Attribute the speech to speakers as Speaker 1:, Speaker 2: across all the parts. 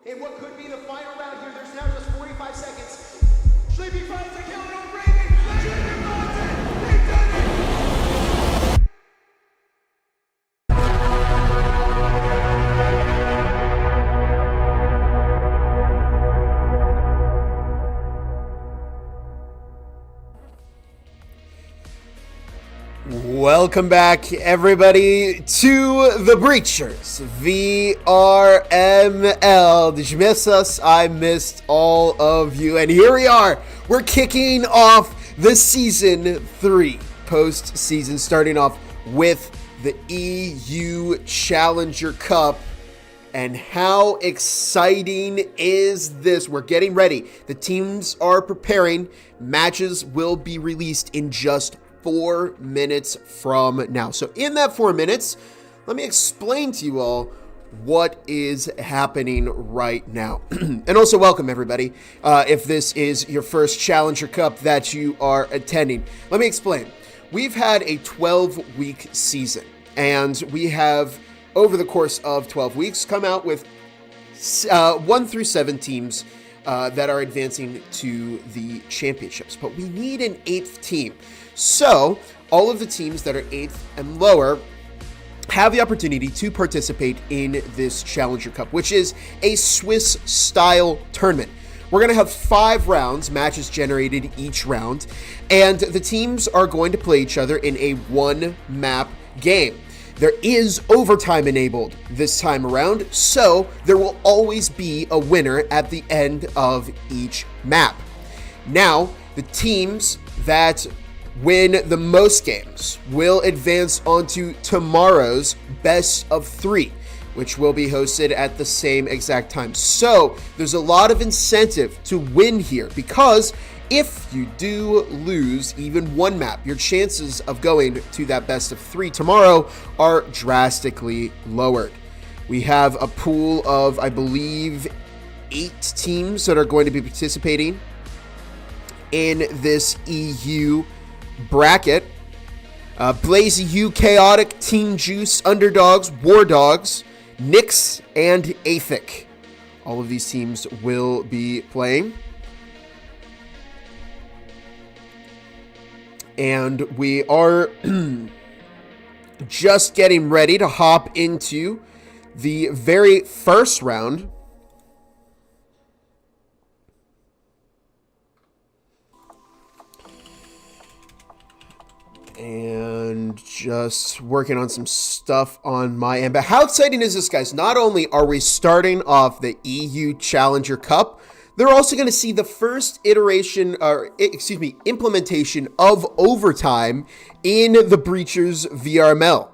Speaker 1: In what could be the final round here, there's now just 45 seconds. Sleepy finds a kill on Raven. Sleepy finds it. They've done it.
Speaker 2: Welcome back, everybody, to the Breachers VRML. Did you miss us? I missed all of you, and here we are. We're kicking off the Season 3 post-season, starting off with the EU Challenger Cup. And how exciting is this? We're getting ready. The teams are preparing. Matches will be released in just 4 minutes from now. So in that 4 minutes, let me explain to you all what is happening right now. And also welcome everybody. If this is your first Challenger Cup that you are attending, let me explain. We've had a 12-week season, and we have, over the course of 12 weeks, come out with 1 through 7 teams that are advancing to the championships. But we need an 8th team. So all of the teams that are 8th and lower have the opportunity to participate in this Challenger Cup, which is a Swiss-style tournament. We're going to have 5 rounds, matches generated each round, and the teams are going to play each other in a 1-map game. There is overtime enabled this time around, so there will always be a winner at the end of each map. Now, the teams that win the most games will advance onto tomorrow's best of 3, which will be hosted at the same exact time. So there's a lot of incentive to win here, because if you do lose even one map, your chances of going to that best of 3 tomorrow are drastically lowered. We have a pool of, I believe, 8 teams that are going to be participating in this EU bracket. Blazy U, Chaotic, Team Juice, Underdogs, War Dogs, Nyx, and Athic. All of these teams will be playing. And we are just getting ready to hop into the very first round. And just working on some stuff on my end. But how exciting is this, guys? Not only are we starting off the EU Challenger Cup, they're also going to see the first implementation of overtime in the Breachers VRML.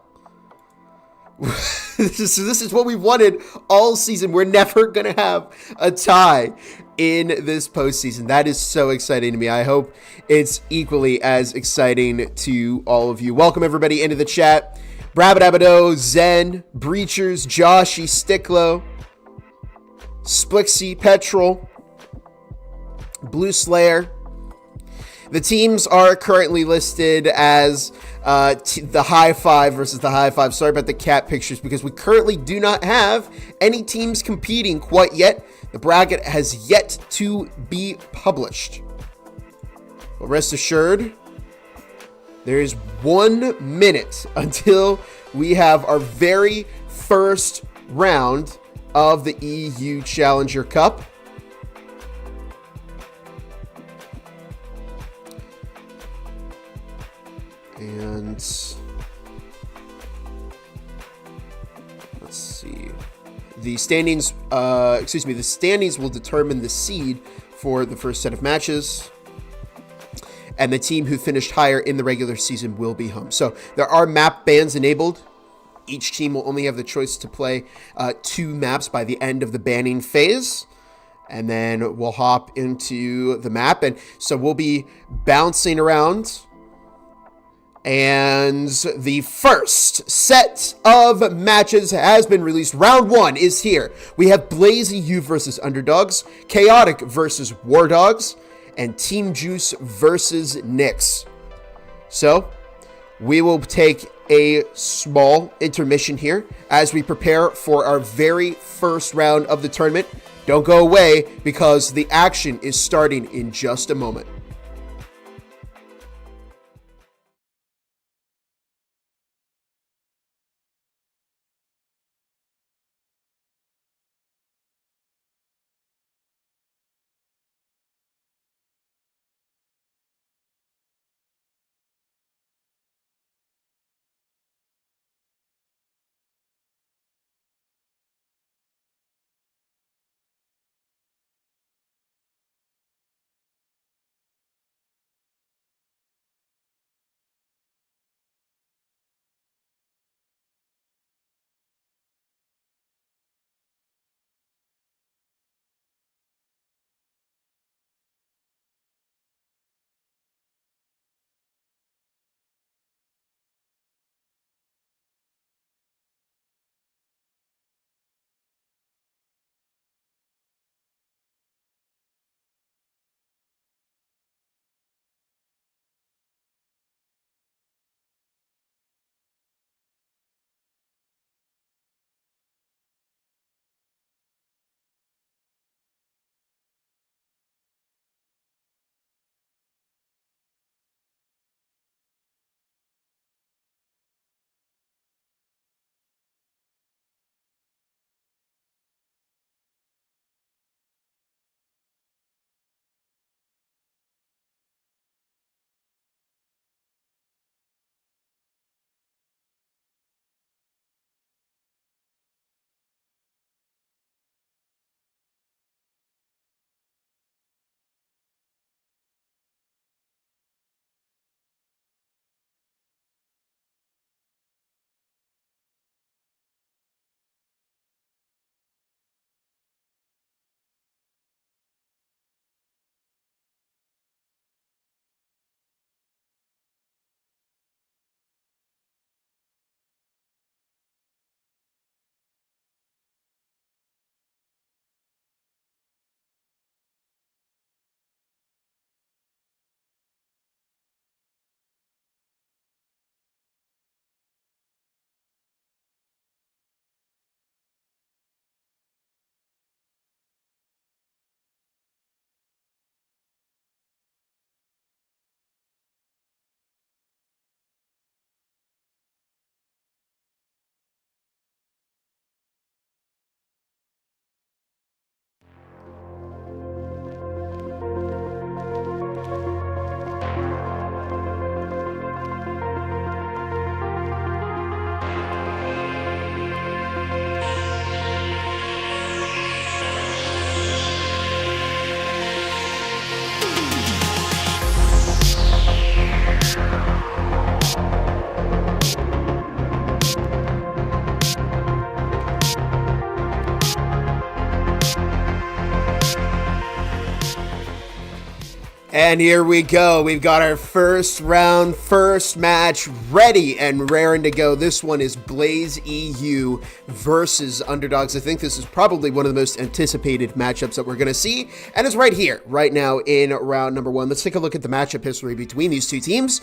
Speaker 2: This is what we wanted all season. We're never going to have a tie in this postseason. That is so exciting to me. I hope it's equally as exciting to all of you. Welcome everybody into the chat. Brabadabado, Zen, Breachers, Joshy, Sticklow, Splixy, Petrol, Blue Slayer. The teams are currently listed as the High Five versus the High Five. Sorry about the cat pictures, because we currently do not have any teams competing quite yet. The bracket has yet to be published. But rest assured, there is 1 minute until we have our very first round of the EU Challenger Cup. And let's see. The standings, the standings will determine the seed for the first set of matches. And the team who finished higher in the regular season will be home. So there are map bans enabled. Each team will only have the choice to play 2 maps by the end of the banning phase. And then we'll hop into the map. And so we'll be bouncing around. And the first set of matches has been released. Round 1 is here. We have Blazy U versus Underdogs, Chaotic versus War Dogs, and Team Juice versus Nyx. So, We will take a small intermission here as we prepare for our very first round of the tournament. Don't go away because the action is starting in just a moment. And here we go. We've got our first round, first match ready and raring to go. This one is Blaze EU versus Underdogs. I think this is probably one of the most anticipated matchups that we're going to see. And it's right here, right now in round number one. Let's take a look at the matchup history between these two teams.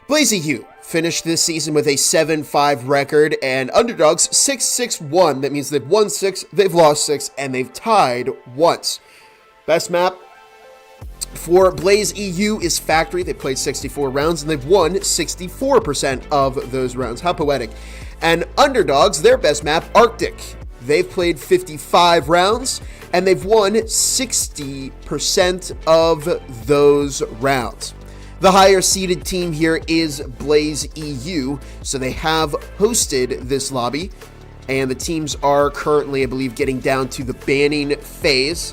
Speaker 2: Blaze EU finished this season with a 7-5 record, and Underdogs 6-6-1. That means they've won 6, they've lost 6, and they've tied once. Best map for Blaze EU is Factory. They played 64 rounds and they've won 64% of those rounds. How poetic. And Underdogs, their best map, Arctic. They've played 55 rounds and they've won 60% of those rounds. The higher seeded team here is Blaze EU, so they have hosted this lobby, and the teams are currently, I believe, getting down to the banning phase.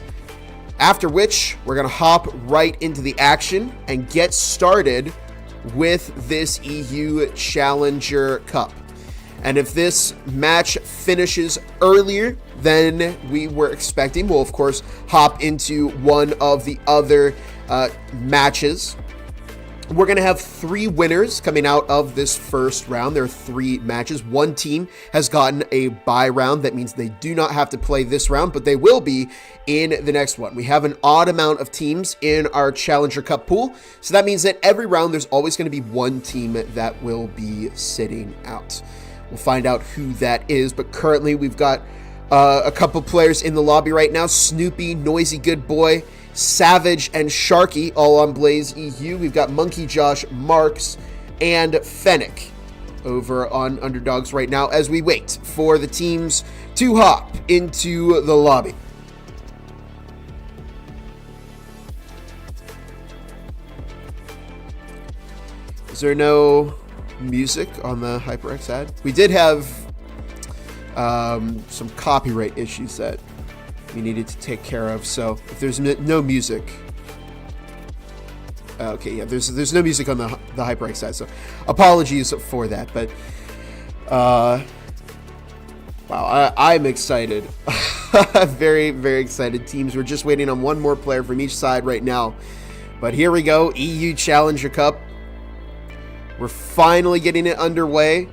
Speaker 2: After which, we're going to hop right into the action and get started with this EU Challenger Cup. And if this match finishes earlier than we were expecting, we'll of course hop into one of the other matches. We're going to have 3 winners coming out of this first round. There are 3 matches. One team has gotten a bye round. That means they do not have to play this round, but they will be in the next one. We have an odd amount of teams in our Challenger Cup pool, so that means that every round there's always going to be one team that will be sitting out. We'll find out who that is, but currently we've got a couple players in the lobby right now. Snoopy, Noisy Good Boy, Savage, and Sharky all on Blaze EU. We've got Monkey Josh, Marks, and Fennec over on Underdogs right now as we wait for the teams to hop into the lobby. Is there no music on the HyperX ad? We did have some copyright issues that we needed to take care of, so if there's no music, okay, yeah, there's no music on the HyperX side, so apologies for that. But wow, I'm excited. Very, very excited. Teams, we're just waiting on one more player from each side right now, but here we go. EU Challenger Cup, we're finally getting it underway.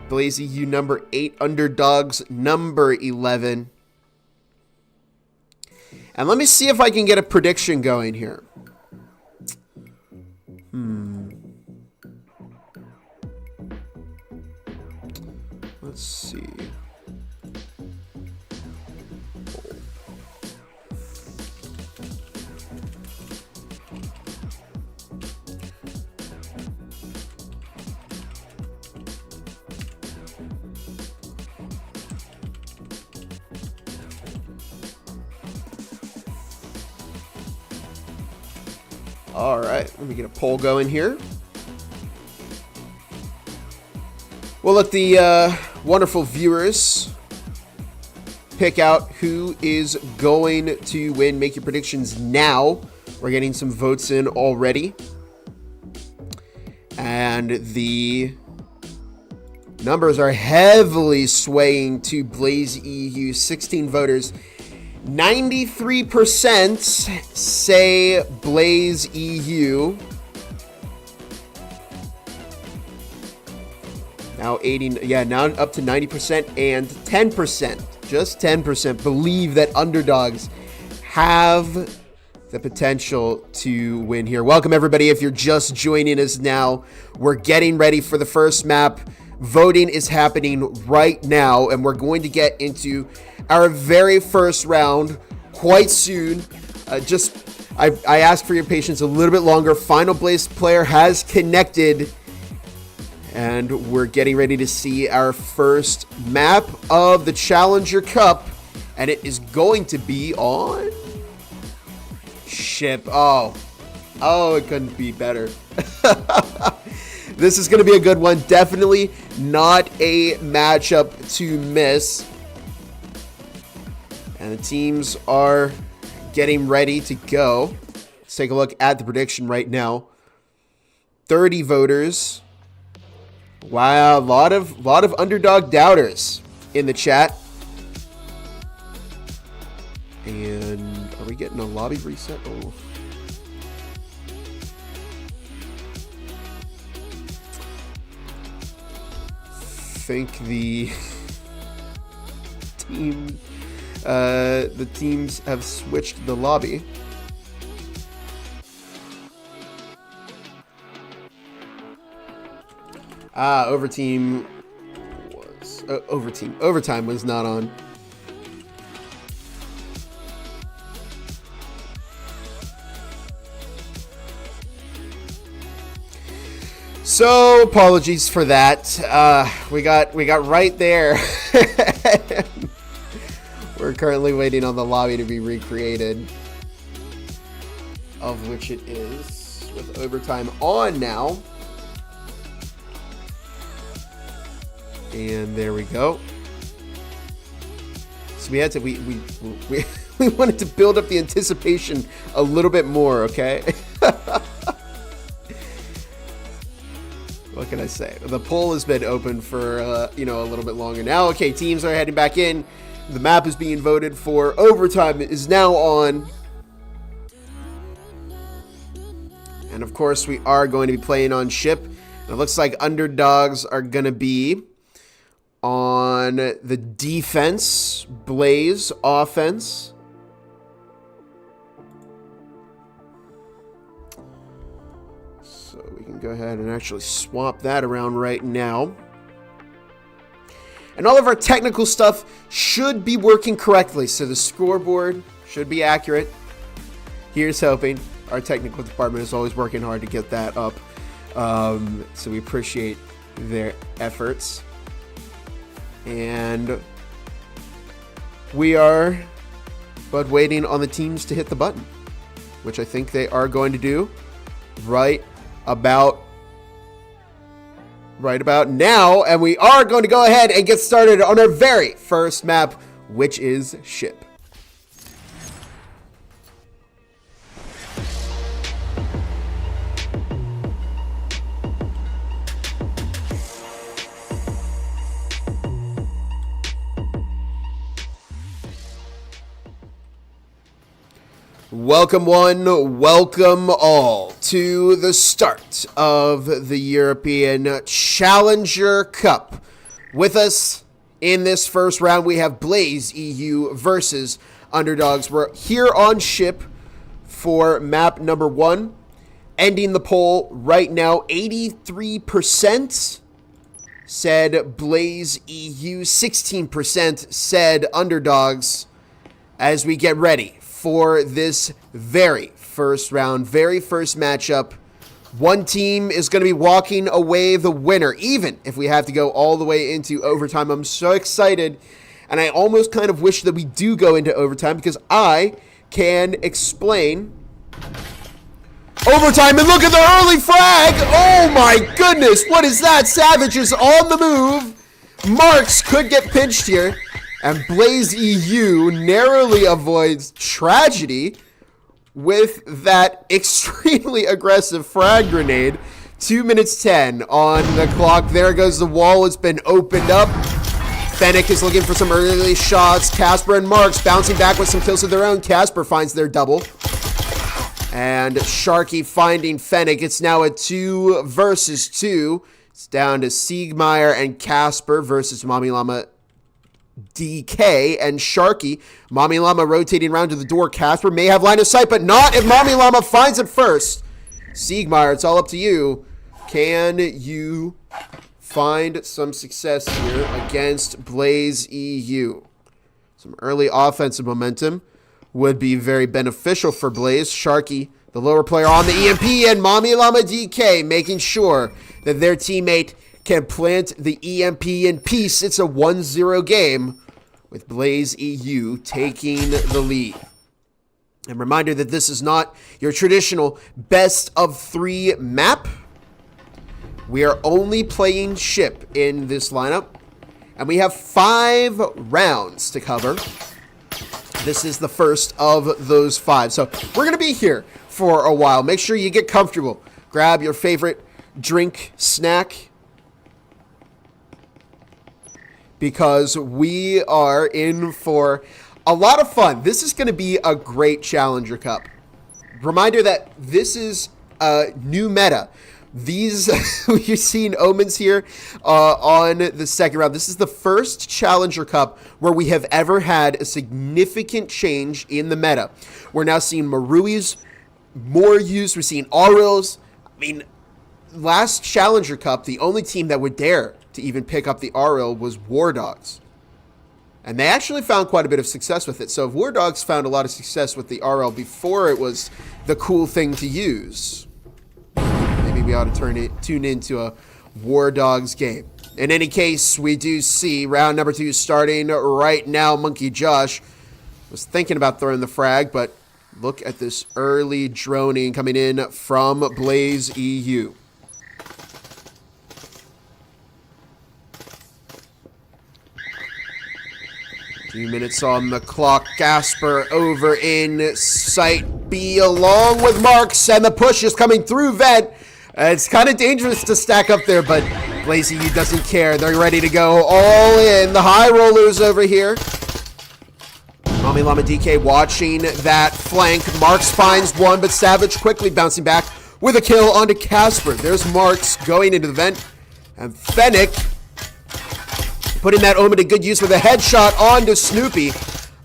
Speaker 2: Blaze EU number 8, Underdogs number 11. And let me see if I can get a prediction going here. Let's see. All right, let me get a poll going here. We'll let the wonderful viewers pick out who is going to win. Make your predictions now. We're getting some votes in already. And the numbers are heavily swaying to Blaze EU. 16 voters. 93% say Blaze EU. Now now up to 90%, and 10%, just 10% believe that Underdogs have the potential to win here. Welcome everybody. If you're just joining us now, we're getting ready for the first map. Voting is happening right now, and we're going to get into our very first round quite soon. I asked for your patience a little bit longer. Final Blaze player has connected, and we're getting ready to see our first map of the Challenger Cup, and it is going to be on Ship. Oh, it couldn't be better. This is going to be a good one. Definitely not a matchup to miss. And the teams are getting ready to go. Let's take a look at the prediction right now. 30 voters. Wow, a lot of Underdog doubters in the chat. And are we getting a lobby reset? Oh. I think the teams have switched the lobby. Overtime was not on. So apologies for that. We got right there. We're currently waiting on the lobby to be recreated, of which it is, with overtime on now. And there we go. So we had to we wanted to build up the anticipation a little bit more, okay? What can I say? The poll has been open for a little bit longer now. Okay, teams are heading back in. The map is being voted for. Overtime is now on. And of course, we are going to be playing on ship. And it looks like underdogs are going to be on the defense, Blaze offense. So we can go ahead and actually swap that around right now. And all of our technical stuff should be working correctly. So the scoreboard should be accurate. Here's hoping. Our technical department is always working hard to get that up. So we appreciate their efforts. And we are but waiting on the teams to hit the button, which I think they are going to do right about now. And we are going to go ahead and get started on our very first map, which is ship. Welcome one, welcome all to the start of the European Challenger Cup. With us in this first round, we have Blaze EU versus Underdogs. We're here on ship for map number 1. Ending the poll right now, 83% said Blaze EU, 16% said Underdogs as we get ready for this very first round, very first matchup. One team is going to be walking away the winner, even if we have to go all the way into overtime. I'm so excited, and I almost kind of wish that we do go into overtime because I can explain overtime. And look at the early frag. Oh my goodness, what is that? Savage is on the move. Marks could get pinched here. And Blaze EU narrowly avoids tragedy with that extremely aggressive frag grenade. 2 minutes 10 on the clock. There goes the wall. It's been opened up. Fennec is looking for some early shots. Casper and Marks bouncing back with some kills of their own. Casper finds their double. And Sharky finding Fennec. It's now a 2 versus 2. It's down to Siegmeyer and Casper versus Mommy Llama DK and Sharky. Mommy Llama rotating around to the door. Casper may have line of sight, but not if Mommy Llama finds it first. Siegmeyer, it's all up to you. Can you find some success here against Blaze EU? Some early offensive momentum would be very beneficial for Blaze. Sharky, the lower player on the EMP, and Mommy Llama DK making sure that their teammate can plant the EMP in peace. It's a 1-0 game with Blaze EU taking the lead. And reminder that this is not your traditional best of 3 map. We are only playing ship in this lineup, and we have 5 rounds to cover. This is the first of those 5. So we're going to be here for a while. Make sure you get comfortable. Grab your favorite drink, snack, because we are in for a lot of fun. This is going to be a great Challenger Cup. Reminder that this is a new meta. These, you're seeing omens here on the second round. This is the first Challenger Cup where we have ever had a significant change in the meta. We're now seeing Maruis more used. We're seeing Aurils. I mean, last Challenger Cup, the only team that would dare to even pick up the RL was War Dogs. And they actually found quite a bit of success with it. So if War Dogs found a lot of success with the RL before it was the cool thing to use, maybe we ought to tune into a War Dogs game. In any case, we do see round number 2 starting right now. Monkey Josh was thinking about throwing the frag, but look at this early droning coming in from Blaze EU. Few minutes on the clock. Casper over in Site B along with Marks, and the push is coming through Vent. It's kind of dangerous to stack up there, but Blaze EU doesn't care. They're ready to go all in. The high rollers over here. Mommy Llama DK watching that flank. Marks finds one, but Savage quickly bouncing back with a kill onto Casper. There's Marks going into the vent. And Fennec putting that Omen to good use with a headshot onto Snoopy.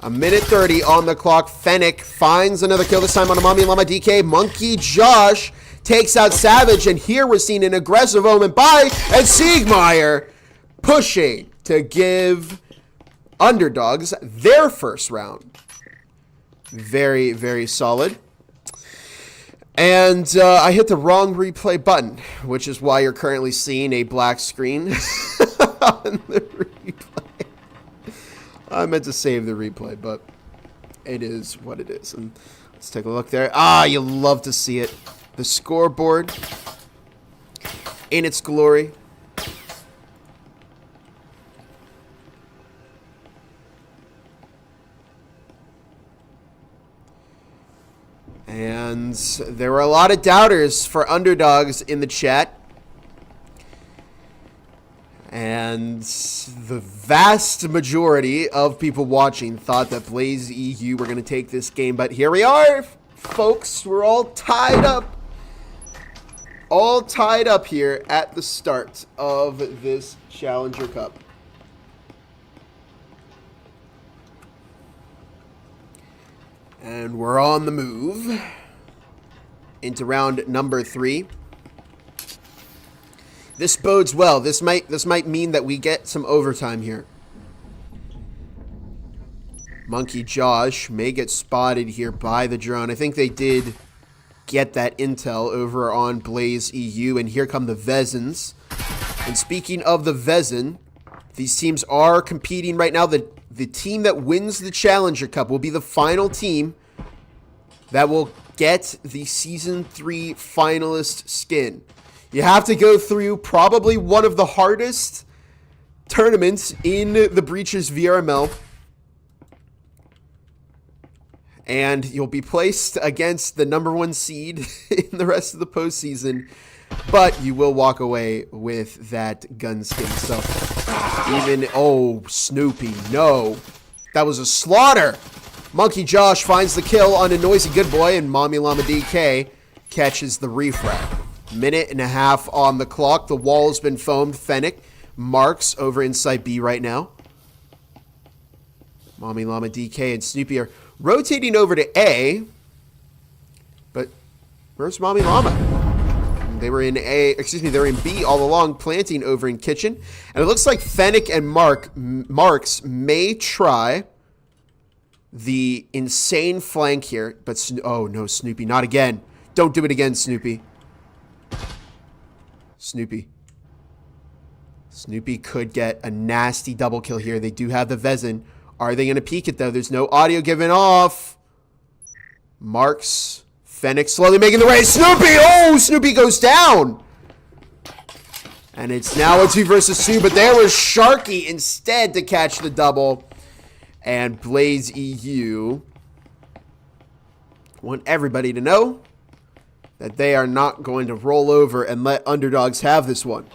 Speaker 2: A minute 30 on the clock. Fennec finds another kill, this time on a Mommy Llama DK. Monkey Josh takes out Savage, and here we're seeing an aggressive Omen by and Siegmeyer pushing to give Underdogs their first round. Very, very solid. And I hit the wrong replay button, which is why you're currently seeing a black screen on the replay. I meant to save the replay, but it is what it is. And let's take a look there. Ah, you love to see it. The scoreboard in its glory. And there were a lot of doubters for Underdogs in the chat. And the vast majority of people watching thought that Blaze EU were going to take this game. But here we are, folks. We're all tied up. All tied up here at the start of this Challenger Cup. And we're on the move into round number 3. This bodes well. This might mean that we get some overtime here. Monkey Josh may get spotted here by the drone. I think they did get that intel over on Blaze EU, and here come the Vezins. And speaking of the Vezin, these teams are competing right now. The team that wins the Challenger Cup will be the final team that will get the Season 3 finalist skin. You have to go through probably one of the hardest tournaments in the Breachers VRML. And you'll be placed against the #1 seed in the rest of the postseason. But you will walk away with that gun skin. So even, oh, Snoopy, no. That was a slaughter. Monkey Josh finds the kill on a Noisy Good Boy, and Mommy Llama DK catches the refrag. Minute and a half on the clock. The wall has been foamed. Fennec Marks over inside B right now. Mommy Llama DK and Snoopy are rotating over to A. But where's Mommy Llama? They were in A, excuse me, they're in B all along, planting over in kitchen. And it looks like Fennec and Marks may try the insane flank here. But, oh no, Snoopy, not again. Don't do it again, Snoopy. Snoopy could get a nasty double kill here. They do have the Vezin. Are they going to peek it, though? There's no audio given off. Marks, Fennec slowly making the way. Snoopy! Oh, Snoopy goes down. And it's now a 2 versus 2, but there was Sharky instead to catch the double. And Blaze EU want everybody to know that they are not going to roll over and let Underdogs have this one.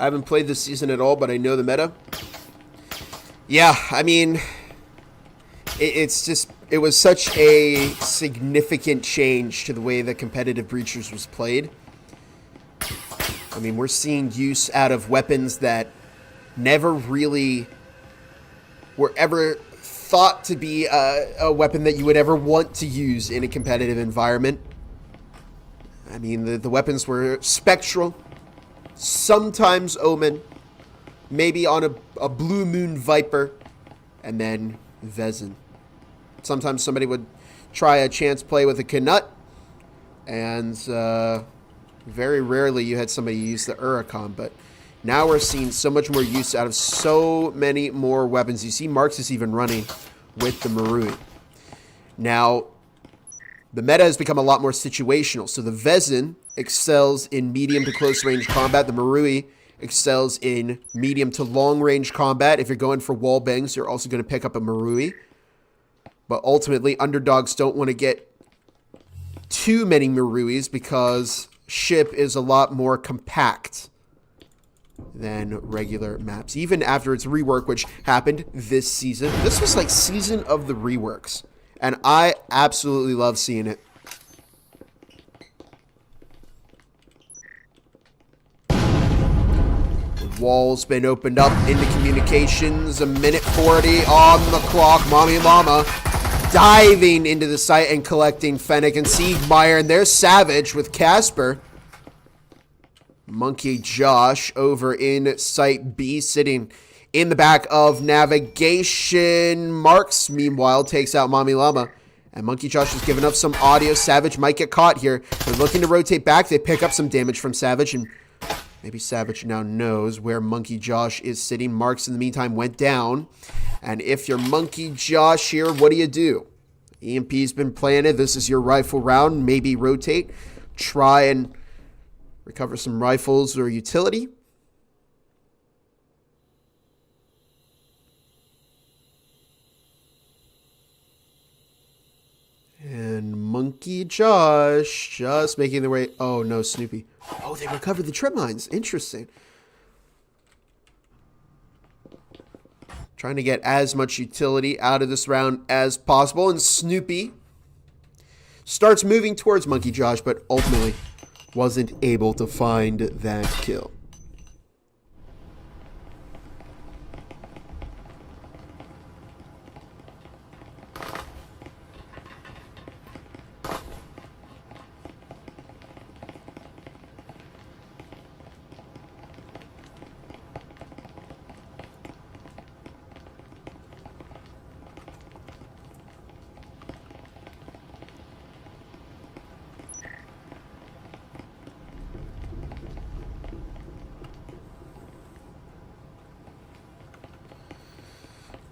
Speaker 2: I haven't played this season at all, but I know the meta. Yeah, I mean, it was such a significant change to the way that competitive Breachers was played. I mean, we're seeing use out of weapons that never really were ever thought to be a weapon that you would ever want to use in a competitive environment. I mean, the weapons were Spectral, sometimes Omen, maybe on a Blue Moon Viper, and then Vezin. Sometimes somebody would try a chance play with a Knut, and very rarely you had somebody use the Uricon, but now we're seeing so much more use out of so many more weapons. You see Marks is even running with the Marui. Now, the meta has become a lot more situational. So the Vezin excels in medium to close range combat. The Marui excels in medium to long range combat. If you're going for wall bangs, you're also going to pick up a Marui. But ultimately, Underdogs don't want to get too many Maruis because ship is a lot more compact than regular maps. Even after its rework, which happened this season. This was like season of the reworks. And I absolutely love seeing it. The wall's been opened up into communications. A minute 40 on the clock. Mommy Llama diving into the site and collecting Fennec and Siegmeyer. And there's Savage with Casper. Monkey Josh over in Site B, sitting in the back of navigation. Marks, meanwhile, takes out Mommy Llama. And Monkey Josh has given up some audio. Savage might get caught here. They're looking to rotate back. They pick up some damage from Savage. And maybe Savage now knows where Monkey Josh is sitting. Marks, in the meantime, went down. And if you're Monkey Josh here, what do? EMP's been planted. This is your rifle round. Maybe rotate. Try and recover some rifles or utility. And Monkey Josh just making their way. Oh, no, Snoopy. Oh, they recovered the trip mines. Interesting. Trying to get as much utility out of this round as possible. And Snoopy starts moving towards Monkey Josh, but ultimately wasn't able to find that kill.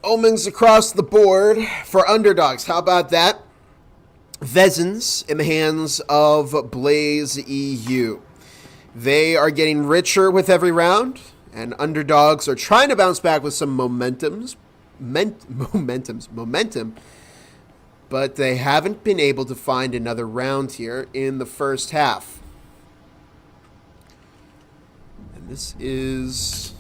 Speaker 2: Omens across the board for underdogs. How about that? Vezins in the hands of Blaze EU. They are getting richer with every round, and underdogs are trying to bounce back with some momentum, but they haven't been able to find another round here in the first half. And this is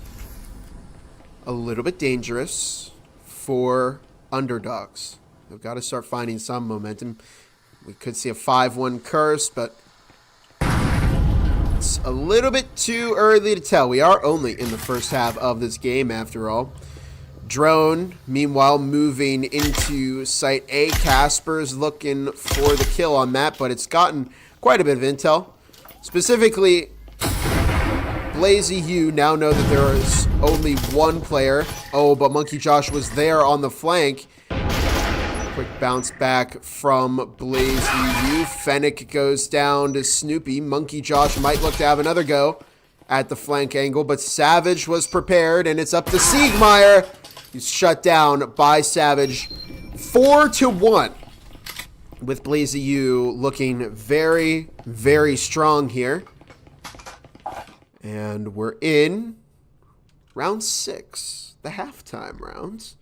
Speaker 2: a little bit dangerous for underdogs. They've got to start finding some momentum. We could see a 5-1 curse, but it's a little bit too early to tell. We are only in the first half of this game, after all. Drone, meanwhile, moving into Site A. Casper's looking for the kill on that, but it's gotten quite a bit of intel. Specifically, Blazy Hugh now know that there is only one player. Oh, but Monkey Josh was there on the flank. Quick bounce back from Blazy Hugh. Fennec goes down to Snoopy. Monkey Josh might look to have another go at the flank angle, but Savage was prepared, and it's up to Siegmeyer. He's shut down by Savage. 4-1. With Blazy Hugh looking very, very strong here. And we're in round 6, the halftime rounds.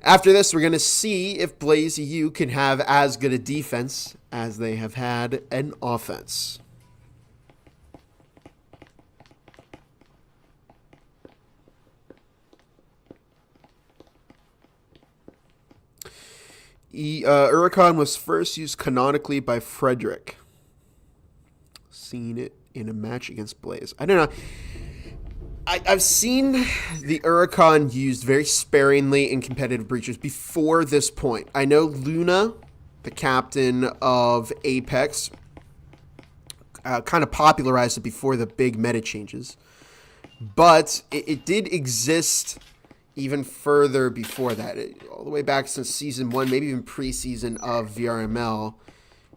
Speaker 2: After this, we're going to see if Blaze EU can have as good a defense as they have had an offense. Huracan was first used canonically by Frederick. Seen it in a match against Blaze. I don't know. I've seen the Huracan used very sparingly in competitive breaches before this point. I know Luna, the captain of Apex, kind of popularized it before the big meta changes. But it did exist even further before that. All the way back since Season 1, maybe even pre-season of VRML.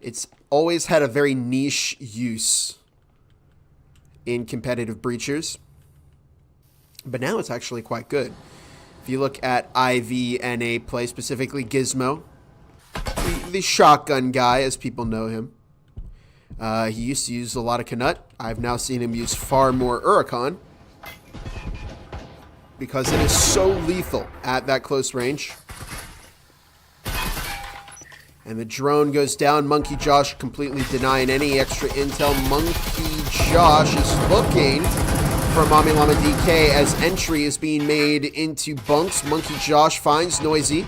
Speaker 2: It's always had a very niche use in competitive breachers, but now it's actually quite good. If you look at IVNA play, specifically Gizmo, the shotgun guy, as people know him, he used to use a lot of Canut. I've now seen him use far more Huracan because it is so lethal at that close range. And the drone goes down. Monkey Josh completely denying any extra intel. Monkey Josh is looking for Mommy Llama DK as entry is being made into bunks. Monkey Josh finds Noisy.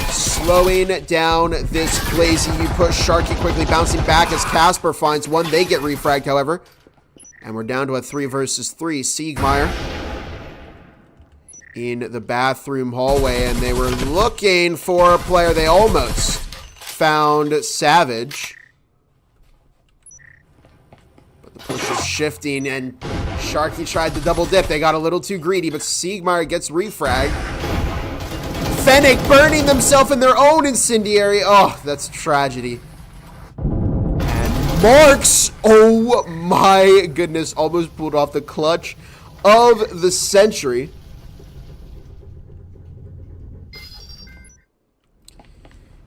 Speaker 2: Slowing down this Blazy U push. Sharky quickly bouncing back as Casper finds one. They get refragged, however. And we're down to a 3 versus 3. Siegmeyer in the bathroom hallway, and they were looking for a player. They almost found Savage. But the push is shifting, and Sharky tried to double dip. They got a little too greedy, but Siegmeyer gets refragged. Fennec burning themselves in their own incendiary. Oh, that's tragedy. And Marks, oh my goodness, almost pulled off the clutch of the century.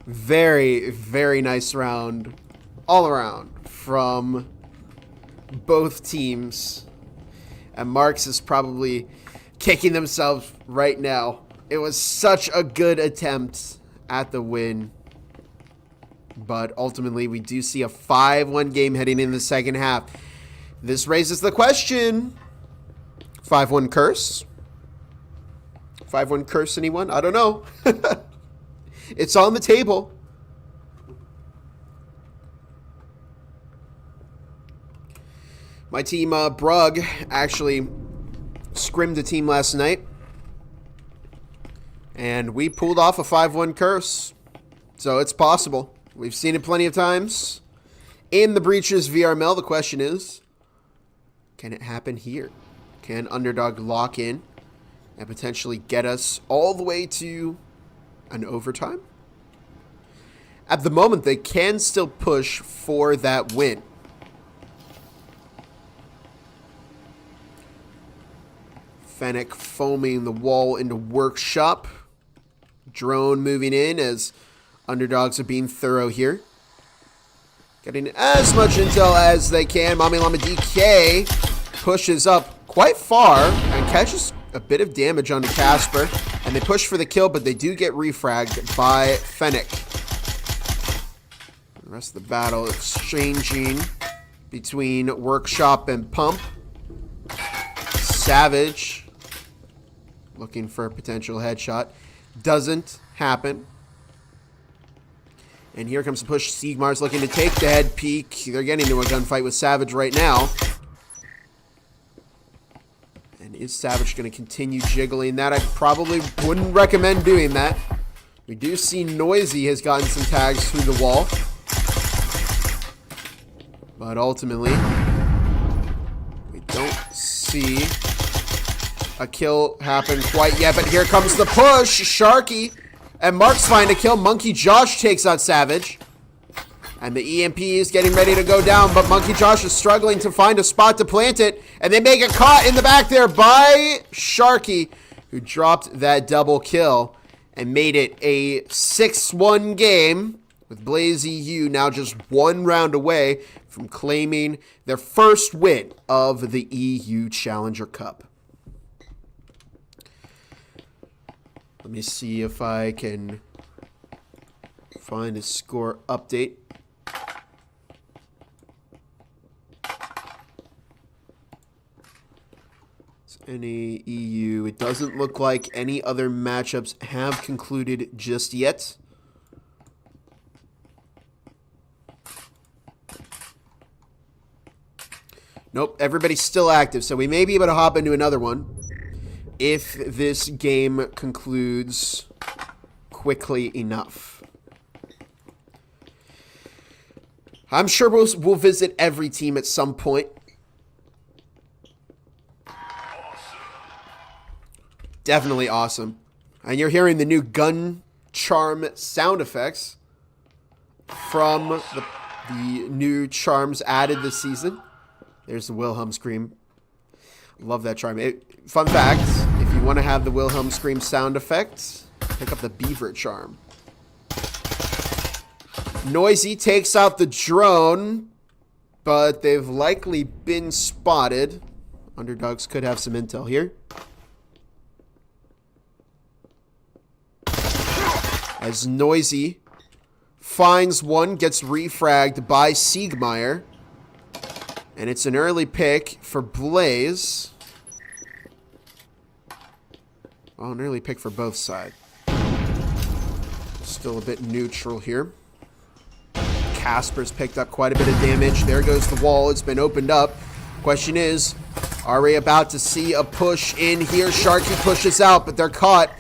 Speaker 2: Very, very nice round all around from both teams. And Marks is probably kicking themselves right now. It was such a good attempt at the win. But ultimately, we do see a 5-1 game heading in the second half. This raises the question. 5-1 curse? 5-1 curse anyone? I don't know. It's on the table. My team, Brug, actually scrimmed a team last night. And we pulled off a 5-1 curse. So it's possible. We've seen it plenty of times. In the Breaches VRML, the question is, can it happen here? Can Underdog lock in and potentially get us all the way to an overtime? At the moment, they can still push for that win. Fennec foaming the wall into Workshop. Drone moving in as Underdogs are being thorough here. Getting as much intel as they can. Mommy Llama DK pushes up quite far and catches a bit of damage onto Casper. And they push for the kill, but they do get refragged by Fennec. The rest of the battle exchanging between Workshop and Pump. Savage looking for a potential headshot. Doesn't happen. And here comes the push. Siegmar's looking to take the head peek. They're getting into a gunfight with Savage right now. And is Savage going to continue jiggling that? I probably wouldn't recommend doing that. We do see Noisy has gotten some tags through the wall. But ultimately, we don't see a kill happen quite yet. But here comes the push. Sharky and Marks find a kill. Monkey Josh takes out Savage. And the EMP is getting ready to go down, but Monkey Josh is struggling to find a spot to plant it. And they make it caught in the back there by Sharky, who dropped that double kill and made it a 6-1 game, with Blazy U now just one round away from claiming their first win of the EU Challenger Cup. Let me see if I can find a score update. Any EU. It doesn't look like any other matchups have concluded just yet. Nope, everybody's still active, so we may be able to hop into another one if this game concludes quickly enough. I'm sure we'll visit every team at some point. Definitely awesome. And you're hearing the new gun charm sound effects from the new charms added this season. There's the Wilhelm scream. Love that charm. Fun fact, if you want to have the Wilhelm scream sound effect, pick up the beaver charm. Noisy takes out the drone, but they've likely been spotted. Underdogs could have some intel here. As Noisy finds one, gets refragged by Siegmeyer. And it's an early pick for Blaze. Well, an early pick for both sides. Still a bit neutral here. Casper's picked up quite a bit of damage. There goes the wall. It's been opened up. Question is, are we about to see a push in here? Sharky pushes out, but they're caught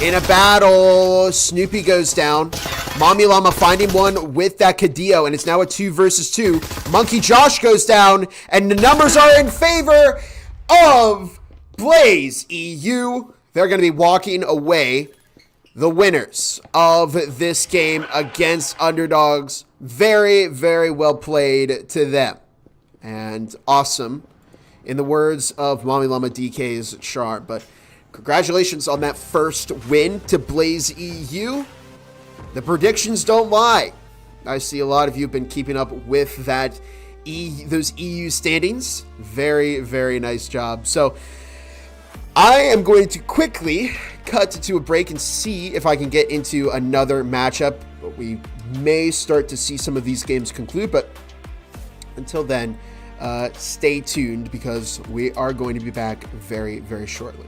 Speaker 2: in a battle. Snoopy goes down. Mommy Llama finding one with that Cadillo, and it's now a 2 versus 2. Monkey Josh goes down, and the numbers are in favor of Blaze EU. They're going to be walking away the winners of this game against Underdogs. Very, very well played to them. And awesome, in the words of Mommy Llama DK's Char. But congratulations on that first win to Blaze EU. The predictions don't lie. I see a lot of you have been keeping up with that those EU standings. Very, very nice job. So I am going to quickly cut to a break and see if I can get into another matchup. We may start to see some of these games conclude, but until then, stay tuned because we are going to be back very, very shortly.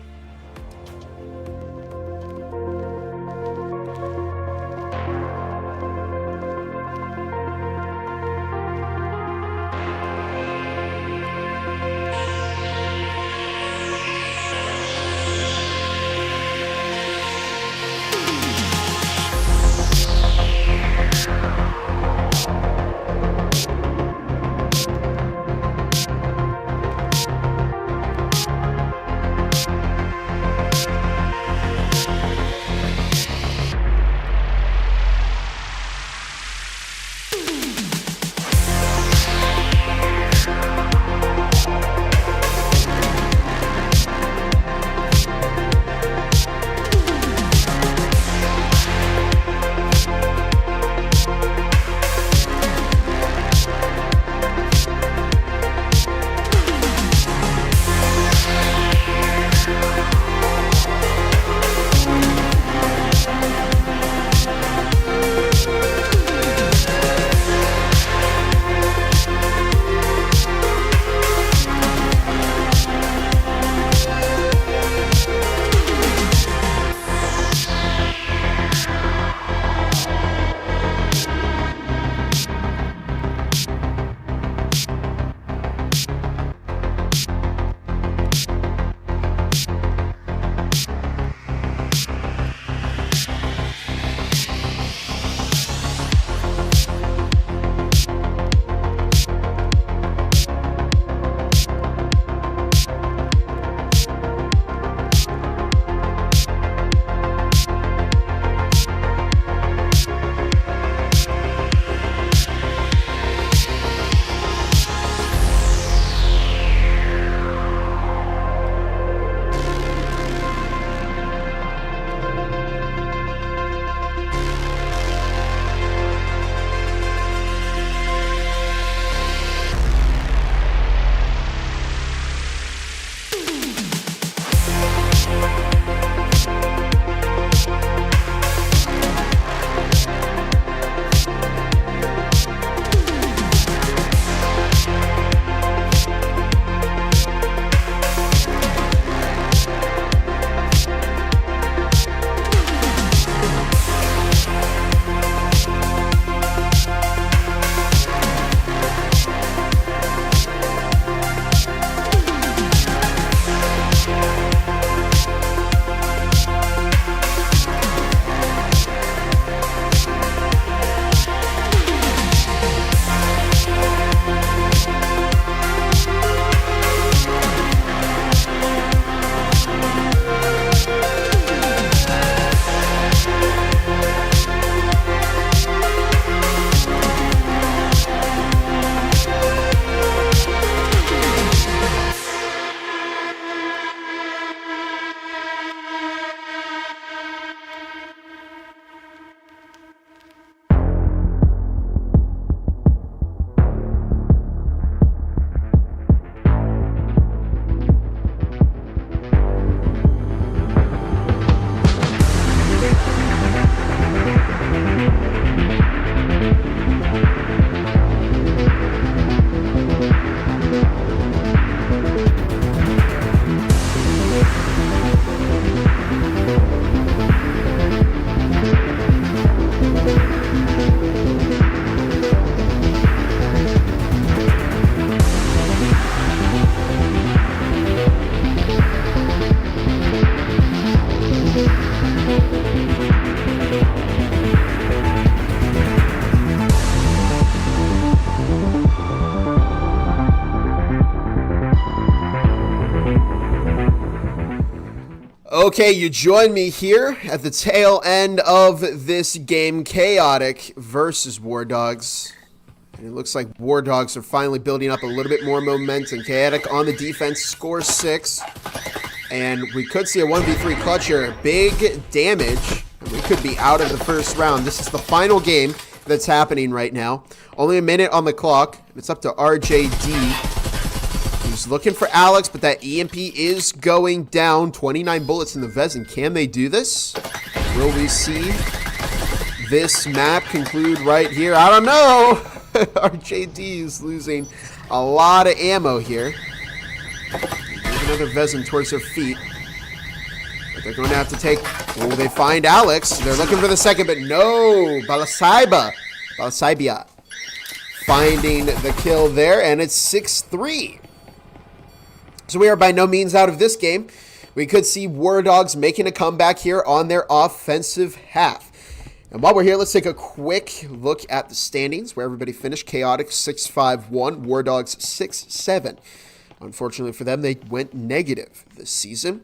Speaker 2: Okay, you join me here at the tail end of this game, Chaotic versus War Dogs. And it looks like War Dogs are finally building up a little bit more momentum. Chaotic on the defense, scores 6. And we could see a 1v3 clutch here. Big damage. And we could be out of the first round. This is the final game that's happening right now. Only a minute on the clock. It's up to RJD. He's looking for Alex, but that EMP is going down. 29 bullets in the Vezin. Can they do this? Will we see this map conclude right here? I don't know. RJD is losing a lot of ammo here. Another Vezin towards their feet. But they're going to have to take... Oh, they find Alex. They're looking for the second, but no. Balasibia finding the kill there, and it's 6-3. So we are by no means out of this game. We could see War Dogs making a comeback here on their offensive half. And while we're here, let's take a quick look at the standings where everybody finished. Chaotic 6-5-1, War Dogs 6-7. Unfortunately for them, they went negative this season.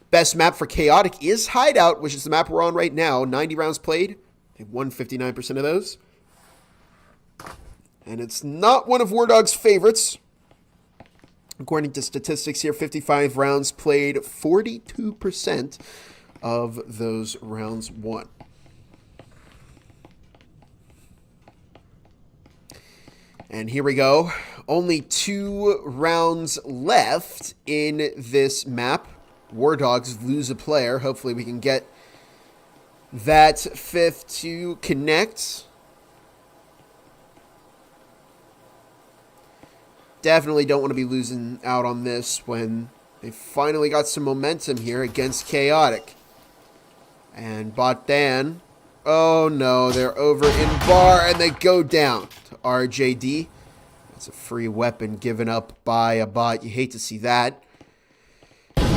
Speaker 2: Best map for Chaotic is Hideout, which is the map we're on right now. 90 rounds played. They won 59% of those. And it's not one of War Dogs' favorites. According to statistics here, 55 rounds played, 42% of those rounds won. And here we go. Only 2 rounds left in this map. War Dogs lose a player. Hopefully we can get that 5th to connect. Definitely don't want to be losing out on this when they finally got some momentum here against Chaotic. And Botdan, oh no, they're over in bar and they go down to RJD. That's a free weapon given up by a bot. You hate to see that.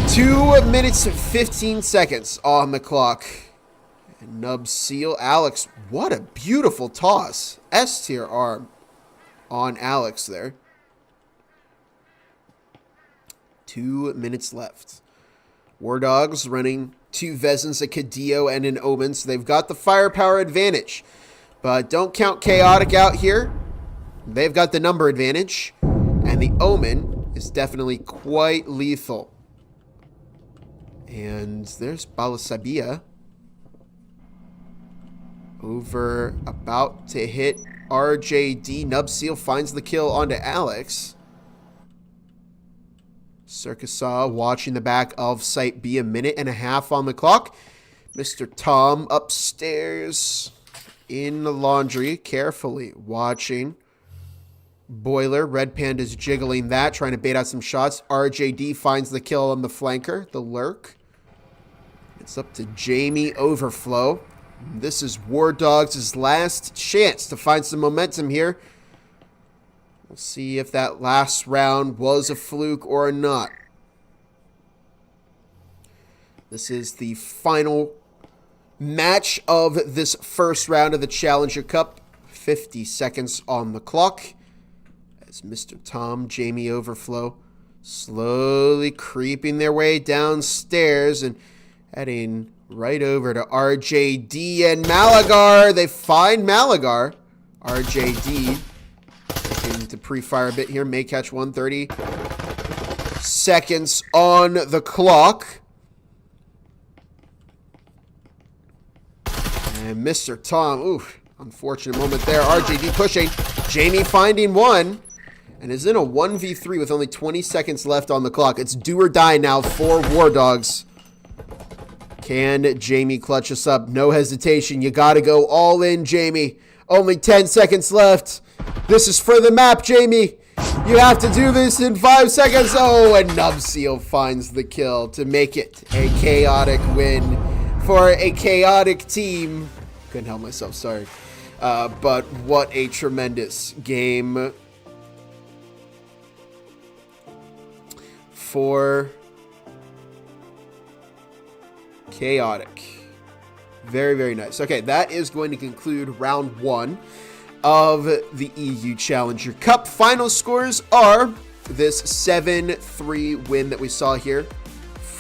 Speaker 2: 2 minutes and 15 seconds on the clock. And Nub Seal, Alex, what a beautiful toss. S tier arm on Alex there. 2 minutes left. War Dogs running 2 Vezins, a Cadillo, and an Omen, so they've got the firepower advantage. But don't count Chaotic out here. They've got the number advantage. And the Omen is definitely quite lethal. And there's Balasabia. Over, about to hit RJD. Nubseal finds the kill onto Alex. Circusaw watching the back of site B, a minute and a half on the clock. Mr. Tom upstairs in the laundry, carefully watching. Boiler, Red Panda's jiggling that, trying to bait out some shots. RJD finds the kill on the flanker, the lurk. It's up to Jamie Overflow. This is War Dogs' last chance to find some momentum here. We'll see if that last round was a fluke or not. This is the final match of this first round of the Challenger Cup. 50 seconds on the clock. As Mr. Tom, Jamie Overflow, slowly creeping their way downstairs and heading right over to RJD and Malagar. They find Malagar. RJD looking to pre-fire a bit here. May catch 130 seconds on the clock. And Mr. Tom, ooh, unfortunate moment there. RJD pushing. Jamie finding one. And is in a 1v3 with only 20 seconds left on the clock. It's do or die now for War Dogs. Can Jamie clutch us up? No hesitation. You got to go all in, Jamie. Only 10 seconds left. This is for the map, Jamie. You have to do this in 5 seconds. Oh, and Nubseal finds the kill to make it a chaotic win for a chaotic team. Couldn't help myself, sorry. But what a tremendous game for Chaotic. Very, very nice. Okay, that is going to conclude round 1 of the EU Challenger Cup. Final scores are this 7-3 win that we saw here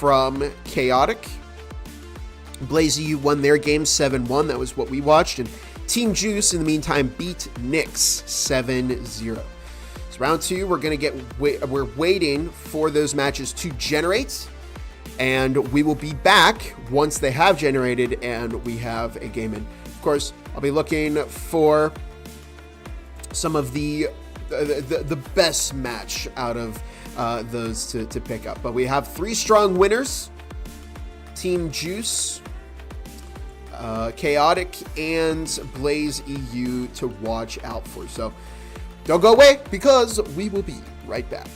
Speaker 2: from Chaotic. Blaze EU won their game 7-1. That was what we watched. And Team Juice, in the meantime, beat Nyx 7-0. So round 2, we're waiting for those matches to generate. And we will be back once they have generated and we have a game in. Of course, I'll be looking for some of the best match out of those to pick up. But we have 3 strong winners. Team Juice, Chaotic, and Blaze EU to watch out for. So don't go away because we will be right back.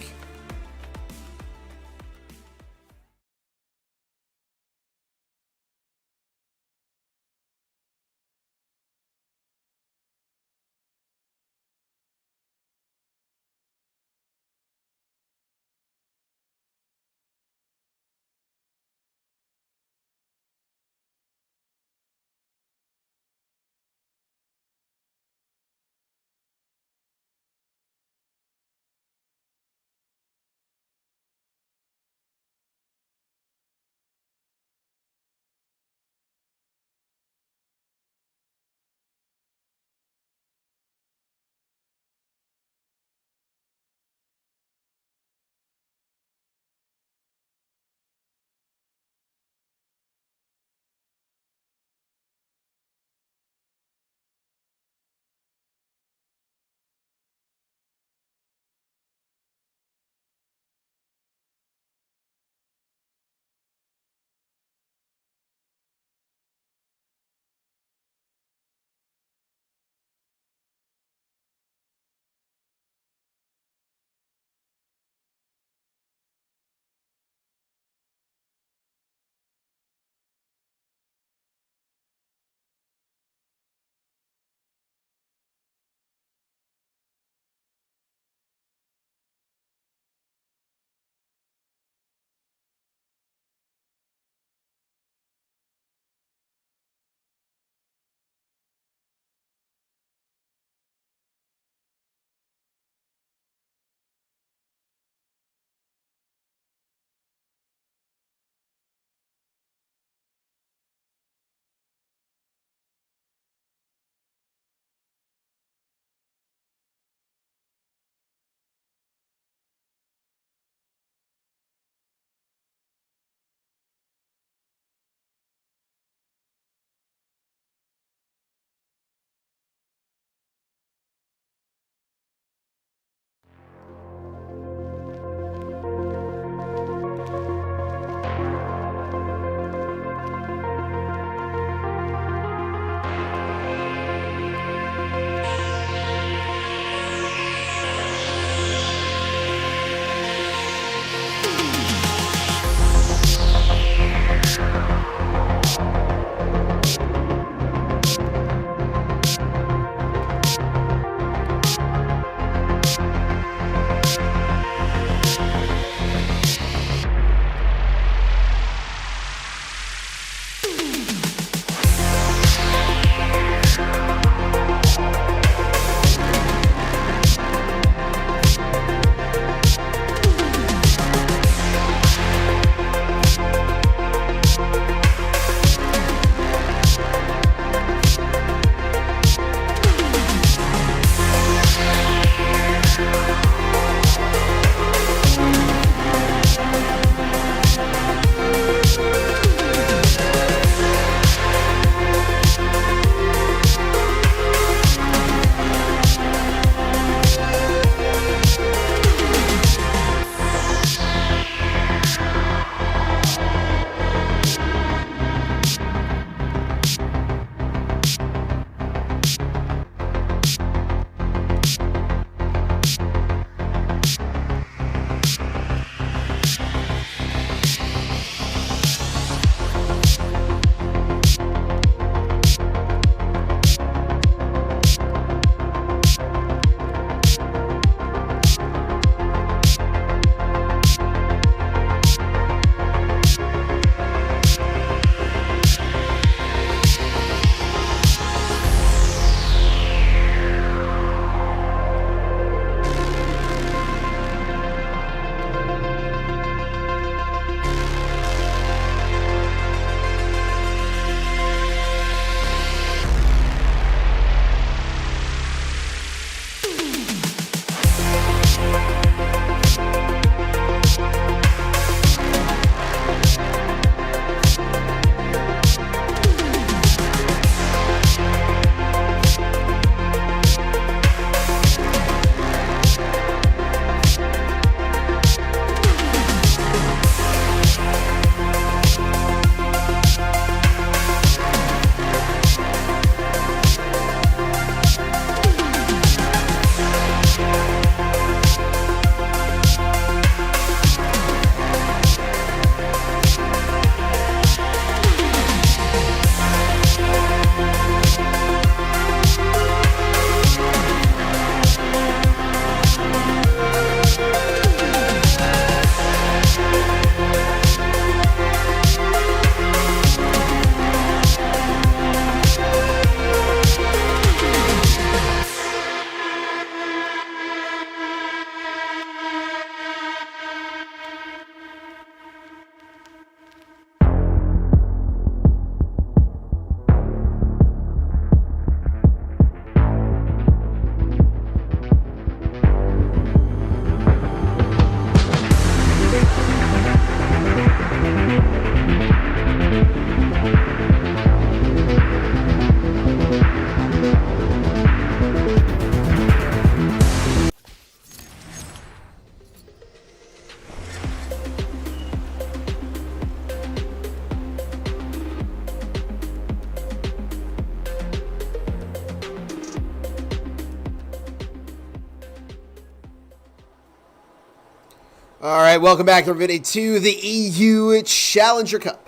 Speaker 2: All right, welcome back, everybody, to the EU Challenger Cup.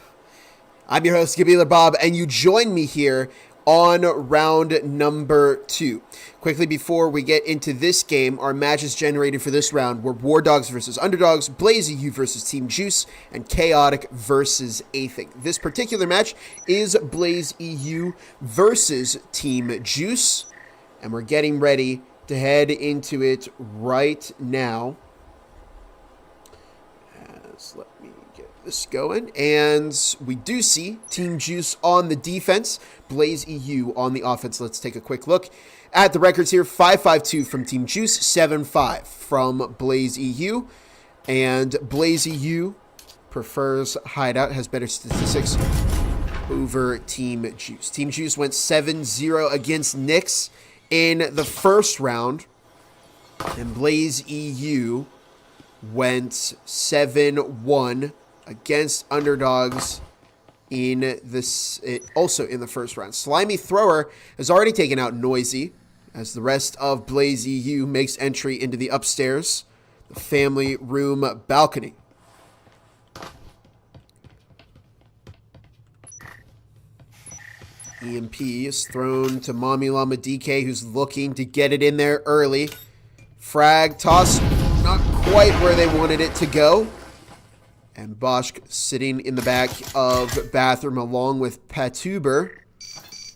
Speaker 2: I'm your host, Gabeeler Bob, and you join me here on round number 2. Quickly before we get into this game, our matches generated for this round were War Dogs versus Underdogs, Blaze EU versus Team Juice, and Chaotic versus Athing. This particular match is Blaze EU versus Team Juice, and we're getting ready to head into it right now. Let me get this going. And we do see Team Juice on the defense, Blaze EU on the offense. Let's take a quick look at the records here. 5-5-2 from Team Juice, 7-5 from Blaze EU. And Blaze EU prefers Hideout, has better statistics over Team Juice. Team Juice went 7-0 against Nyx in the first round. And Blaze EU went 7-1 against Underdogs also in the first round. Slimy Thrower has already taken out Noisy as the rest of Blaze EU makes entry into the upstairs, the family room balcony. EMP is thrown to Mommy Llama DK, who's looking to get it in there early. Frag toss, not quite where they wanted it to go. And Bosch sitting in the back of bathroom along with Patuber.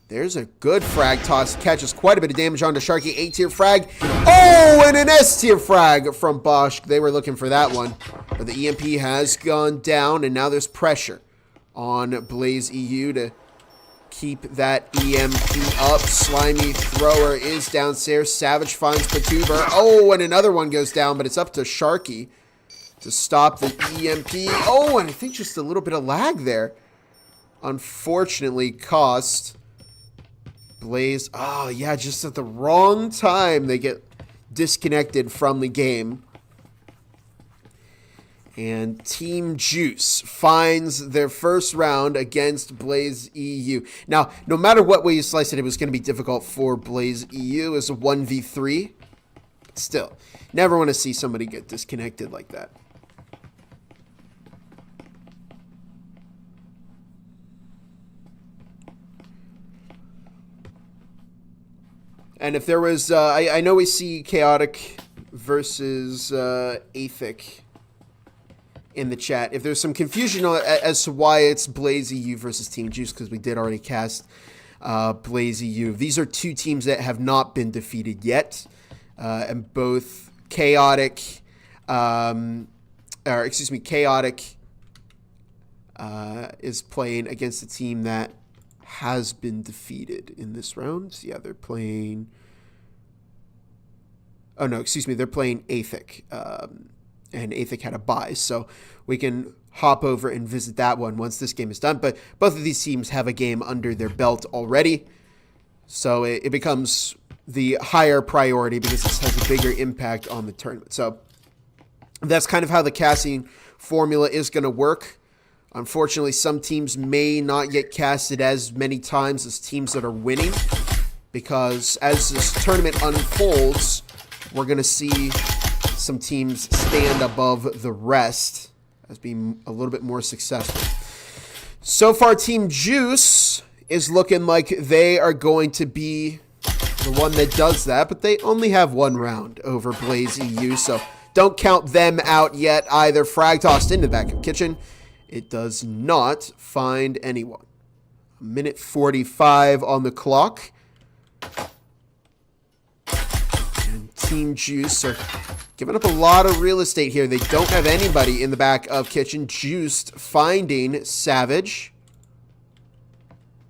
Speaker 2: There's a good frag toss. Catches quite a bit of damage onto Sharky. A-tier frag. Oh, and an S-tier frag from Bosch. They were looking for that one. But the EMP has gone down, and now there's pressure on Blaze EU to keep that EMP up. Slimy Thrower is downstairs. Savage finds Patuber. Oh, and another one goes down, but it's up to Sharky to stop the EMP. Oh, and I think just a little bit of lag there. Unfortunately, cost Blaze. Oh, yeah, just at the wrong time they get disconnected from the game. And Team Juice finds their first round against Blaze EU. Now, no matter what way you slice it was going to be difficult for Blaze EU as a 1v3. But still, never want to see somebody get disconnected like that. And if there was, I know we see Chaotic versus Athic in the chat. If there's some confusion as to why it's Blaze EU versus Team Juice, because we did already cast Blaze EU. These are two teams that have not been defeated yet, and both Chaotic, Chaotic is playing against a team that has been defeated in this round. Yeah, they're playing. Oh no, excuse me, they're playing Athic. And Athic had a bye, so we can hop over and visit that one once this game is done. But both of these teams have a game under their belt already, so it becomes the higher priority because this has a bigger impact on the tournament. So that's kind of how the casting formula is going to work. Unfortunately, some teams may not get casted as many times as teams that are winning, because as this tournament unfolds, we're going to see some teams stand above the rest as being a little bit more successful. So far, Team Juice is looking like they are going to be the one that does that, but they only have one round over Blaze EU, so don't count them out yet either. Frag tossed into the back of kitchen. It does not find anyone. 1:45 on the clock. And Team Juice are giving up a lot of real estate here. They don't have anybody in the back of kitchen. Juiced finding Savage.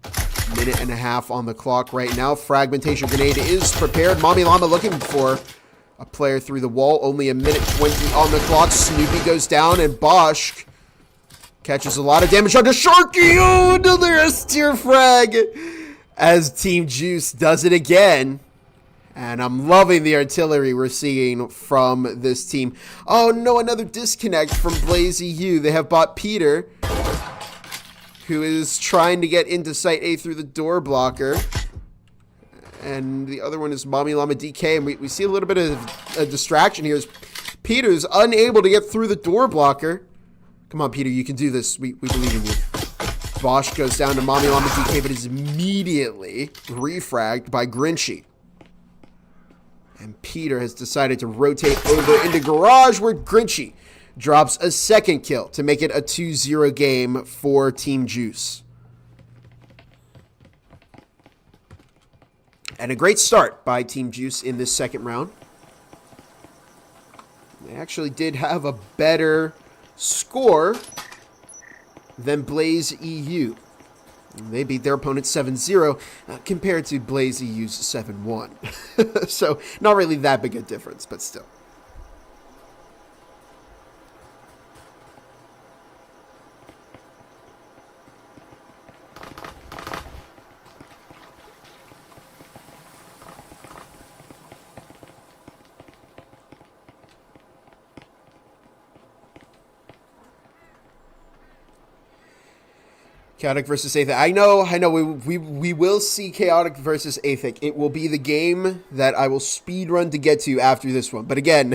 Speaker 2: 1.5 on the clock right now. Fragmentation grenade is prepared. Mommy Llama looking for a player through the wall. Only 1:20 on the clock. Snoopy goes down, and Bosch catches a lot of damage onto Sharky. Oh, another S-tier frag as Team Juice does it again. And I'm loving the artillery we're seeing from this team. Oh no, another disconnect from Blaze EU. They have bought Peter, who is trying to get into Site A through the door blocker. And the other one is Mommy Llama DK. And we see a little bit of a distraction here as Peter's unable to get through the door blocker. Come on, Peter, you can do this. We believe in you. Bosch goes down to Mommy Llama DK, but is immediately refragged by Grinchy. And Peter has decided to rotate over into Garage, where Grinchy drops a second kill to make it a 2-0 game for Team Juice. And a great start by Team Juice in this second round. They actually did have a better score than Blaze EU. They beat their opponent 7-0 compared to Blaze EU's 7-1. So not really that big a difference, but still. Chaotic versus Athic. I know. We will see Chaotic versus Athic. It will be the game that I will speed run to get to after this one. But again,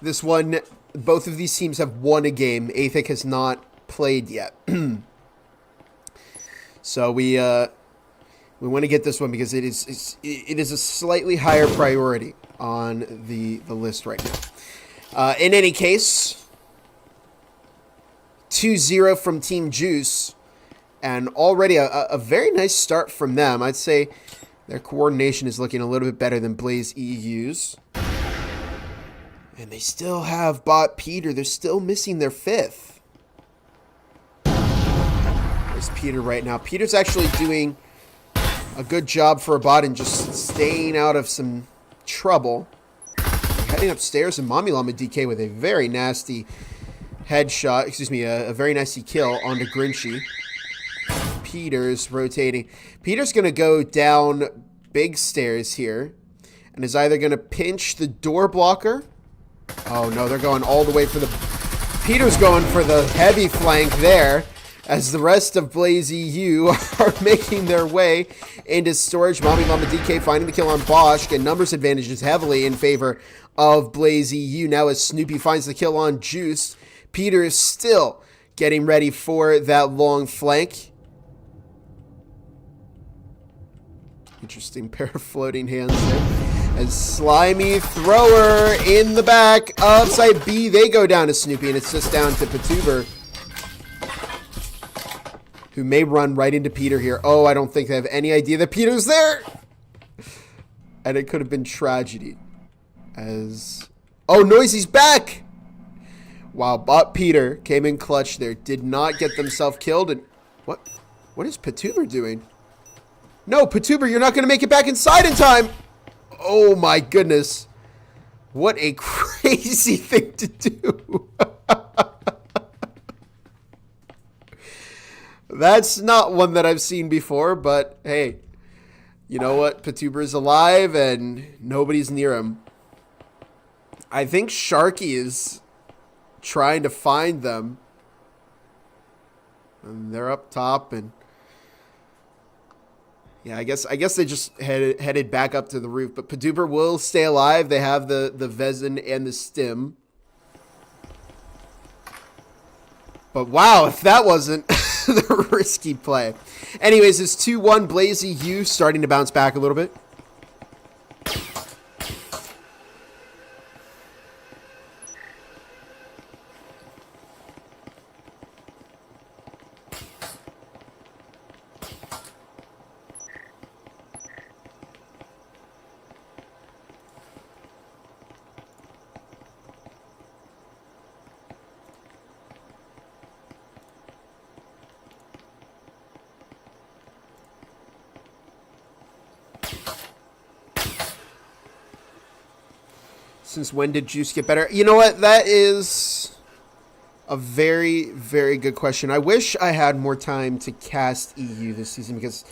Speaker 2: this one, both of these teams have won a game. Athic has not played yet. So we want to get this one because it is a slightly higher priority on the list right now. In any case, 2-0 from Team Juice, and already a very nice start from them. I'd say their coordination is looking a little bit better than Blaze EU's. And they still have bot Peter. They're still missing their fifth. There's Peter right now. Peter's actually doing a good job for a bot and just staying out of some trouble. Heading upstairs, and Mommy Llama DK with a very nasty headshot, a very nasty kill onto Grinchy. Peter's rotating. Peter's going to go down big stairs here and is either going to pinch the door blocker. Oh, no, they're going all the way for the... Peter's going for the heavy flank there as the rest of Blaze EU are making their way into storage. Mommy Llama DK finding the kill on Bosch, and numbers advantages heavily in favor of Blaze EU. Now as Snoopy finds the kill on Juice, Peter is still getting ready for that long flank. Interesting pair of floating hands there. As Slimy Thrower in the back of side B. They go down to Snoopy, and it's just down to Patuber, who may run right into Peter here. Oh, I don't think they have any idea that Peter's there. And it could have been tragedy. As... Oh, Noisy's back! Wow, bot Peter came in clutch there. Did not get themselves killed. And what is Patuber doing? No, Patuber, you're not going to make it back inside in time. Oh my goodness. What a crazy thing to do. That's not one that I've seen before, but hey, you know what? Patuber is alive and nobody's near him. I think Sharky is trying to find them. And they're up top, and yeah, I guess they just headed back up to the roof. But Patuber will stay alive. They have the Vezin and the Stim. But wow, if that wasn't the risky play. Anyways, it's 2-1 Blaze EU starting to bounce back a little bit. Since when did Juice get better? You know what? That is a very, very good question. I wish I had more time to cast EU this season because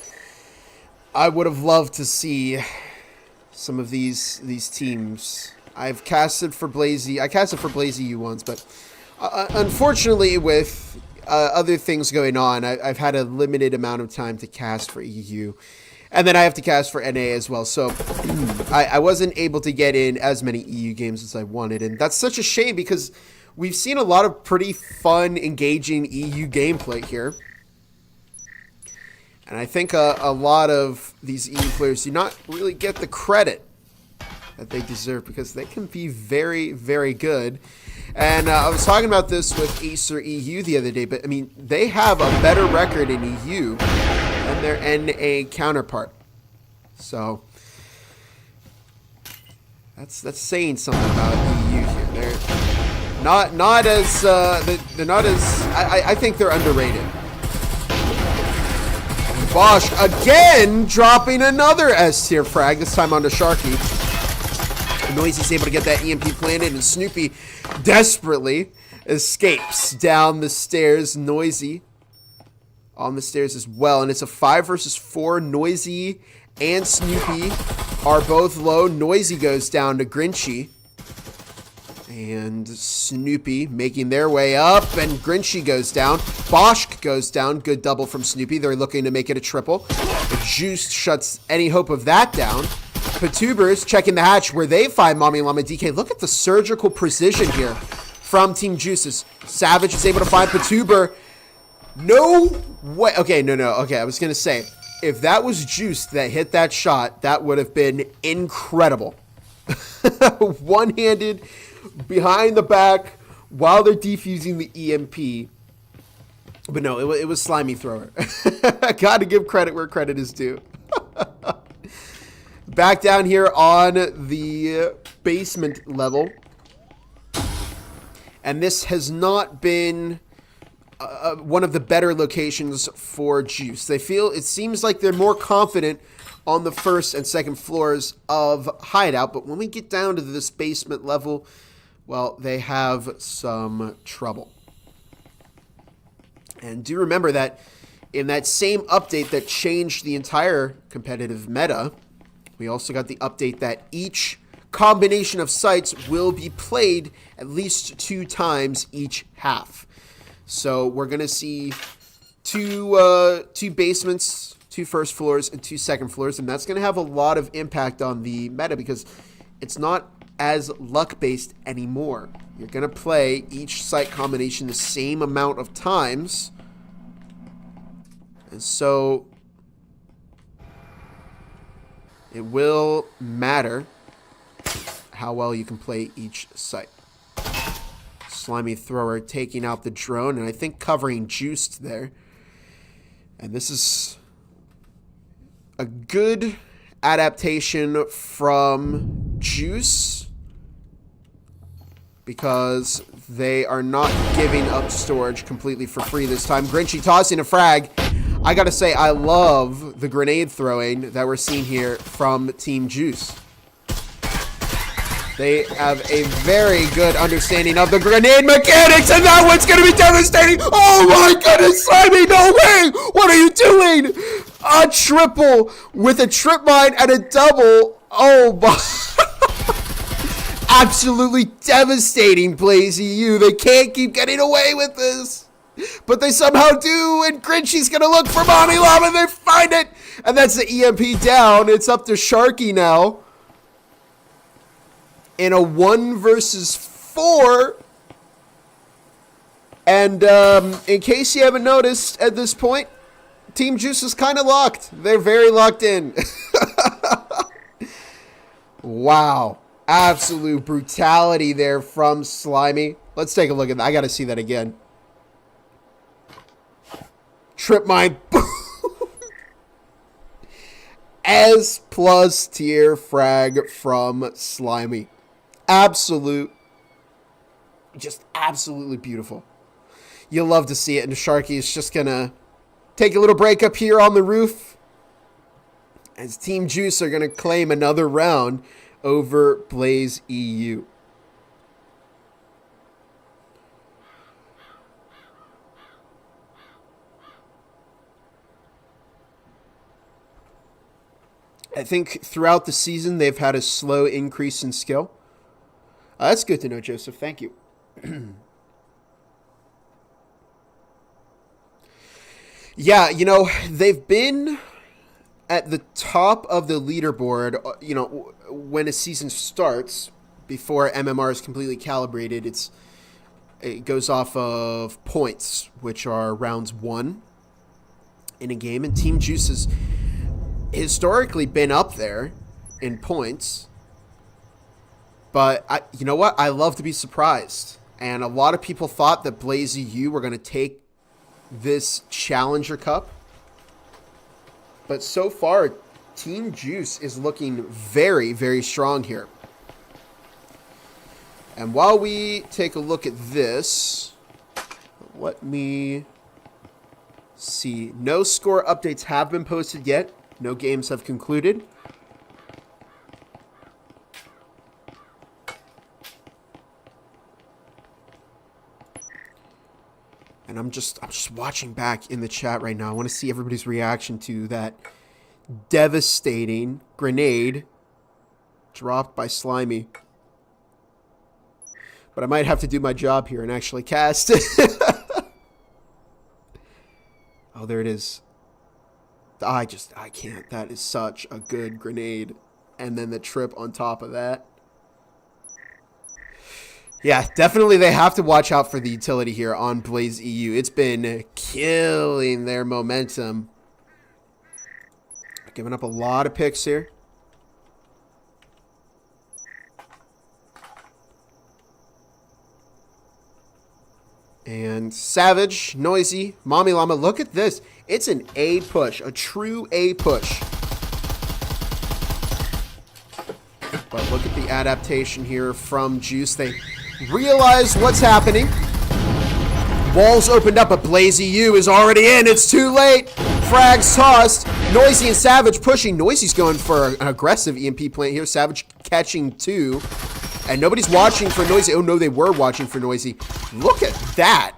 Speaker 2: I would have loved to see some of these teams. I've casted for Blaze. I casted for Blaze EU once, but unfortunately with other things going on, I've had a limited amount of time to cast for EU. And then I have to cast for NA as well. So I wasn't able to get in as many EU games as I wanted. And that's such a shame because we've seen a lot of pretty fun, engaging EU gameplay here. And I think a lot of these EU players do not really get the credit that they deserve because they can be very, very good. And I was talking about this with Acer EU the other day, but I mean, they have a better record in EU than their NA counterpart. So that's saying something about EU here. They're not as they're not as I think they're underrated. Bosch again dropping another S tier frag, this time onto Sharky. Noisy's able to get that EMP planted, and Snoopy desperately escapes down the stairs. Noisy on the stairs as well, and it's a 5 versus 4. Noisy and Snoopy are both low. Noisy goes down to Grinchy, and Snoopy making their way up, and Grinchy goes down. Bosch goes down. Good double from Snoopy. They're looking to make it a triple. The Juice shuts any hope of that down. Patubers checking the hatch where they find Mommy Llama DK. Look at the surgical precision here from Team Juices. Savage is able to find Patuber. No way. Okay, no. Okay, I was going to say, if that was Juice that hit that shot, that would have been incredible. One-handed behind the back while they're defusing the EMP. But no, it was Slimy Thrower. Got to give credit where credit is due. Back down here on the basement level. And this has not been one of the better locations for Juice. It seems like they're more confident on the first and second floors of Hideout. But when we get down to this basement level, well, they have some trouble. And do remember that in that same update that changed the entire competitive meta, we also got the update that each combination of sites will be played at least 2 times each half. So we're going to see two basements, 2 first floors, and 2 second floors, and that's going to have a lot of impact on the meta because it's not as luck-based anymore. You're going to play each site combination the same amount of times, and so it will matter how well you can play each site. Slimy Thrower taking out the drone, and I think covering Juiced there. And this is a good adaptation from Juice because they are not giving up storage completely for free this time. Grinchy tossing a frag. I gotta say, I love the grenade throwing that we're seeing here from Team Juice. They have a very good understanding of the grenade mechanics, and that one's gonna be devastating. Oh my goodness, Slimy, no way! What are you doing? A triple with a trip mine and a double. Oh my. Absolutely devastating plays, EU. They can't keep getting away with this. But they somehow do, and Grinchy's gonna look for Mommy Llama, and they find it! And that's the EMP down. It's up to Sharky now. In a 1 versus 4. And in case you haven't noticed at this point, Team Juice is kind of locked. They're very locked in. Wow. Absolute brutality there from Slimy. Let's take a look at that. I gotta see that again. Trip mine. S plus tier frag from Slimy. Just absolutely beautiful. You'll love to see it. And Sharky is just gonna take a little break up here on the roof as Team Juice are gonna claim another round over Blaze EU. I think throughout the season, they've had a slow increase in skill. That's good to know, Joseph. Thank you. Yeah, you know, they've been at the top of the leaderboard, you know, when a season starts, before MMR is completely calibrated, it goes off of points, which are rounds 1 in a game. And Team Juice has historically been up there in points. But you know what? I love to be surprised. And a lot of people thought that Blazy U were going to take this Challenger Cup. But so far, Team Juice is looking very, very strong here. And while we take a look at this, let me see. No score updates have been posted yet. No games have concluded. And I'm just watching back in the chat right now. I want to see everybody's reaction to that devastating grenade dropped by Slimy. But I might have to do my job here and actually cast. Oh, there it is. I can't. That is such a good grenade. And then the trip on top of that. Yeah, definitely they have to watch out for the utility here on Blaze EU. It's been killing their momentum. Giving up a lot of picks here. And Savage, Noisy, Mommy Llama. Look at this. It's an A push. A true A push. But look at the adaptation here from Juice. They realize what's happening. Walls opened up, but Blazy U is already in. It's too late. Frags tossed. Noisy and Savage pushing. Noisy's going for an aggressive EMP plant here. Savage catching 2. And nobody's watching for Noisy. Oh, no, they were watching for Noisy. Look at that.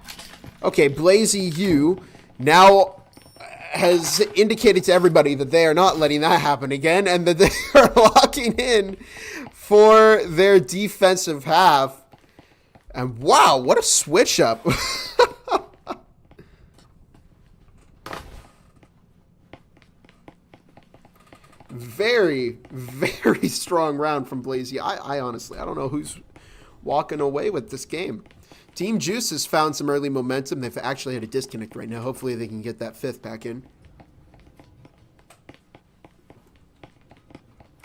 Speaker 2: Okay, Blazy U now has indicated to everybody that they are not letting that happen again and that they are locking in for their defensive half. And wow, what a switch up. Very, very strong round from Blazy. I honestly, I don't know who's walking away with this game. Team Juice has found some early momentum. They've actually had a disconnect right now. Hopefully they can get that 5th back in.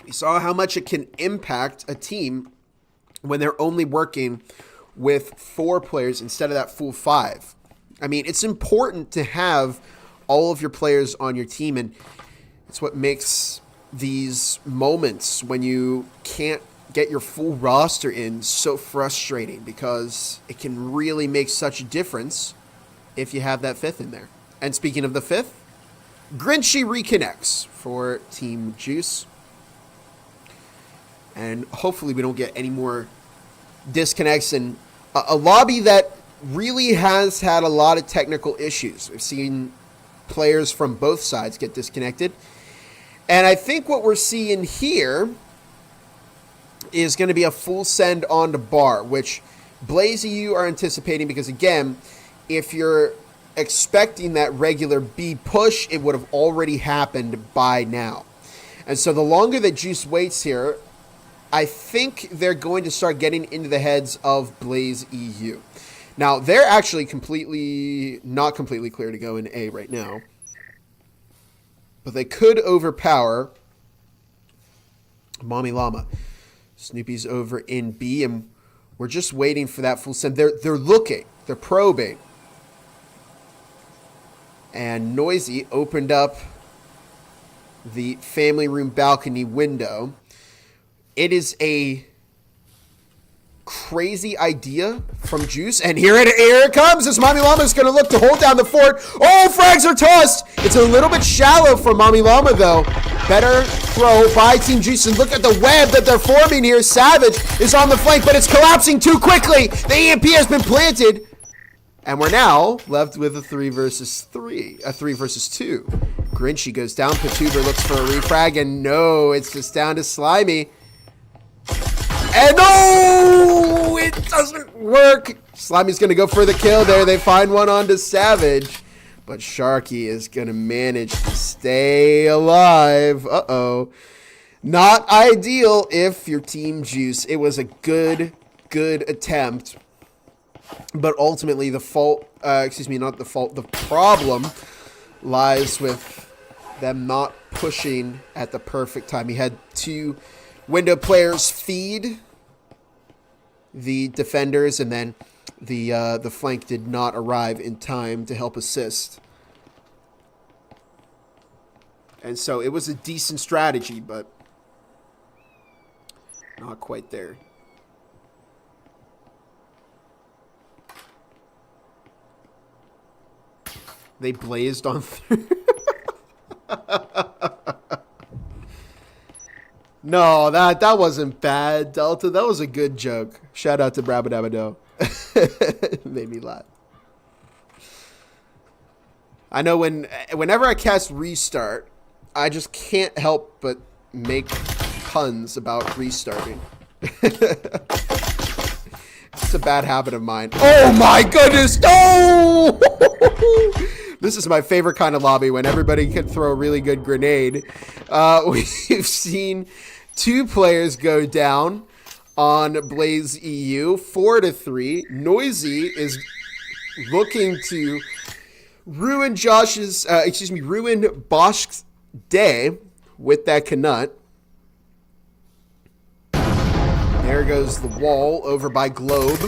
Speaker 2: We saw how much it can impact a team when they're only working with 4 players instead of that full 5. I mean, it's important to have all of your players on your team, and it's what makes these moments when you can't get your full roster in so frustrating, because it can really make such a difference if you have that 5th in there. And speaking of the 5th, Grinchy reconnects for Team Juice. And hopefully we don't get any more disconnects in a lobby that really has had a lot of technical issues. We've seen players from both sides get disconnected. And I think what we're seeing here is going to be a full send on to bar, which Blazy you are anticipating, because again, if you're expecting that regular B push, it would have already happened by now. And so the longer that Juice waits here, I think they're going to start getting into the heads of Blaze EU. Now, they're actually not completely clear to go in A right now. But they could overpower Mommy Llama. Snoopy's over in B, and we're just waiting for that full send. They're looking. They're probing. And Noisy opened up the family room balcony window. It is a crazy idea from Juice, and here it comes as Mommy Llama is going to look to hold down the fort. Oh, frags are tossed. It's a little bit shallow for Mommy Llama, though. Better throw by Team Juice, and look at the web that they're forming here. Savage is on the flank, but it's collapsing too quickly. The EMP has been planted, and we're now left with a 3 versus 2. Grinchy goes down. Patuber looks for a refrag, and no, it's just down to Slimy. And no, it doesn't work. Slimy's going to go for the kill there. They find one onto Savage. But Sharky is going to manage to stay alive. Uh-oh. Not ideal if you're Team Juice. It was a good attempt. But ultimately, the problem lies with them not pushing at the perfect time. He had 2 window players feed the defenders, and then the flank did not arrive in time to help assist. And so it was a decent strategy, but not quite there. They blazed on through. No, that wasn't bad, Delta. That was a good joke. Shout out to Brabadabado. Made me laugh. I know whenever I cast Restart, I just can't help but make puns about restarting. It's a bad habit of mine. Oh my goodness! No! This is my favorite kind of lobby, when everybody can throw a really good grenade. We've seen 2 players go down on Blaze EU, 4-3. Noisy is looking to ruin ruin Bosch's day with that Canut. There goes the wall over by Globe.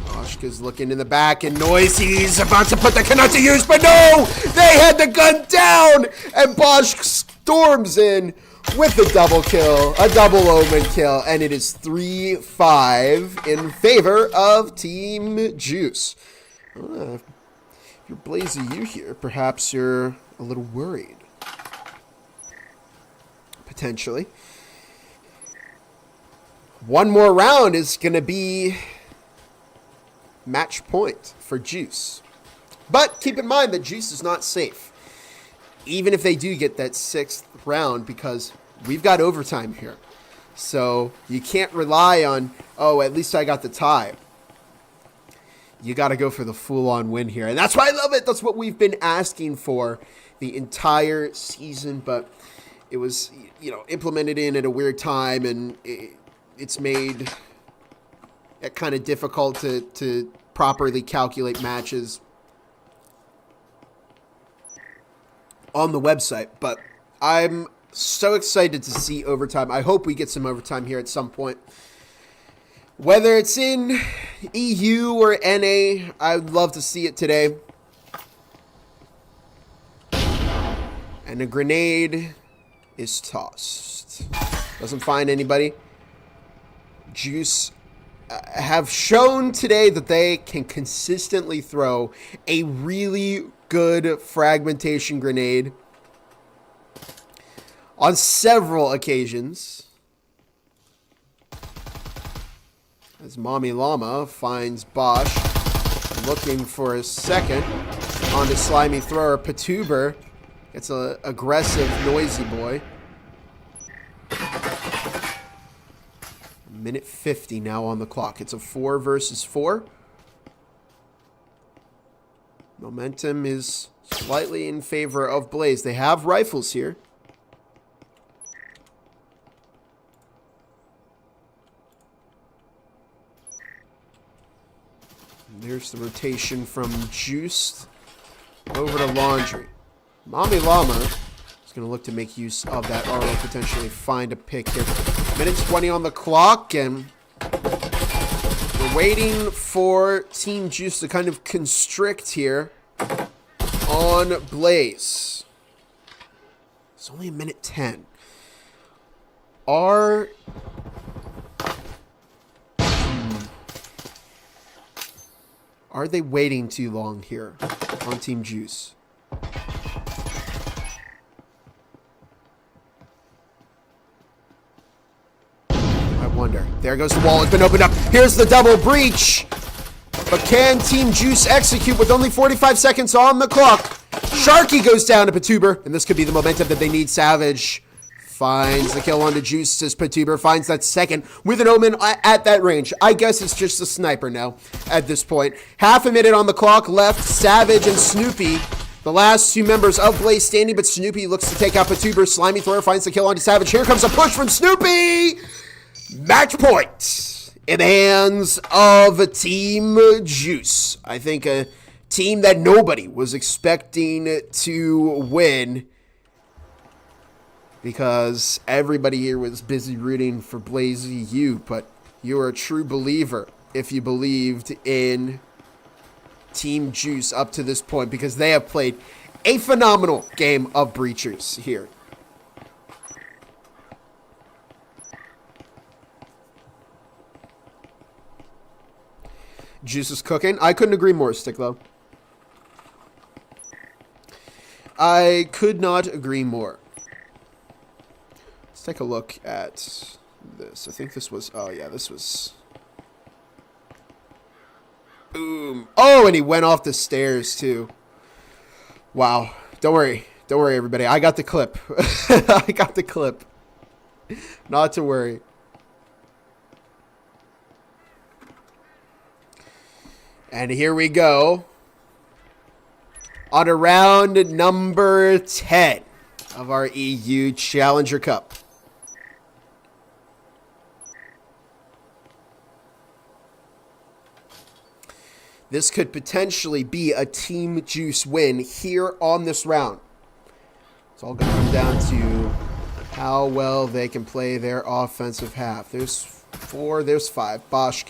Speaker 2: Boschka's looking in the back, and Noisy's about to put the Canut to use, but no! They had the gun down, and Bosch storms in with the double kill, a double omen kill, and it is 3-5 in favor of Team Juice. If you're Blazy U here, perhaps you're a little worried. Potentially. One more round is going to be match point for Juice. But keep in mind that Juice is not safe, even if they do get that 6th round, because we've got overtime here. So you can't rely on, oh, at least I got the tie. You got to go for the full-on win here. And that's why I love it. That's what we've been asking for the entire season. But it was, implemented in at a weird time, and it's made it kind of difficult to properly calculate matches on the website. But I'm so excited to see overtime. I hope we get some overtime here at some point. Whether it's in EU or NA, I'd love to see it today. And a grenade is tossed. Doesn't find anybody. Juice have shown today that they can consistently throw a really good fragmentation grenade on several occasions. As Mommy Llama finds Bosch looking for a second on the slimy thrower. Patuber gets an aggressive, noisy boy. Minute 50 now on the clock. It's a 4 versus 4. Momentum is slightly in favor of Blaze. They have rifles here. There's the rotation from Juice over to Laundry. Mommy Llama is going to look to make use of that RO, potentially find a pick here. Minute 20 on the clock, and we're waiting for Team Juice to kind of constrict here on Blaze. It's only a minute 10. Are they waiting too long here on Team Juice? I wonder. There goes the wall. It's been opened up. Here's the double breach. But can Team Juice execute with only 45 seconds on the clock? Sharky goes down to Patuber, and this could be the momentum that they need. Savage finds the kill onto Juice as Patuber finds that second with an Omen at that range. I guess it's just a sniper now at this point. Half a minute on the clock left. Savage and Snoopy, the last two members of Blaze standing, but Snoopy looks to take out Patuber. Slimy Thrower finds the kill onto Savage. Here comes a push from Snoopy. Match point in the hands of Team Juice. I think a team that nobody was expecting to win, because everybody here was busy rooting for Blaze EU, but you're a true believer if you believed in Team Juice up to this point, because they have played a phenomenal game of Breachers here. Juice is cooking. I couldn't agree more, Sticklow. I could not agree more. Let's take a look at this. I think this was... Oh, yeah, this was... Boom. Oh, and he went off the stairs, too. Wow. Don't worry. Don't worry, everybody. I got the clip. I got the clip. Not to worry. And here we go on to round number 10 of our EU Challenger Cup. This could potentially be a Team Juice win here on this round. It's all going to come down to how well they can play their offensive half. There's 4, there's 5. Bosch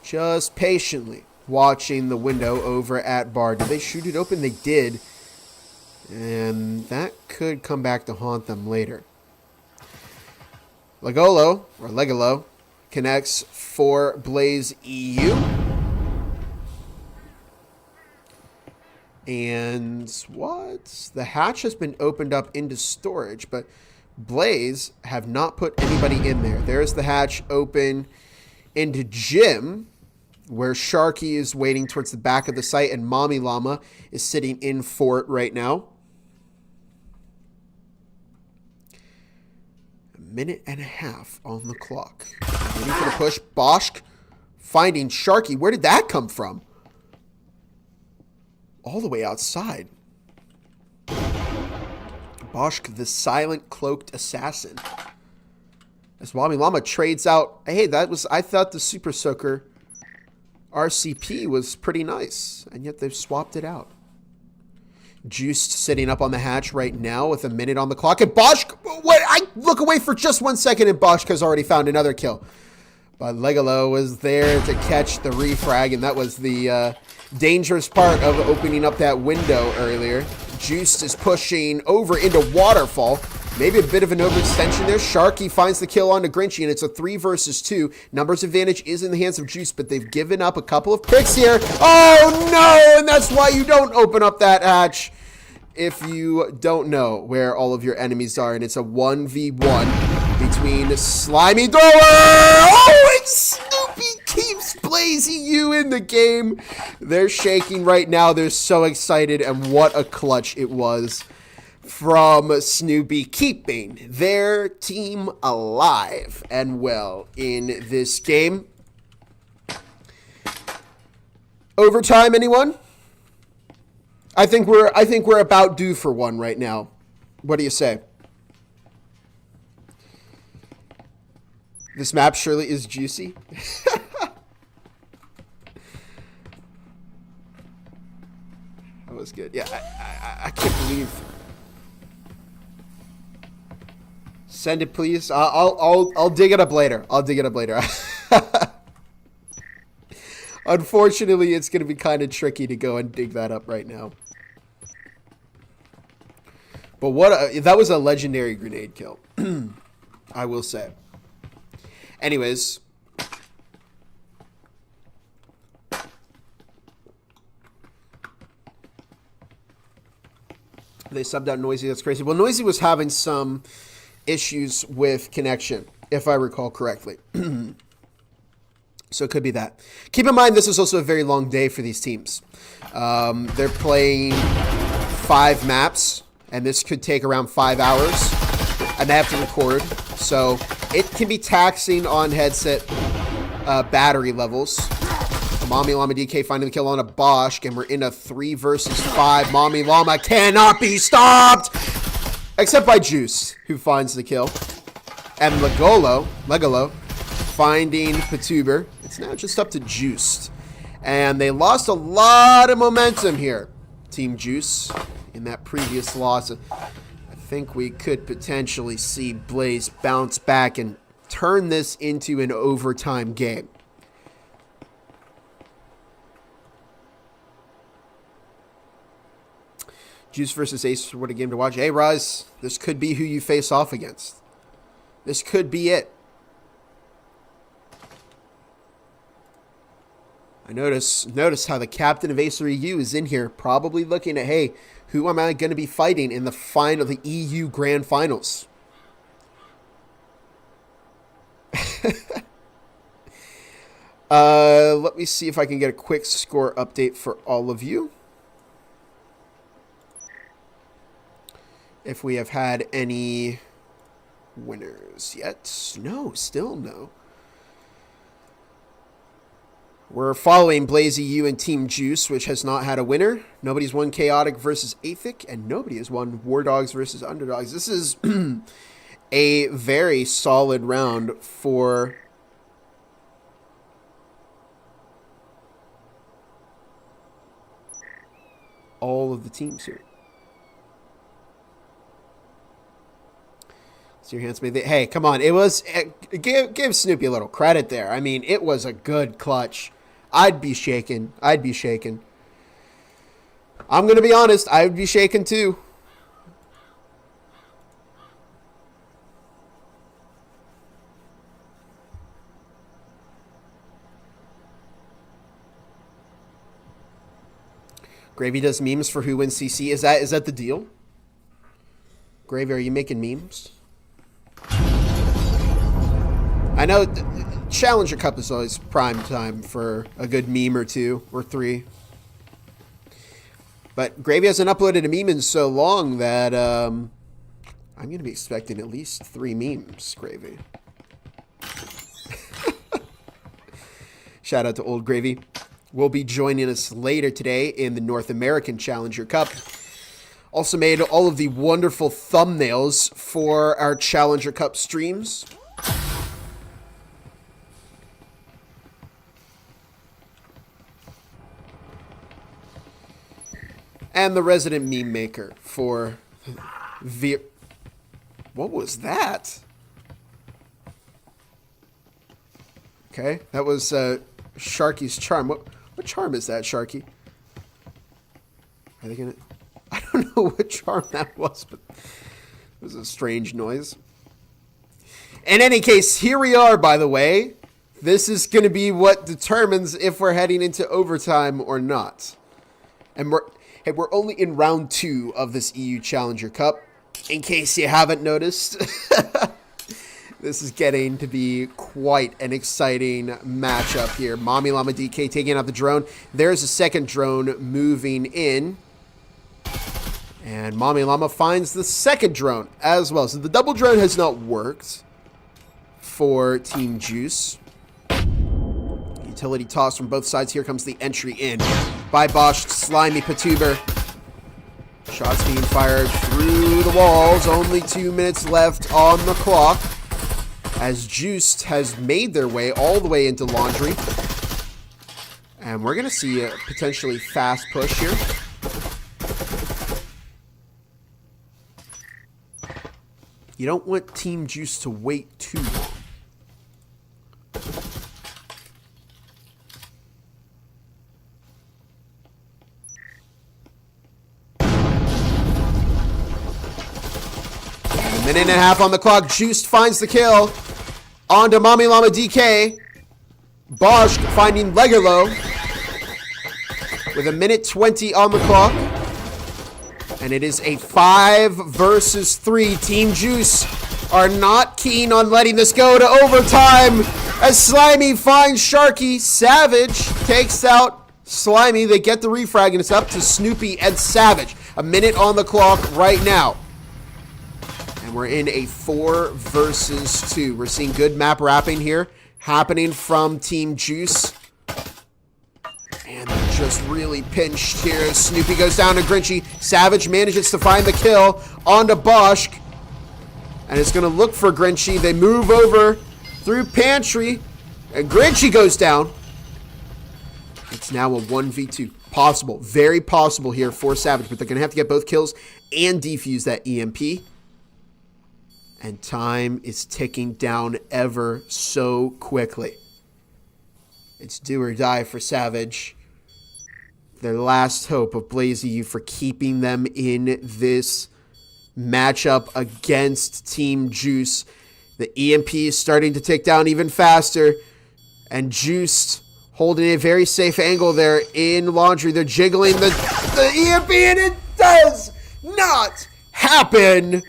Speaker 2: just patiently watching the window over at Bar. Did they shoot it open? They did. And that could come back to haunt them later. Legolo connects for Blaze EU. And what? The hatch has been opened up into storage, but Blaze have not put anybody in there. There's the hatch open into Gym, where Sharky is waiting towards the back of the site, and Mommy Llama is sitting in fort right now. A minute and a half on the clock. Waiting for the push. Bosch finding Sharky. Where did that come from? All the way outside. Bosch, the silent cloaked assassin. As Mommy Llama trades out. Hey, I thought the Super Soaker RCP was pretty nice, and yet they've swapped it out. Juiced sitting up on the hatch right now with a minute on the clock, and Bosch, I look away for just 1 second, and Bosch has already found another kill. But Legolo was there to catch the refrag, and that was the dangerous part of opening up that window earlier. Juiced is pushing over into Waterfall. Maybe a bit of an overextension there. Sharky finds the kill onto Grinchy, and it's a 3 versus 2. Numbers advantage is in the hands of Juice, but they've given up a couple of picks here. Oh, no! And that's why you don't open up that hatch if you don't know where all of your enemies are. And it's a 1v1 between Slimy Thrower. Oh, and Snoopy keeps Blaze EU in the game. They're shaking right now. They're so excited, and what a clutch it was from Snoopy, keeping their team alive and well in this game. Overtime, anyone? I think we're about due for one right now. What do you say? This map surely is juicy. That was good. Yeah, I can't believe. Send it, please. I'll dig it up later. I'll dig it up later. Unfortunately, it's going to be kind of tricky to go and dig that up right now. But that was a legendary grenade kill. I will say. Anyways. They subbed out Noisy. That's crazy. Well, Noisy was having some issues with connection, if I recall correctly. So it could be that. Keep in mind, this is also a very long day for these teams. They're playing 5 maps, and this could take around 5 hours. and they have to record. So it can be taxing on headset battery levels. Mommy Llama DK finding the kill on a Bosch, and we're in a 3 versus 5. Mommy Llama cannot be stopped! Except by Juice, who finds the kill. And Legolo finding Patuber. It's now just up to Juiced. And they lost a lot of momentum here, Team Juice, in that previous loss. I think we could potentially see Blaze bounce back and turn this into an overtime game. Juice versus Ace, what a game to watch. Hey, Raz, this could be who you face off against. This could be it. I notice how the captain of Acer EU is in here, probably looking at, hey, who am I going to be fighting in the EU Grand Finals? Let me see if I can get a quick score update for all of you. If we have had any winners yet. No, still no. We're following Blaze EU and Team Juice, which has not had a winner. Nobody's won Chaotic versus Athic, and nobody has won War Dogs versus Underdogs. This is a very solid round for all of the teams here. Your hands made. Hey, come on! It was give Snoopy a little credit there. I mean, it was a good clutch. I'd be shaking. I'm gonna be honest. I would be shaking too. Gravy does memes for who wins CC. Is that the deal? Gravy, are you making memes? I know Challenger Cup is always prime time for a good meme or 2 or 3. But Gravy hasn't uploaded a meme in so long that I'm going to be expecting at least 3 memes, Gravy. Shout out to Old Gravy. Will be joining us later today in the North American Challenger Cup. Also made all of the wonderful thumbnails for our Challenger Cup streams. And the resident meme maker for What was that? Okay, that was Sharky's charm. What charm is that, Sharky? Are they gonna... I don't know what charm that was, but it was a strange noise. In any case, here we are, by the way. This is going to be what determines if we're heading into overtime or not. And we're only in round 2 of this EU Challenger Cup. In case you haven't noticed, this is getting to be quite an exciting matchup here. Mommy Llama DK taking out the drone. There's a second drone moving in. And Mommy Llama finds the second drone as well. So the double drone has not worked for Team Juice. Utility toss from both sides. Here comes the entry in by Bosch. Slimy Patuber. Shots being fired through the walls. Only 2 minutes left on the clock as Juiced has made their way all the way into Laundry. And we're going to see a potentially fast push here. You don't want Team Juice to wait too long. A minute and a half on the clock. Juiced finds the kill. On to Mommy Llama DK. Bosch finding Legolo with a minute 20 on the clock. And it is a 5 versus 3. Team Juice are not keen on letting this go to overtime as Slimy finds Sharky. Savage takes out Slimy. They get the refrag, and it's up to Snoopy and Savage. A minute on the clock right now. And we're in a 4 versus 2. We're seeing good map wrapping here happening from Team Juice. And they're just really pinched here. Snoopy goes down to Grinchy. Savage manages to find the kill onto Bosch. And it's going to look for Grinchy. They move over through Pantry. And Grinchy goes down. It's now a 1v2. Possible. Very possible here for Savage. But they're going to have to get both kills and defuse that EMP. And time is ticking down ever so quickly. It's do or die for Savage. Their last hope of BlazeEU for keeping them in this matchup against Team Juice. The EMP is starting to tick down even faster. And Juice holding a very safe angle there in Laundry. They're jiggling the EMP and it does not happen.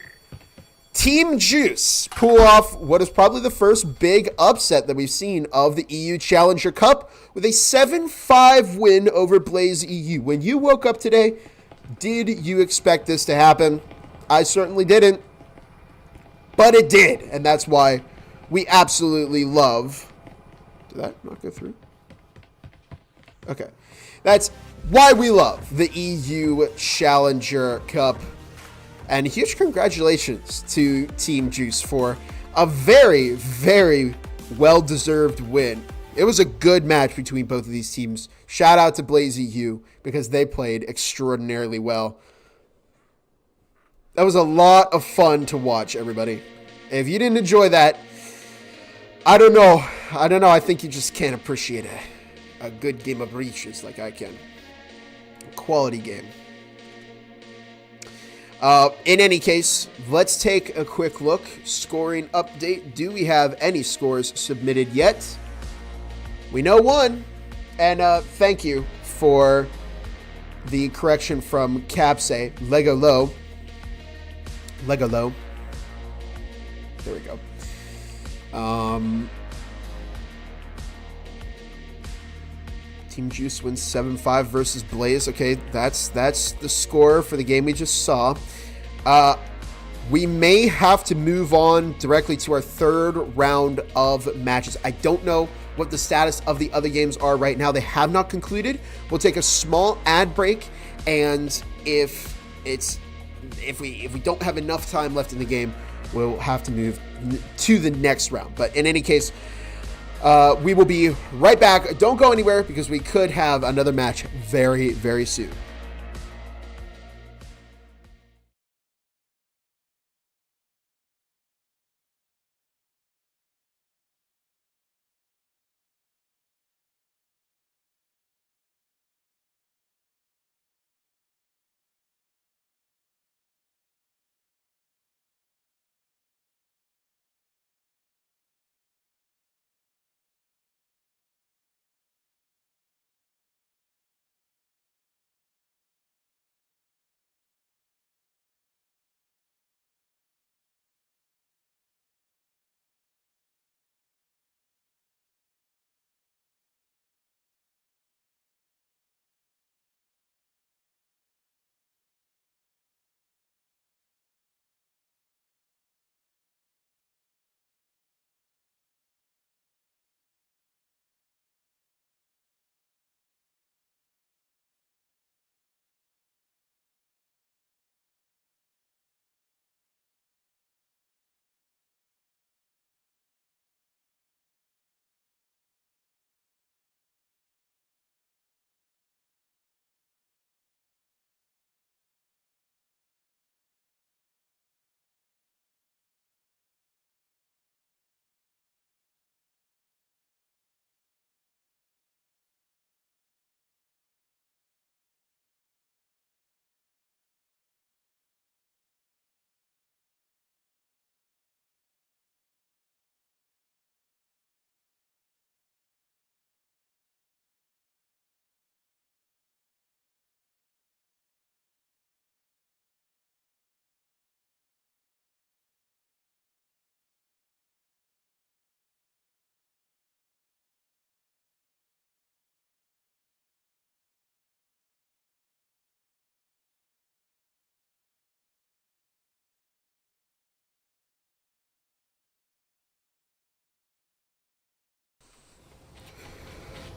Speaker 2: Team Juice pull off what is probably the first big upset that we've seen of the EU Challenger Cup with a 7-5 win over BlazeEU. When you woke up today, did you expect this to happen? I certainly didn't, but it did, and that's why we absolutely love... Did that not go through? Okay. That's why we love the EU Challenger Cup. And huge congratulations to Team Juice for a very, very well-deserved win. It was a good match between both of these teams. Shout out to BlazeEU because they played extraordinarily well. That was a lot of fun to watch, everybody. If you didn't enjoy that, I don't know. I think you just can't appreciate a good game of Breaches like I can. A quality game. In any case, let's take a quick look. Scoring update. Do we have any scores submitted yet? We know one. And thank you for the correction from Capsay. Lego Low. There we go. Team Juice wins 7-5 versus Blaze. Okay, that's the score for the game we just saw. We may have to move on directly to our third round of matches. I don't know what the status of the other games are right now. They have not concluded. We'll take a small ad break, and if we don't have enough time left in the game, we'll have to move to the next round. But in any case, we will be right back. Don't go anywhere because we could have another match very, very soon.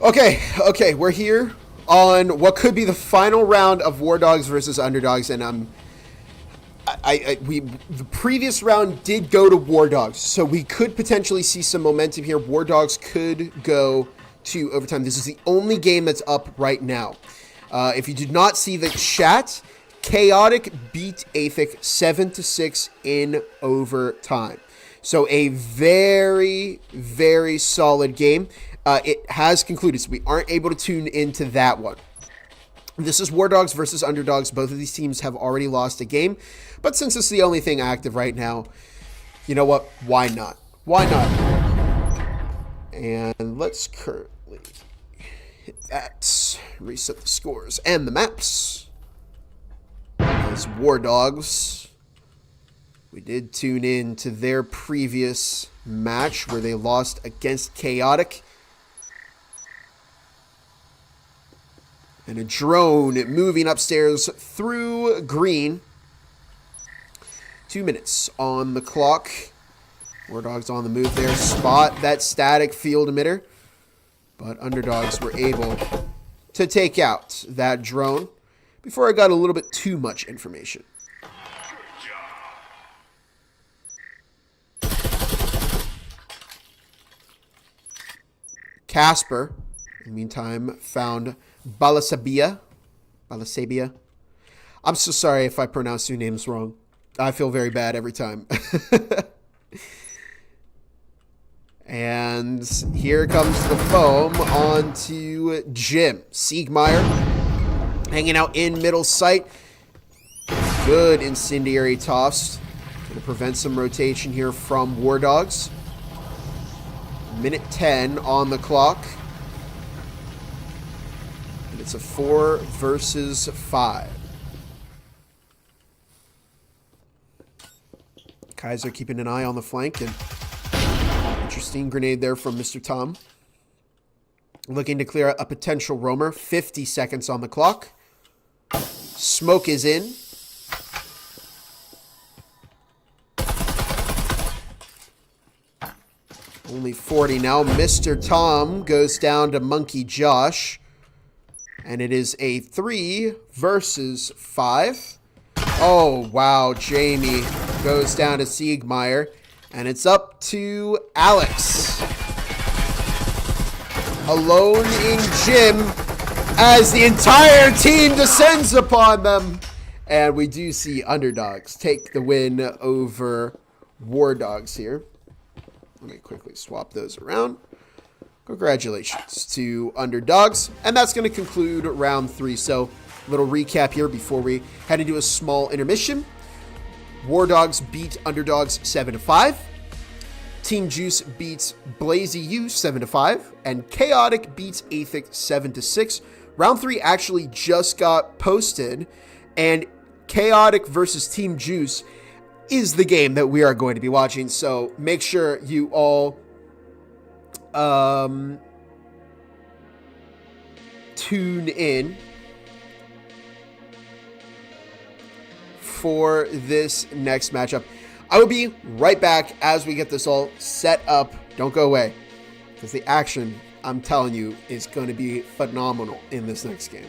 Speaker 2: Okay, we're here on what could be the final round of War Dogs versus Underdogs, and the previous round did go to War Dogs, so we could potentially see some momentum here. War Dogs could go to overtime. This is the only game that's up right now. If you did not see the chat, Chaotic beat Aethic 7-6 in overtime. So a very, very solid game. It has concluded, so we aren't able to tune into that one. This is War Dogs versus Underdogs. Both of these teams have already lost a game. But since it's the only thing active right now, you know what? Why not? Why not? And let's currently hit that. Reset the scores and the maps. As War Dogs, we did tune in to their previous match where they lost against Chaotic. And a drone moving upstairs through green. 2 minutes on the clock. War Dogs on the move there. Spot that static field emitter. But Underdogs were able to take out that drone before I got a little bit too much information. Casper, in the meantime, found Balasabia. I'm so sorry if I pronounce your names wrong. I feel very bad every time. And here comes the foam onto Jim. Siegmeyer hanging out in middle sight. Good incendiary toss. Going to prevent some rotation here from War Dogs. Minute 10 on the clock. And it's a 4 versus 5. Kaiser keeping an eye on the flank, and interesting grenade there from Mr. Tom. Looking to clear a potential roamer. 50 seconds on the clock. Smoke is in. Only 40 now. Mr. Tom goes down to Monkey Josh. And it is a 3 versus 5. Oh, wow. Jamie goes down to Siegmeyer. And it's up to Alex. Alone in Jim as the entire team descends upon them. And we do see Underdogs take the win over War Dogs here. Let me quickly swap those around. Congratulations to Underdogs. And that's going to conclude round 3. So, little recap here before we head into a small intermission. War Dogs beat Underdogs 7-5. Team Juice beats Blazy U 7-5. And Chaotic beats Aethic 7-6. Round 3 actually just got posted. And Chaotic versus Team Juice is the game that we are going to be watching. So make sure you all tune in for this next matchup. I will be right back as we get this all set up. Don't go away, because the action, I'm telling you, is going to be phenomenal in this next game.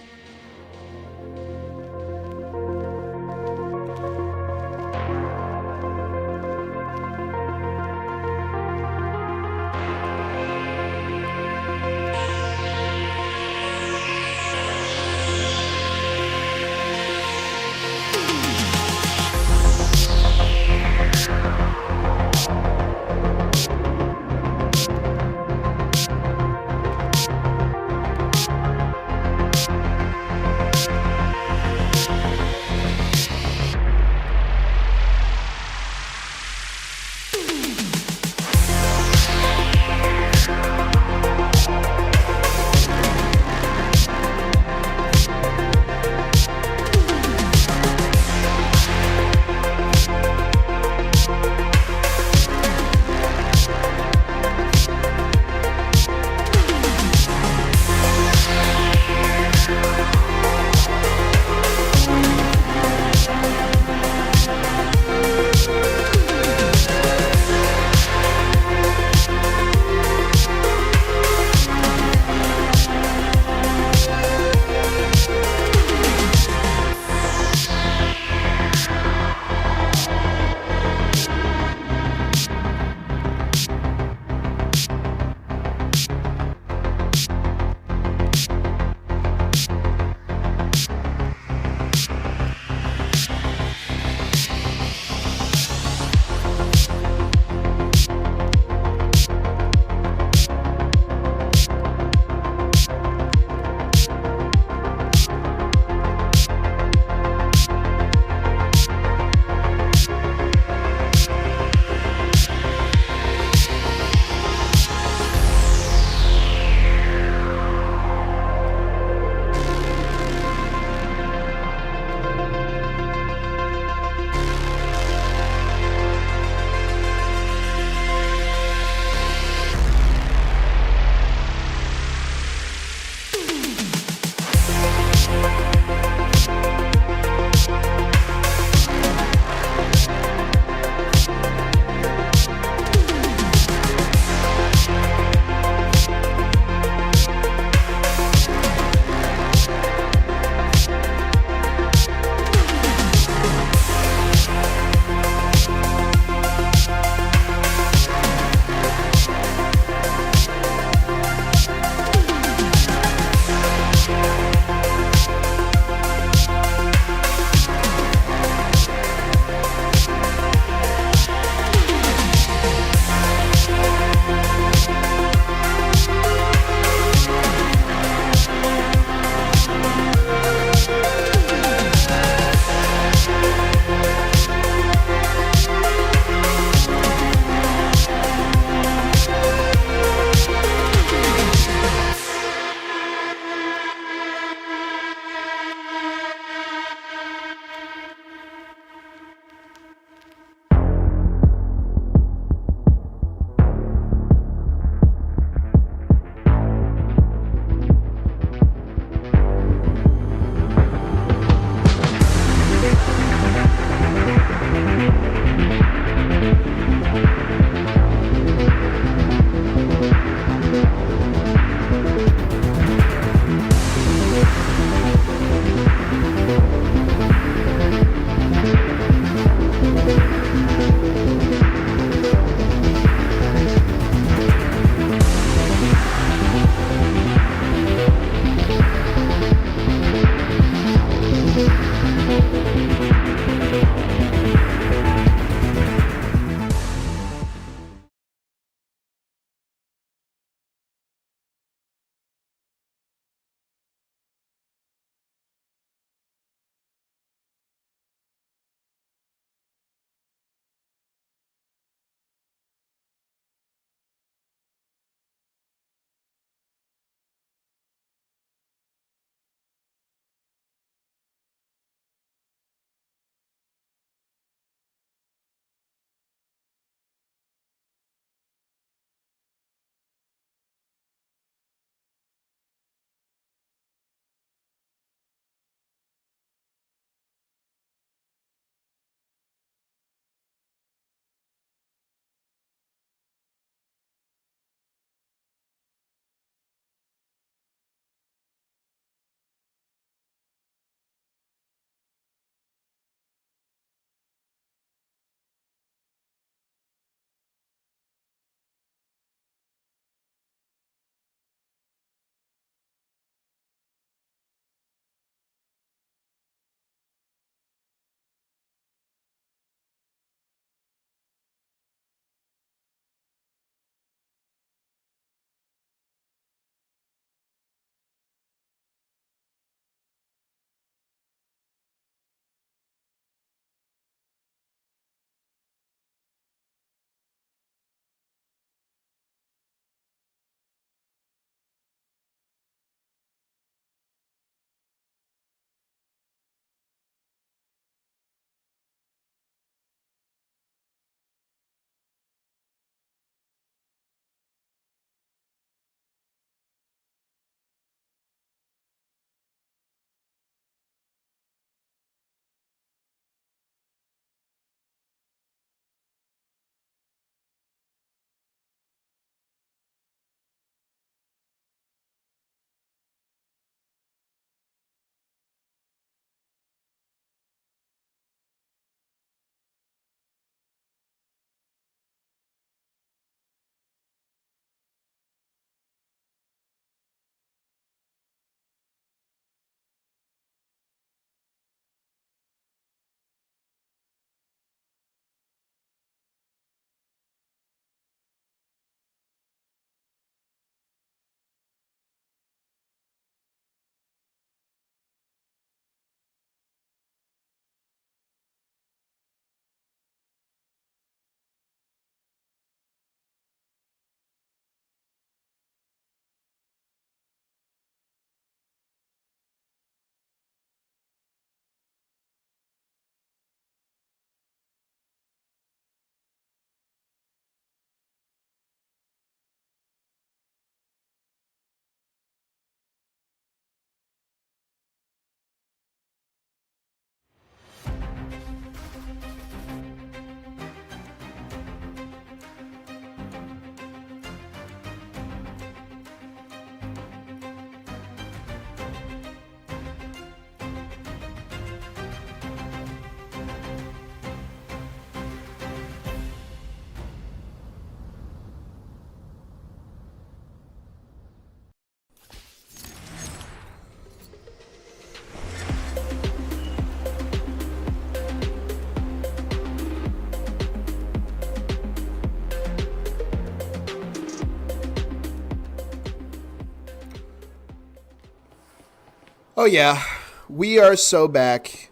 Speaker 2: Oh yeah, we are so back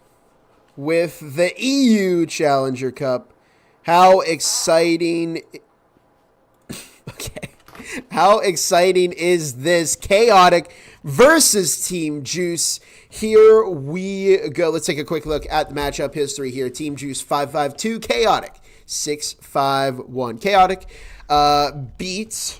Speaker 2: with the EU Challenger Cup. How exciting. Okay. How exciting is this? Chaotic versus Team Juice. Here we go. Let's take a quick look at the matchup history here. Team Juice 552, Chaotic 651. Chaotic beats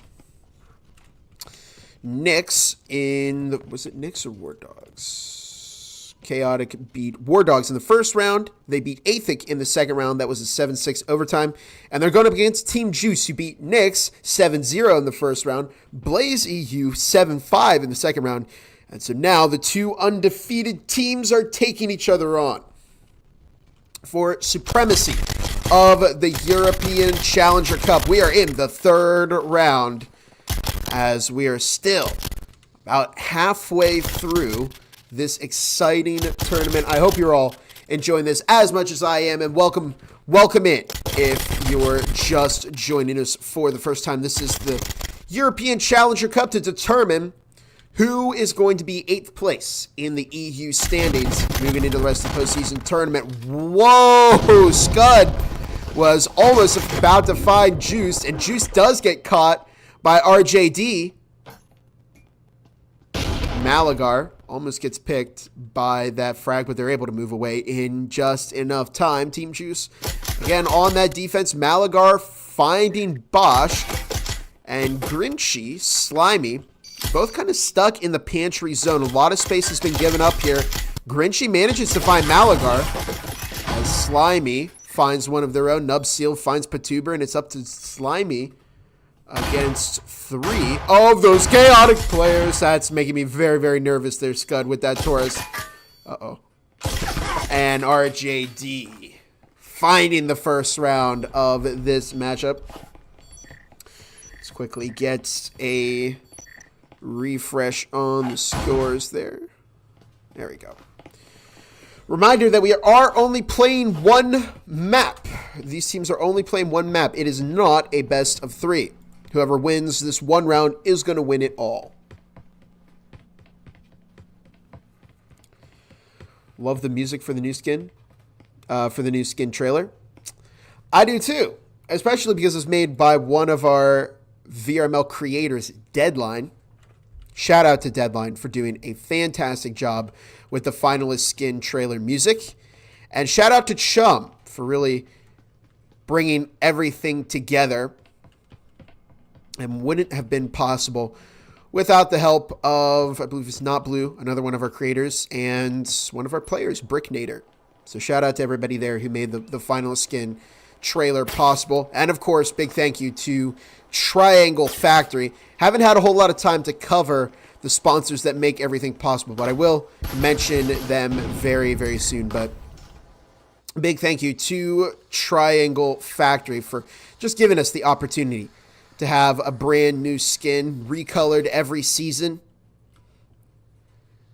Speaker 2: Knicks in the, was it Knicks or War Dogs? Chaotic beat War Dogs in the first round. They beat Athic in the second round. That was a 7-6 overtime. And they're going up against Team Juice, who beat Knicks 7-0 in the first round. Blaze EU 7-5 in the second round. And so now the two undefeated teams are taking each other on for supremacy of the European Challenger Cup. We are in the third round as we are still about halfway through this exciting tournament. I hope you're all enjoying this as much as I am, and welcome in if you're just joining us for the first time. This is the European Challenger Cup to determine who is going to be 8th place in the EU standings moving into the rest of the postseason tournament. Whoa, Scud was almost about to find Juice, and Juice does get caught by RJD. Malagar almost gets picked by that frag, but they're able to move away in just enough time. Team Juice, again, on that defense. Malagar finding Bosch, and Grinchy, Slimy, both kind of stuck in the pantry zone. A lot of space has been given up here. Grinchy manages to find Malagar, as Slimy finds one of their own. Nubseal finds Patuber, and it's up to Slimy against 3 of those chaotic players. That's making me very, very nervous there, Scud, with that Taurus. Uh-oh. And RJD finding the first round of this matchup. Let's quickly get a refresh on the scores there. There we go. Reminder that we are only playing one map. These teams are only playing one map. It is not a best of 3. Whoever wins this one round is going to win it all. Love the music for the new skin, trailer. I do too, especially because it's made by one of our VRML creators, Deadline. Shout out to Deadline for doing a fantastic job with the finalist skin trailer music. And shout out to Chum for really bringing everything together. And wouldn't have been possible without the help of, I believe it's Not Blue, another one of our creators, and one of our players, Bricknader. So shout out to everybody there who made the finalist skin trailer possible. And of course, big thank you to Triangle Factory. Haven't had a whole lot of time to cover the sponsors that make everything possible, but I will mention them very, very soon. But big thank you to Triangle Factory for just giving us the opportunity to have a brand new skin recolored every season.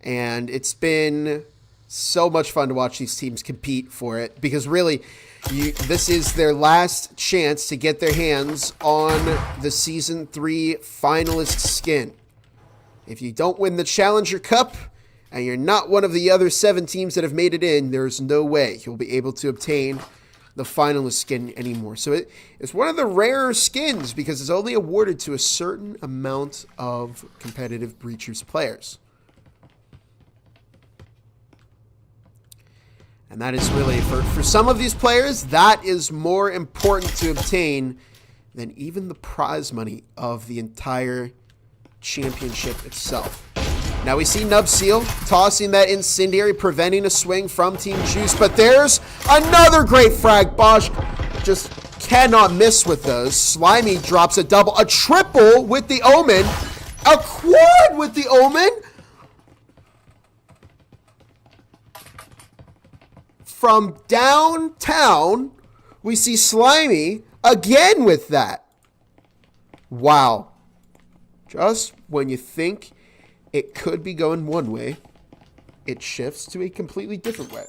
Speaker 2: And it's been so much fun to watch these teams compete for it, because really this is their last chance to get their hands on the Season 3 finalist skin. If you don't win the Challenger Cup and you're not one of the other 7 teams that have made it in, there's no way you'll be able to obtain the finalist skin anymore. So it's one of the rarer skins because it's only awarded to a certain amount of competitive Breachers players. And that is really, for some of these players, that is more important to obtain than even the prize money of the entire championship itself. Now we see Nubseal tossing that Incendiary, preventing a swing from Team Juice, but there's another great frag. Bosch just cannot miss with those. Slimy drops a double, a triple with the Omen, a quad with the Omen. From downtown, we see Slimy again with that. Wow. Just when you think it could be going one way, it shifts to a completely different way.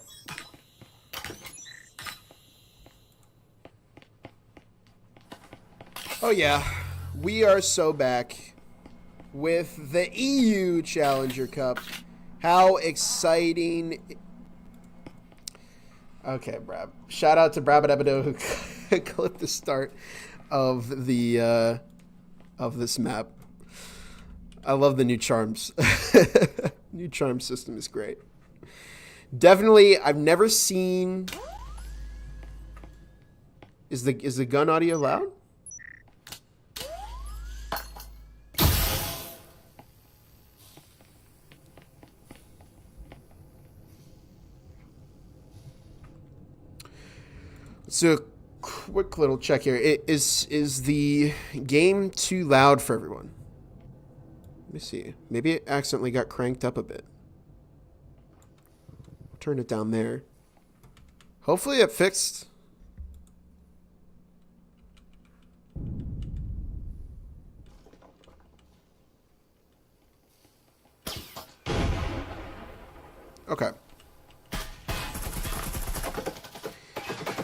Speaker 2: Oh yeah, we are so back with the EU Challenger Cup. How exciting. Okay, Brab. Shout out to Brab Ebido who clipped the start of the of this map. I love the new charms. New charm system is great. Definitely, I've never seen. Is the gun audio loud? So, quick little check here. Is the game too loud for everyone? Let me see. Maybe it accidentally got cranked up a bit. Turn it down there. Hopefully it fixed. Okay.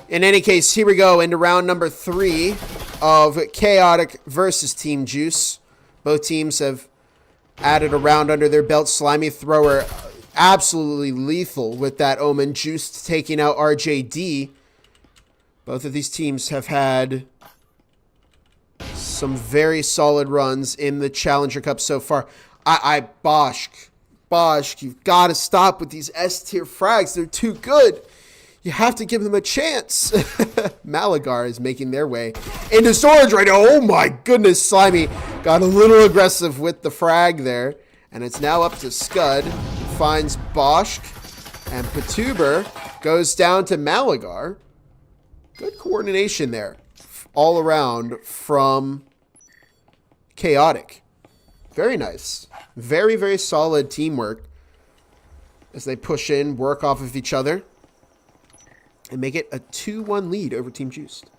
Speaker 2: In any case, here we go into round number 3 of Chaotic versus Team Juice. Both teams have added a round under their belt. Slimy Thrower, absolutely lethal with that Omen. Juice taking out RJD. Both of these teams have had some very solid runs in the Challenger Cup so far. Bosch, you've got to stop with these S-tier frags. They're too good. You have to give them a chance. Malagar is making their way into storage right now. Oh my goodness, Slimy got a little aggressive with the frag there. And it's now up to Scud. Finds Bosch. And Patuber goes down to Malagar. Good coordination there. All around from Chaotic. Very nice. Very, very solid teamwork. As they push in, work off of each other. And make it a 2-1 lead over Team Juiced.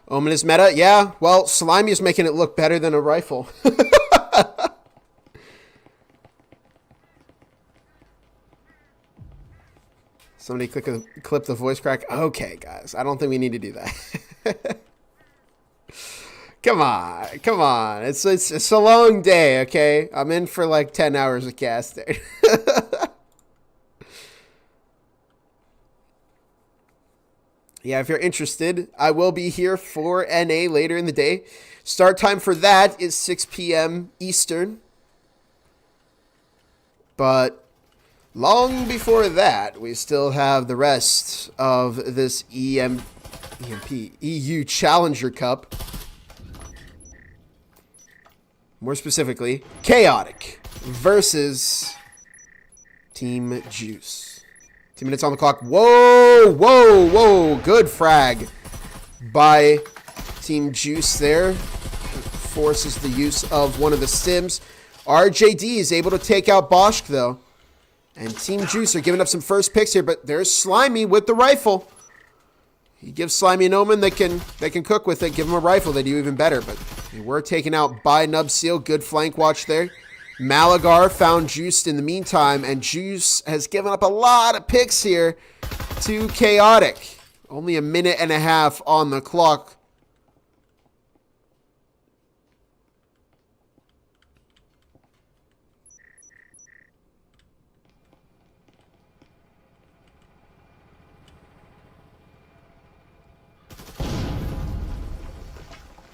Speaker 2: Ominous meta? Yeah, well, Slimy is making it look better than a rifle. Somebody clip the voice crack. Okay, guys. I don't think we need to do that. Come on. It's a long day, okay? I'm in for like 10 hours of casting. Yeah, if you're interested, I will be here for NA later in the day. Start time for that is 6 p.m. Eastern. But long before that, we still have the rest of this EU Challenger Cup. More specifically, Chaotic versus Team Juice. 2 minutes on the clock. Whoa. Good frag by Team Juice there. Forces the use of one of the stims. RJD is able to take out Bosch, though. And Team Juice are giving up some first picks here, but there's Slimy with the rifle. He gives Slimy an Omen that can cook with it. Give him a rifle, they do even better. But they were taken out by Nubseal. Good flank watch there. Malagar found Juice in the meantime, and Juice has given up a lot of picks here to Chaotic. Only a minute and a half on the clock.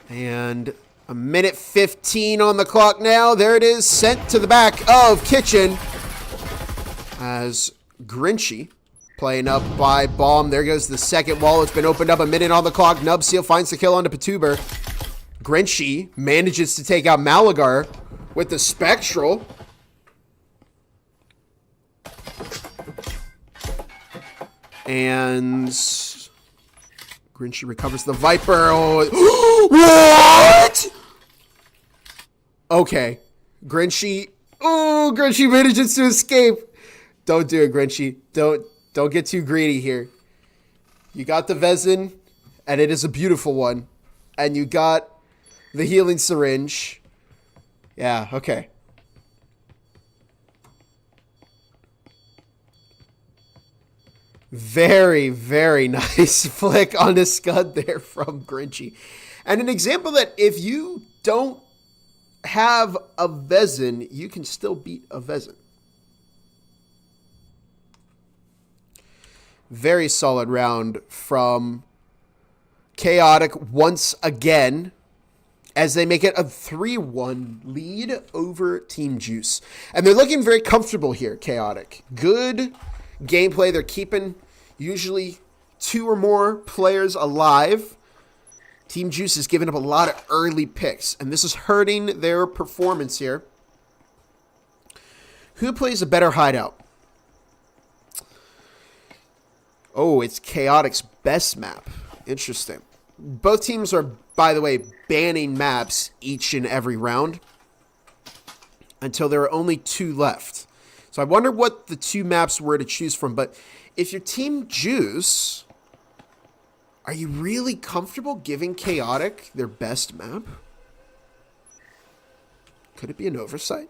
Speaker 2: And a minute 15 on the clock now. There it is, sent to the back of Kitchen. As Grinchy playing up by Bomb. There goes the second wall. It's been opened up, a minute on the clock. Nubseal finds the kill onto Patuber. Grinchy manages to take out Malagar with the Spectral. And Grinchy recovers the Viper. Oh. What? Okay. Grinchy. Oh, Grinchy manages to escape. Don't do it, Grinchy. Don't get too greedy here. You got the Vezin, and it is a beautiful one. And you got The healing syringe. Yeah, okay. Very, very nice flick on the scud there from Grinchy. And an example that if you don't have a Vezin, you can still beat a Vezin. Very solid round from Chaotic once again, as they make it a 3-1 lead over Team Juice. And they're looking very comfortable here, Chaotic. Good gameplay. They're keeping usually 2 or more players alive. Team Juice is giving up a lot of early picks, and this is hurting their performance here. Who plays a better hideout? Oh, it's Chaotic's best map. Interesting. Both teams are, by the way, banning maps each and every round until there are only 2 left. So I wonder what the 2 maps were to choose from. But if you're Team Juice, are you really comfortable giving Chaotic their best map? Could it be an oversight?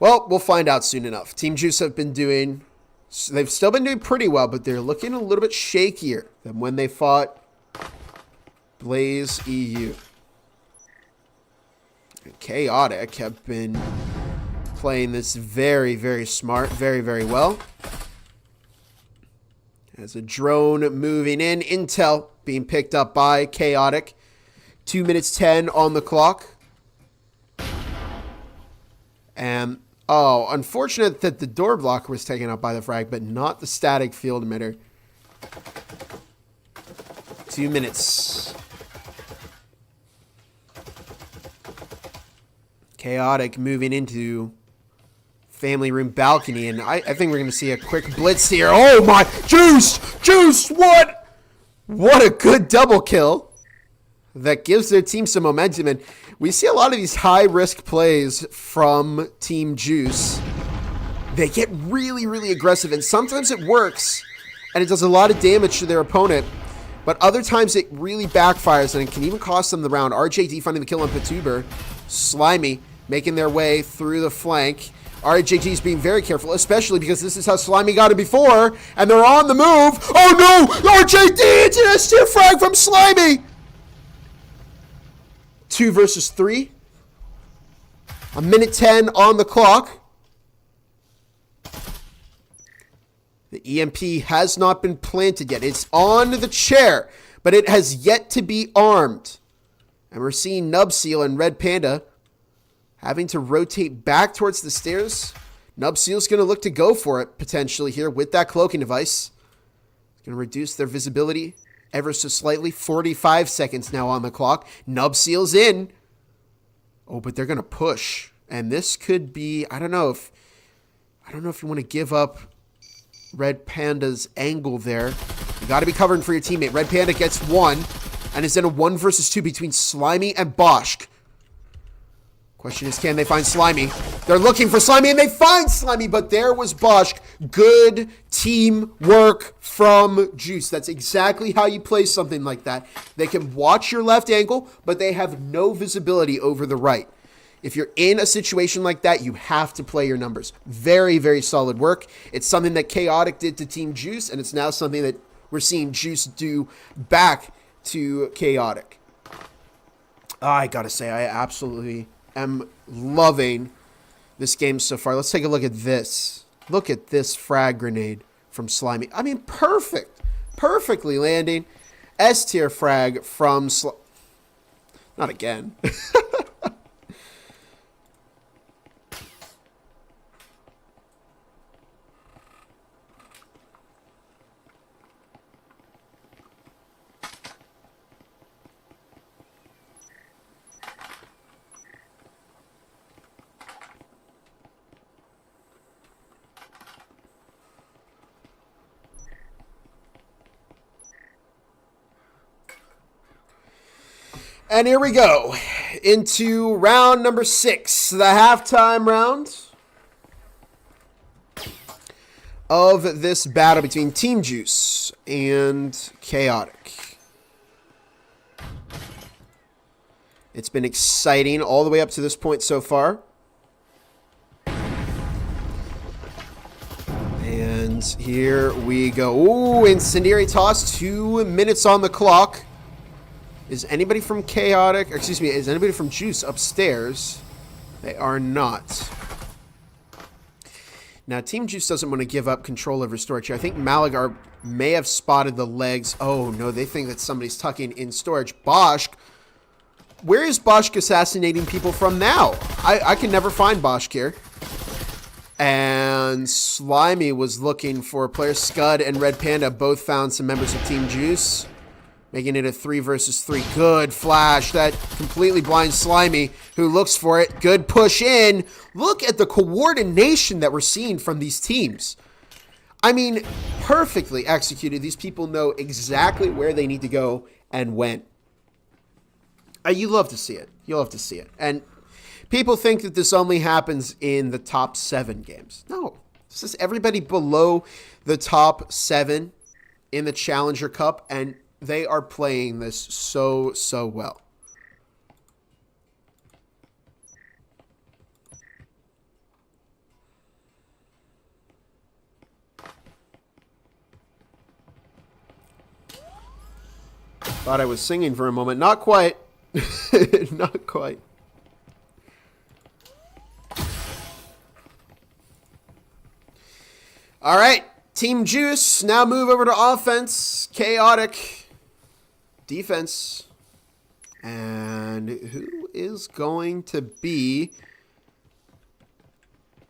Speaker 2: Well, we'll find out soon enough. Team Juice have been doing... They've still been doing pretty well, but they're looking a little bit shakier than when they fought Blaze EU. And Chaotic have been playing this very, very smart, very, very well. As a drone moving in, intel being picked up by Chaotic. 2 minutes 10 on the clock. And... oh, unfortunate that the door blocker was taken out by the frag, but not the static field emitter. 2 minutes. Chaotic moving into family room balcony, and I think we're going to see a quick blitz here. Oh my, Juice! Juice, what? What a good double kill. That gives their team some momentum, and we see a lot of these high-risk plays from Team Juice. They get really, really aggressive, and sometimes it works, and it does a lot of damage to their opponent, but other times it really backfires, and it can even cost them the round. RJD finding the kill on Patuber. Slimy making their way through the flank. RJD is being very careful, especially because this is how Slimy got it before, and they're on the move. Oh no! RJD, it's an S-tier frag from Slimy! 2 versus 3. A minute 10 on the clock. The EMP has not been planted yet. It's on the chair, but it has yet to be armed. And we're seeing Nubseal and Red Panda having to rotate back towards the stairs. Nubseal's going to look to go for it potentially here with that cloaking device. It's going to reduce their visibility ever so slightly. 45 seconds now on the clock. Nubseal's in. Oh, but they're going to push. And this could be, I don't know if you want to give up Red Panda's angle there. You got to be covering for your teammate. Red Panda gets 1 and is in a 1 versus 2 between Slimy and Bosch. Question is, can they find Slimy? They're looking for Slimy, and they find Slimy, but there was Bosch. Good teamwork from Juice. That's exactly how you play something like that. They can watch your left angle, but they have no visibility over the right. If you're in a situation like that, you have to play your numbers. Very, very solid work. It's something that Chaotic did to Team Juice, and it's now something that we're seeing Juice do back to Chaotic. I gotta say, I absolutely am loving this game so far. Let's take a look at this. Look at this frag grenade from Slimy. I mean, perfect. Perfectly landing. S-tier frag from not again. And here we go into round number 6, the halftime round of this battle between Team Juice and Chaotic. It's been exciting all the way up to this point so far. And here we go. Ooh, incendiary toss. 2 minutes on the clock. Is anybody from Chaotic, or excuse me, is anybody from Juice upstairs? They are not. Now, Team Juice doesn't want to give up control over storage here. I think Malagar may have spotted the legs. Oh, no, they think that somebody's tucking in storage. Bosch. Where is Bosch assassinating people from now? I can never find Bosch here. And Slimy was looking for players. Scud and Red Panda both found some members of Team Juice, making it a 3 versus 3. Good flash. That completely blinds Slimy, who looks for it. Good push in. Look at the coordination that we're seeing from these teams. I mean, perfectly executed. These people know exactly where they need to go and when. You love to see it. You love to see it. And people think that this only happens in the top 7 games. No. This is everybody below the top 7 in the Challenger Cup, and they are playing this so well. Thought I was singing for a moment. Not quite. Not quite. All right. Team Juice now move over to offense. Chaotic defense. And who is going to be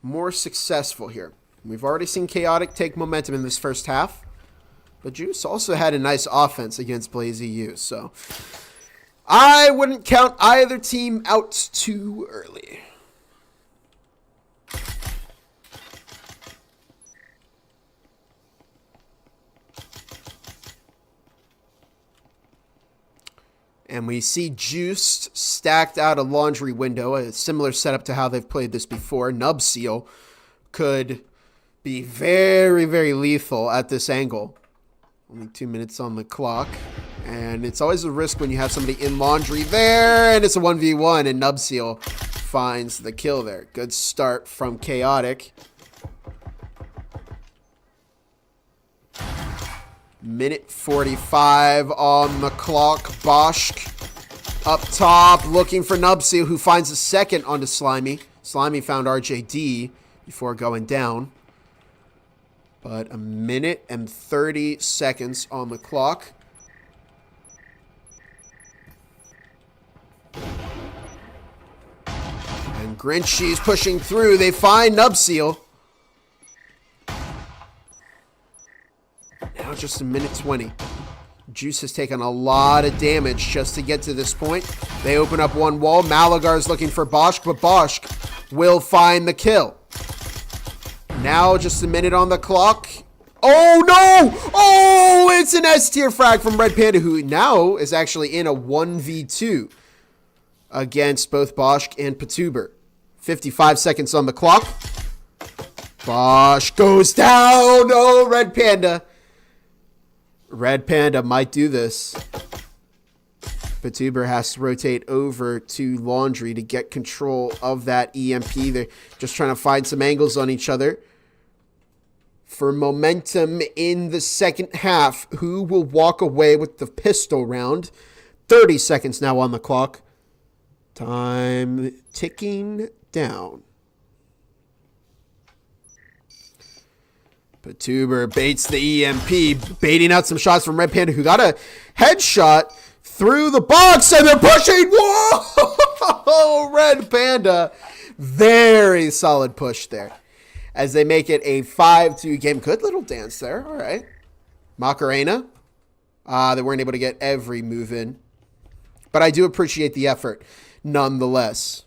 Speaker 2: more successful here? We've already seen Chaotic take momentum in this first half. But Juice also had a nice offense against Blaze EU. So I wouldn't count either team out too early. And we see Juice stacked out a laundry window, a similar setup to how they've played this before. Nubseal could be very, very lethal at this angle. Only 2 minutes on the clock. And it's always a risk when you have somebody in laundry there. And it's a 1v1, and Nubseal finds the kill there. Good start from Chaotic. Minute 45 on the clock. Bosch up top looking for Nubseal, who finds a second onto Slimy. Slimy found RJD before going down. But a minute and 30 seconds on the clock. And Grinchy's pushing through. They find Nubseal. Now just a minute 20. Juice has taken a lot of damage just to get to this point. They open up one wall. Malagar's looking for Bosch, but Bosch will find the kill. Now just a minute on the clock. Oh, no! Oh, it's an S-tier frag from Red Panda, who now is actually in a 1v2 against both Bosch and Patuber. 55 seconds on the clock. Bosch goes down. Oh, Red Panda. Red Panda might do this. Patuber has to rotate over to Laundry to get control of that EMP. They're just trying to find some angles on each other. For momentum in the second half, who will walk away with the pistol round? 30 seconds now on the clock. Time ticking down. Patuber baits the EMP, baiting out some shots from Red Panda, who got a headshot through the box, and they're pushing. Whoa! Red Panda. Very solid push there, as they make it a 5-2 game. Good little dance there. All right. Macarena. They weren't able to get every move in. But I do appreciate the effort nonetheless.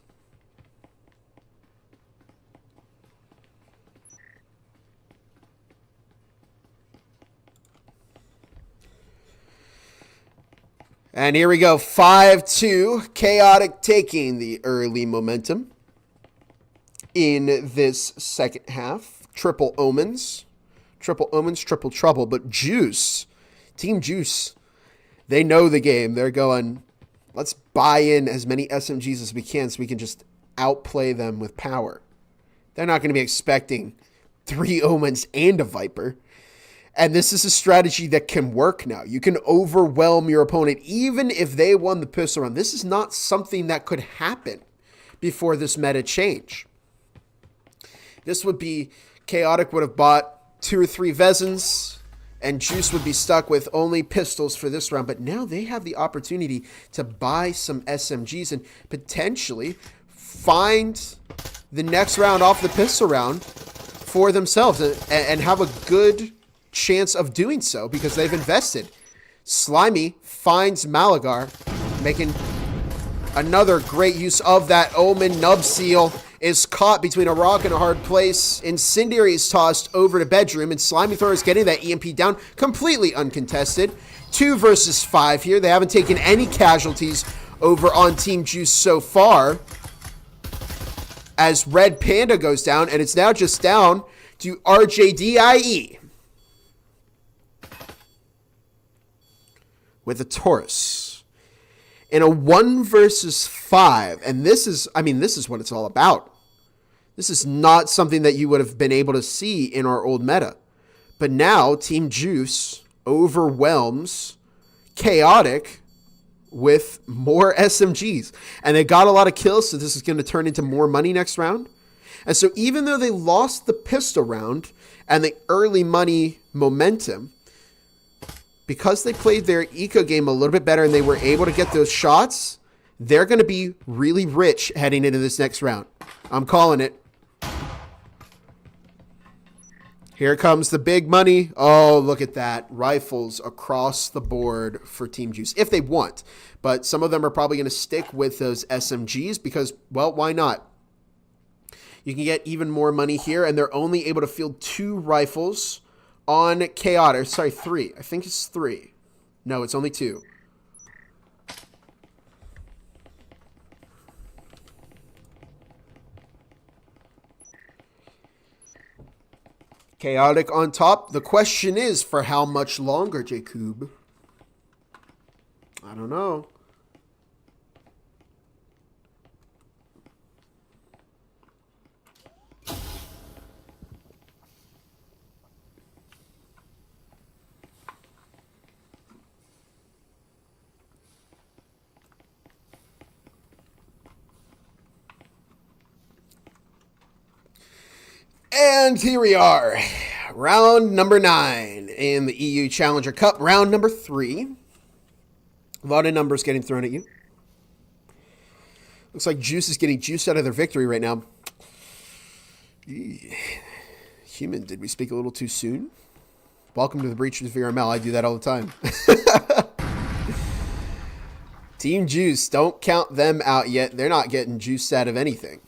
Speaker 2: And here we go. 5-2. Chaotic taking the early momentum in this second half. Triple omens. triple omens, triple trouble. But Juice, Team Juice, they know the game. They're going, let's buy in as many SMGs as we can so we can just outplay them with power. They're not going to be expecting 3 omens and a Viper. And this is a strategy that can work now. You can overwhelm your opponent even if they won the pistol round. This is not something that could happen before this meta change. This would be, Chaotic would have bought 2 or 3 Vezins, and Juice would be stuck with only pistols for this round. But now they have the opportunity to buy some SMGs and potentially find the next round off the pistol round for themselves and have a good chance of doing so because they've invested. Slimy finds Malagar, making another great use of that Omen. Nub Seal is caught between a rock and a hard place. Incendiary is tossed over to bedroom, and Slimy Thrower is getting that EMP down completely uncontested. 2 versus 5 here. They haven't taken any casualties over on Team Juice so far, as Red Panda goes down, and it's now just down to RJDIE with a Taurus in a 1 versus 5. And this is what it's all about. This is not something that you would have been able to see in our old meta. But now Team Juice overwhelms Chaotic with more SMGs. And they got a lot of kills, so this is going to turn into more money next round. And so even though they lost the pistol round and the early money momentum, because they played their eco game a little bit better and they were able to get those shots, they're going to be really rich heading into this next round. I'm calling it. Here comes the big money. Oh, look at that. Rifles across the board for Team Juice, if they want. But some of them are probably going to stick with those SMGs because, well, why not? You can get even more money here, and they're only able to field 2 rifles on Chaotic. Sorry, 3. I think it's 3. No, it's only 2. Chaotic on top. The question is, for how much longer, Jacob? I don't know. And here we are, round number 9 in the EU Challenger Cup, round number 3. A lot of numbers getting thrown at you. Looks like Juice is getting juice out of their victory right now. Human, did we speak a little too soon? Welcome to the Breachers VRML. I do that all the time. Team Juice, don't count them out yet. They're not getting juice out of anything.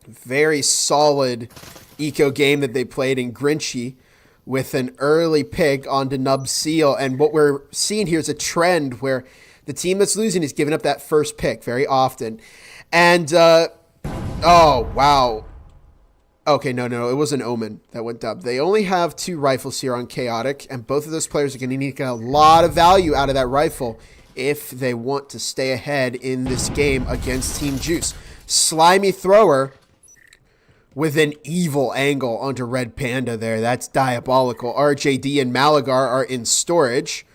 Speaker 2: Very solid eco game that they played in Grinchy with an early pick onto Nub Seal. And what we're seeing here is a trend where the team that's losing is giving up that first pick very often. And, oh, wow. Okay, no, it was an Omen that went up. They only have 2 rifles here on Chaotic, and both of those players are going to need to get a lot of value out of that rifle if they want to stay ahead in this game against Team Juice. Slimy Thrower with an evil angle onto Red Panda there. That's diabolical. RJD and Malagar are in storage.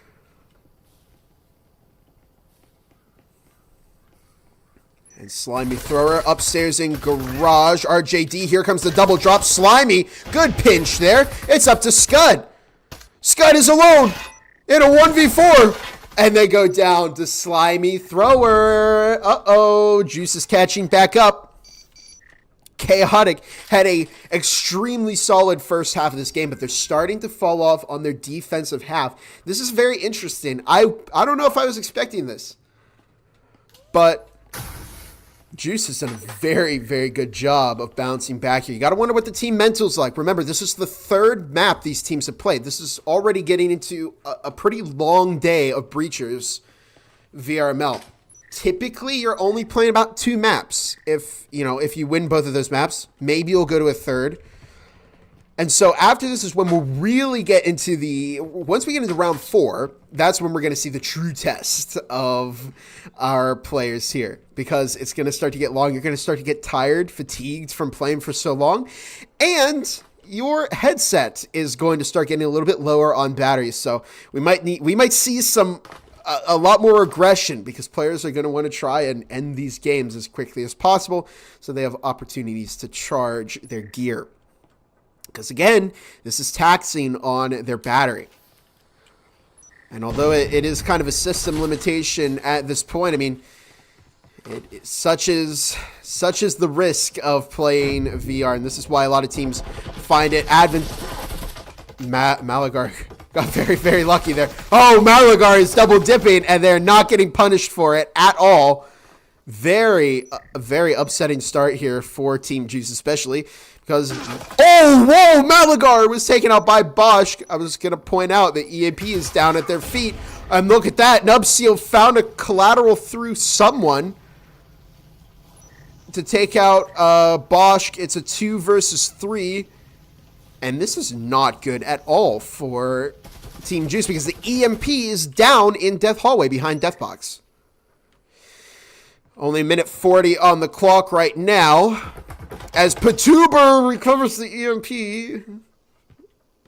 Speaker 2: And Slimy Thrower upstairs in garage. RJD, here comes the double drop. Slimy, good pinch there. It's up to Scud. Scud is alone in a 1v4. And they go down to Slimy Thrower. Uh-oh, Juice is catching back up. Chaotic had a extremely solid first half of this game, but they're starting to fall off on their defensive half. This is very interesting. I don't know if I was expecting this, but Juice has done a very, very good job of bouncing back here. You got to wonder what the team mental's like. Remember, this is the 3rd map these teams have played. This is already getting into a pretty long day of Breachers VRML. Typically, you're only playing about 2 maps. If you win both of those maps, maybe you'll go to a 3rd. And so after this is when we'll really get into once we get into round 4, that's when we're going to see the true test of our players here, because it's going to start to get long. You're going to start to get tired, fatigued from playing for so long, and your headset is going to start getting a little bit lower on batteries. So we might see a lot more aggression, because players are going to want to try and end these games as quickly as possible so they have opportunities to charge their gear. Because again, this is taxing on their battery. And although it is kind of a system limitation at this point, I mean, such is the risk of playing VR, and this is why a lot of teams find it Malagar got very, very lucky there. Oh, Malagar is double dipping, and they're not getting punished for it at all. Very upsetting start here for Team Juice, especially because, oh, whoa, Malagar was taken out by Bosch. I was going to point out that EAP is down at their feet. And look at that. Nubseal found a collateral through someone to take out Bosch. It's a 2 versus 3. And this is not good at all for Team Juice, because the EMP is down in Death Hallway behind Deathbox. Only minute 40 on the clock right now, as Patuber recovers the EMP.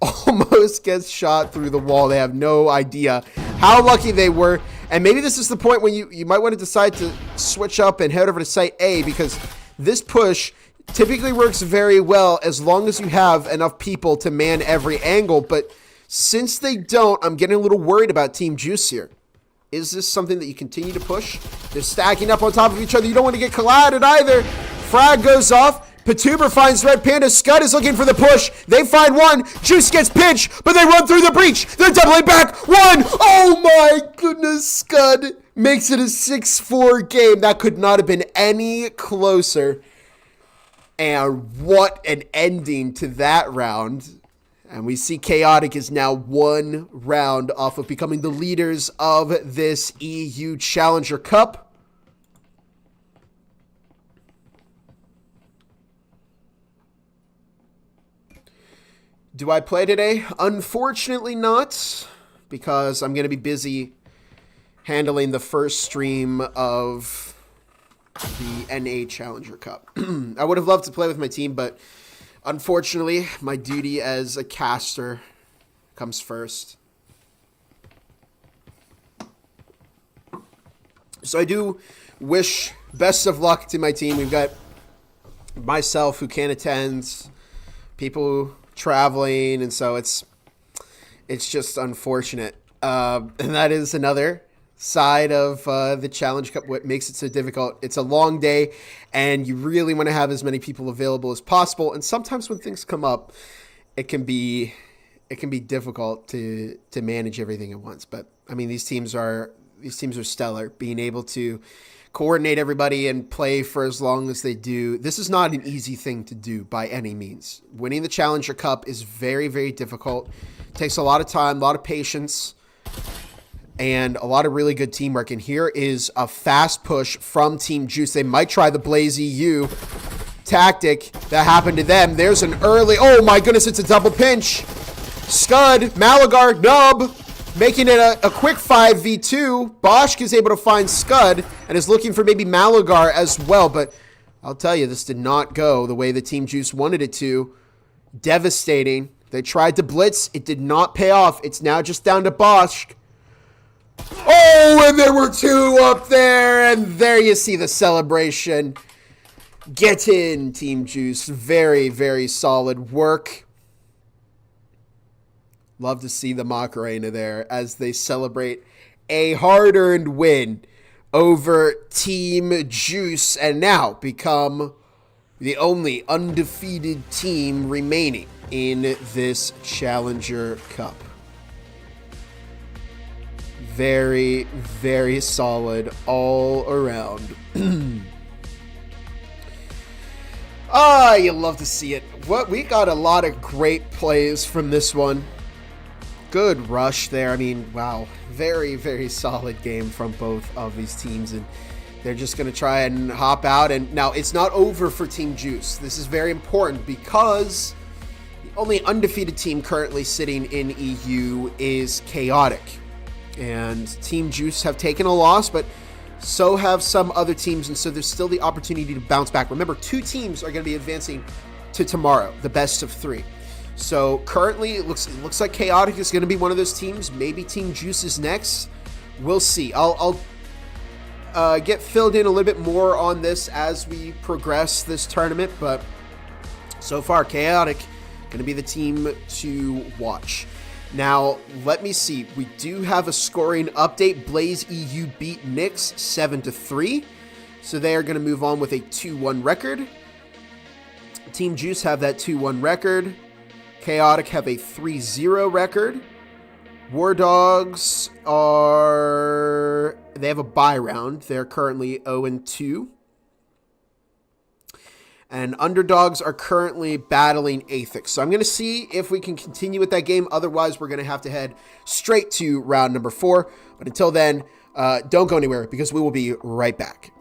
Speaker 2: Almost gets shot through the wall. They have no idea how lucky they were. And maybe this is the point when you might want to decide to switch up and head over to Site A, because this push typically works very well as long as you have enough people to man every angle. But since they don't, I'm getting a little worried about Team Juice here. Is this something that you continue to push? They're stacking up on top of each other. You don't want to get collided either. Frag goes off. Patuber finds Red Panda. Scud is looking for the push. They find one. Juice gets pinched, but they run through the breach. They're doubling back. One. Oh my goodness. Scud makes it a 6-4 game. That could not have been any closer. And what an ending to that round. And we see Chaotic is now 1 round off of becoming the leaders of this EU Challenger Cup. Do I play today? Unfortunately not, because I'm going to be busy handling the first stream of the NA Challenger Cup. I would have loved to play with my team, but unfortunately, my duty as a caster comes first. So I do wish best of luck to my team. We've got myself who can't attend, people traveling, and so it's just unfortunate. And that is another side of the Challenge Cup, what makes it so difficult. It's a long day, and you really want to have as many people available as possible. And sometimes when things come up, it can be difficult to manage everything at once. But I mean, these teams are stellar. Being able to coordinate everybody and play for as long as they do. This is not an easy thing to do by any means. Winning the Challenger Cup is very, very difficult. It takes a lot of time, a lot of patience, and a lot of really good teamwork. And here is a fast push from Team Juice. They might try the Blaze EU tactic that happened to them. There's an early, oh my goodness, it's a double pinch. Scud, Malagar, Nub, making it a quick 5v2. Bosch is able to find Scud and is looking for maybe Malagar as well. But I'll tell you, this did not go the way the Team Juice wanted it to. Devastating. They tried to blitz. It did not pay off. It's now just down to Bosch. Oh, and there were 2 up there. And there you see the celebration. Get in, Team Juice. Very, very solid work. Love to see the Macarena there as they celebrate a hard-earned win over Team Juice and now become the only undefeated team remaining in this Challenger Cup. Very, very solid all around. You love to see it. We got a lot of great plays from this one. Good rush there. I mean, wow. Very, very solid game from both of these teams. And they're just going to try and hop out. And now it's not over for Team Juice. This is very important because only undefeated team currently sitting in EU is Chaotic. And Team Juice have taken a loss, but so have some other teams, and so there's still the opportunity to bounce back. Remember, 2 teams are going to be advancing to tomorrow, the best of 3. So currently, it looks like Chaotic is going to be one of those teams. Maybe Team Juice is next. We'll see. I'll get filled in a little bit more on this as we progress this tournament, but so far, Chaotic going to be the team to watch. Now, let me see. We do have a scoring update. Blaze EU beat Nyx 7-3. So they are going to move on with a 2-1 record. Team Juice have that 2-1 record. Chaotic have a 3-0 record. War Dogs they have a bye round. They're currently 0-2. And Underdogs are currently battling Aethix. So I'm going to see if we can continue with that game. Otherwise, we're going to have to head straight to round number 4. But until then, don't go anywhere because we will be right back.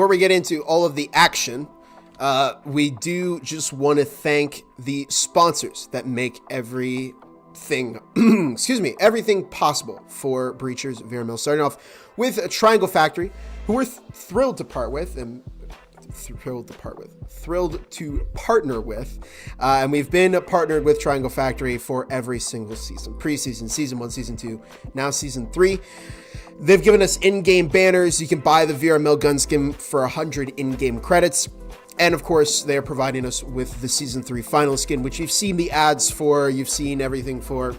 Speaker 2: before we get into all of the action, we do just want to thank the sponsors that make everything, everything possible for Breachers VRML. Starting off with a Triangle Factory, who we're thrilled to partner with. And we've been partnered with Triangle Factory for every single season. Preseason, season 1, season 2, now season 3. They've given us in-game banners. You can buy the VRML gun skin for 100 in-game credits. And of course, they're providing us with the season 3 final skin, which you've seen the ads for, you've seen everything for.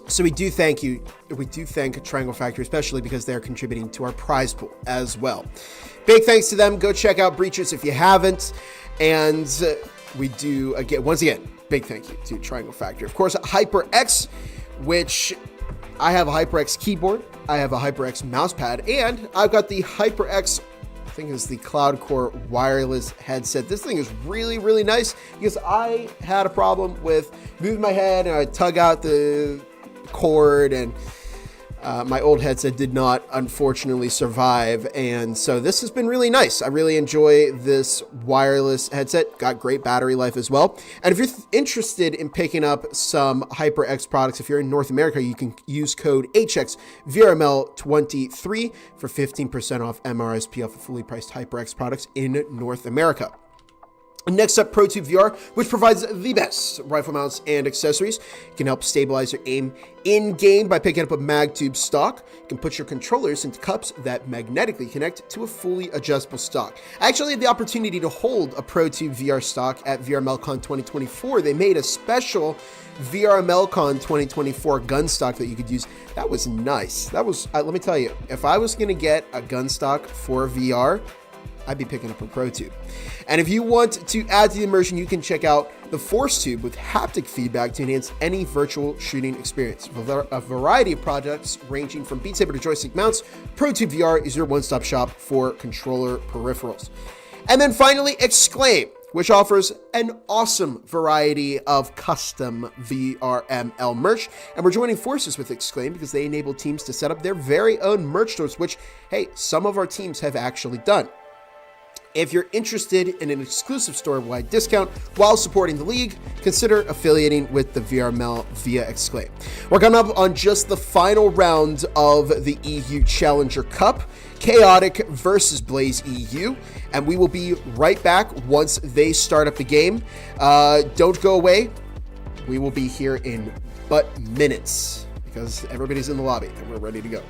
Speaker 2: So we do thank you. We do thank Triangle Factory, especially because they're contributing to our prize pool as well. Big thanks to them. Go check out Breachers if you haven't. And we do, once again, big thank you to Triangle Factory. Of course, HyperX, which I have a HyperX keyboard. I have a HyperX mousepad, and I've got the HyperX, I think it's the Cloud Core wireless headset. This thing is really, really nice because I had a problem with moving my head and I tug out the cord, and my old headset did not unfortunately survive, and so this has been really nice. I really enjoy this wireless headset. Got great battery life as well. And if you're interested in picking up some HyperX products, if you're in North America, you can use code HXVRML23 for 15% off MRSP off of fully priced HyperX products in North America. Next up, ProTube VR, which provides the best rifle mounts and accessories. You can help stabilize your aim in-game by picking up a MagTube stock. You can put your controllers into cups that magnetically connect to a fully adjustable stock. I actually had the opportunity to hold a ProTube VR stock at VRMLCon 2024. They made a special VRMLCon 2024 gun stock that you could use. That was nice. That was, let me tell you, if I was going to get a gun stock for VR, I'd be picking up a ProTube. And if you want to add to the immersion, you can check out the Force Tube with haptic feedback to enhance any virtual shooting experience. With a variety of products ranging from Beat Saber to joystick mounts, ProTube VR is your one-stop shop for controller peripherals. And then finally, Exclaim, which offers an awesome variety of custom VRML merch. And we're joining forces with Exclaim because they enable teams to set up their very own merch stores, which, hey, some of our teams have actually done. If you're interested in an exclusive store-wide discount while supporting the league, consider affiliating with the VRML via Exclaim. We're coming up on just the final round of the EU Challenger Cup, Chaotic versus Blaze EU, and we will be right back once they start up the game. Don't go away. We will be here in but minutes because everybody's in the lobby and we're ready to go.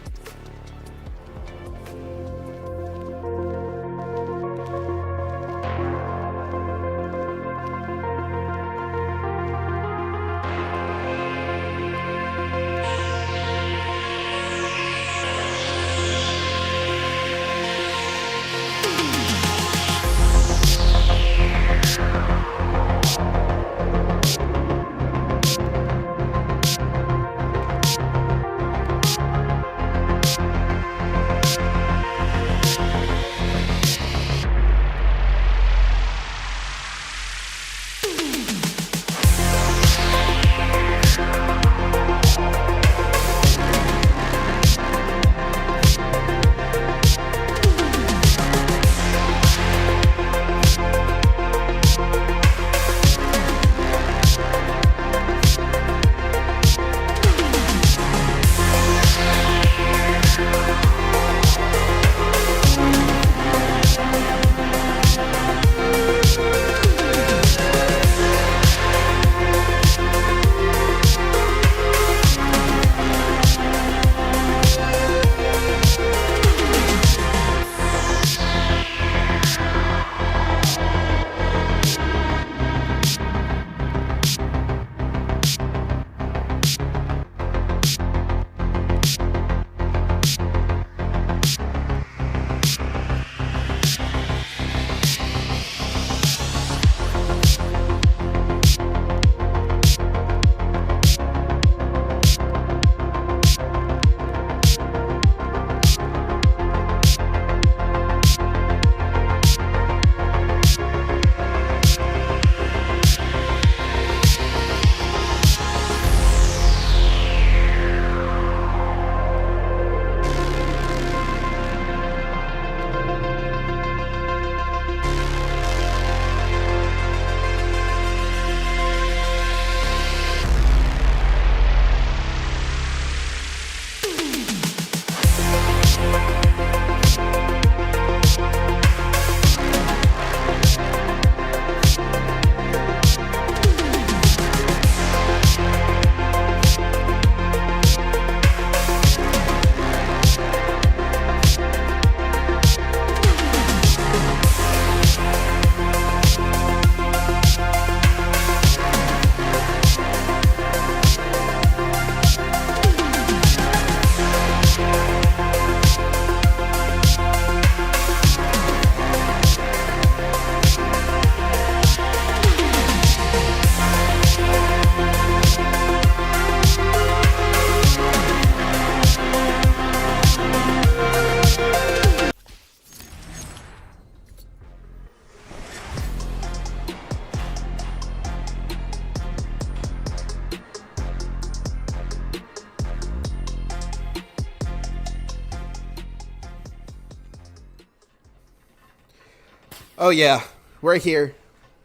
Speaker 2: Oh yeah, we're here.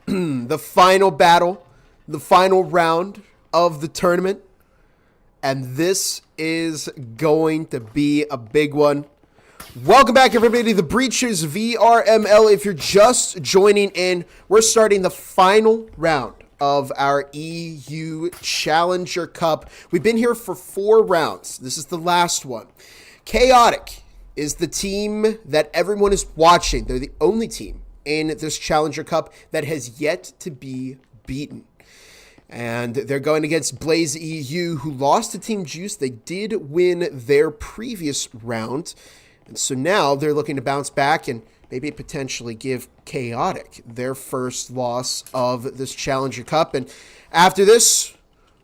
Speaker 2: The final battle, the final round of the tournament. And this is going to be a big one. Welcome back, everybody, to the Breachers VRML. If you're just joining in, we're starting the final round of our EU Challenger Cup. We've been here for 4 rounds. This is the last one. Chaotic is the team that everyone is watching. They're the only team in this Challenger Cup that has yet to be beaten. And they're going against Blaze EU, who lost to Team Juice. They did win their previous round. And so now they're looking to bounce back and maybe potentially give Chaotic their first loss of this Challenger Cup. And after this,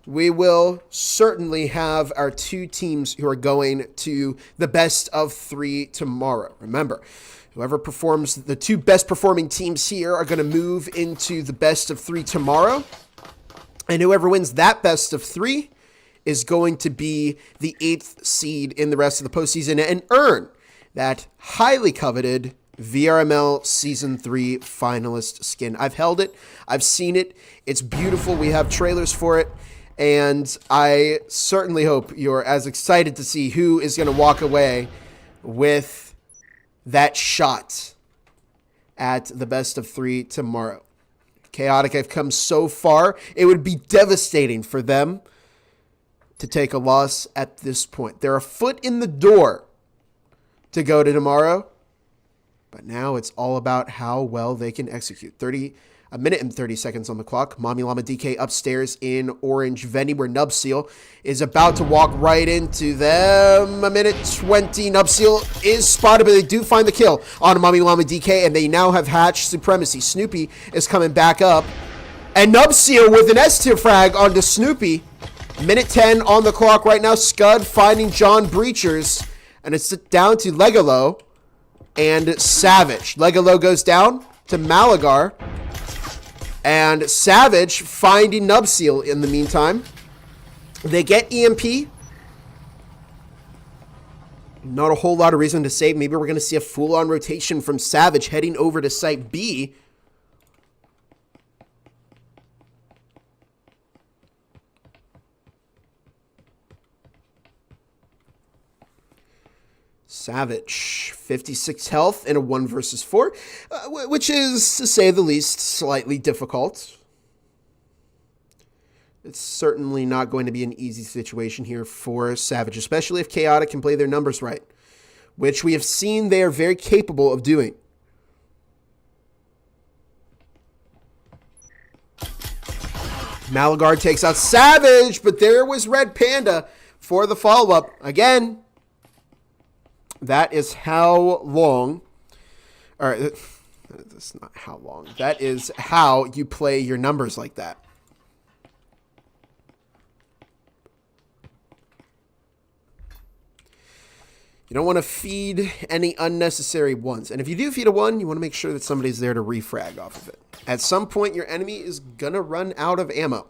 Speaker 2: we will certainly have our 2 teams who are going to the best of 3 tomorrow. Remember, whoever performs, the 2 best performing teams here are going to move into the best of 3 tomorrow. And whoever wins that best of 3 is going to be the 8th seed in the rest of the postseason and earn that highly coveted VRML Season 3 finalist skin. I've held it. I've seen it. It's beautiful. We have trailers for it. And I certainly hope you're as excited to see who is going to walk away with that shot at the best of 3 tomorrow. Chaotic have come so far, it would be devastating for them to take a loss at this point. They're a foot in the door to go to tomorrow, but now it's all about how well they can execute. 1 minute and 30 seconds on the clock. Mommy Llama DK upstairs in orange vending where Nubseal is about to walk right into them. 1 minute 20. Nubseal is spotted, but they do find the kill on Mommy Llama DK, and they now have hatched supremacy. Snoopy is coming back up, and Nubseal with an S-tier frag onto Snoopy. 1 minute 10 on the clock right now. Scud finding John Breachers, and it's down to Legolo and Savage. Legolo goes down to Malagar, and Savage finding Nubseal in the meantime. They get EMP. Not a whole lot of reason to save. Maybe we're going to see a full-on rotation from Savage heading over to Site B. Savage, 56 health in a 1 versus 4, which is, to say the least, slightly difficult. It's certainly not going to be an easy situation here for Savage, especially if Chaotic can play their numbers right, which we have seen they are very capable of doing. Malagar takes out Savage, but there was Red Panda for the follow-up. Again, that is how long, or that's not how long, that is how you play your numbers like that. You don't want to feed any unnecessary ones. And if you do feed a 1, you want to make sure that somebody's there to refrag off of it. At some point, your enemy is going to run out of ammo.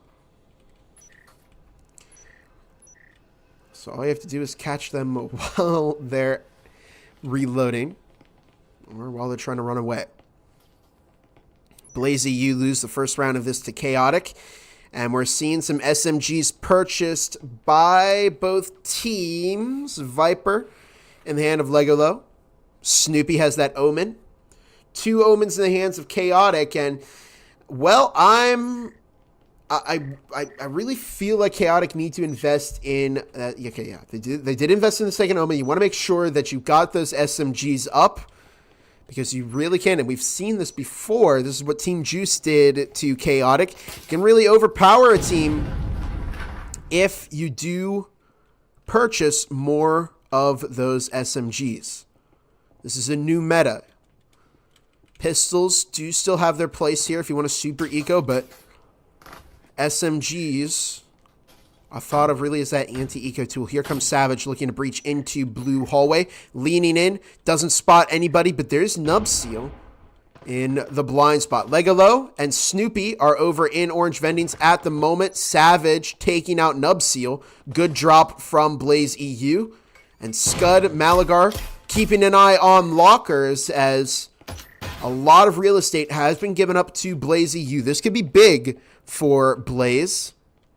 Speaker 2: So all you have to do is catch them while they're reloading or while they're trying to run away. Blazy, you lose the first round of this to Chaotic, and we're seeing some SMGs purchased by both teams. Viper in the hand of Legolo. Snoopy has that Omen. 2 Omens in the hands of Chaotic, and well, I really feel like Chaotic need to invest in, okay, yeah, they did invest in the second Omen. You want to make sure that you got those SMGs up, because you really can, and we've seen this before. This is what Team Juice did to Chaotic. You can really overpower a team if you do purchase more of those SMGs. This is a new meta. Pistols do still have their place here if you want to super eco, but SMGs are thought of really as that anti-eco tool. Here comes Savage looking to breach into blue hallway. Leaning in. Doesn't spot anybody, but there's Nubseal in the blind spot. Legolo and Snoopy are over in orange vendings at the moment. Savage taking out Nubseal. Good drop from Blaze EU. And Scud, Malagar keeping an eye on lockers as A lot of real estate has been given up to Blaze EU. This could be big for Blaze.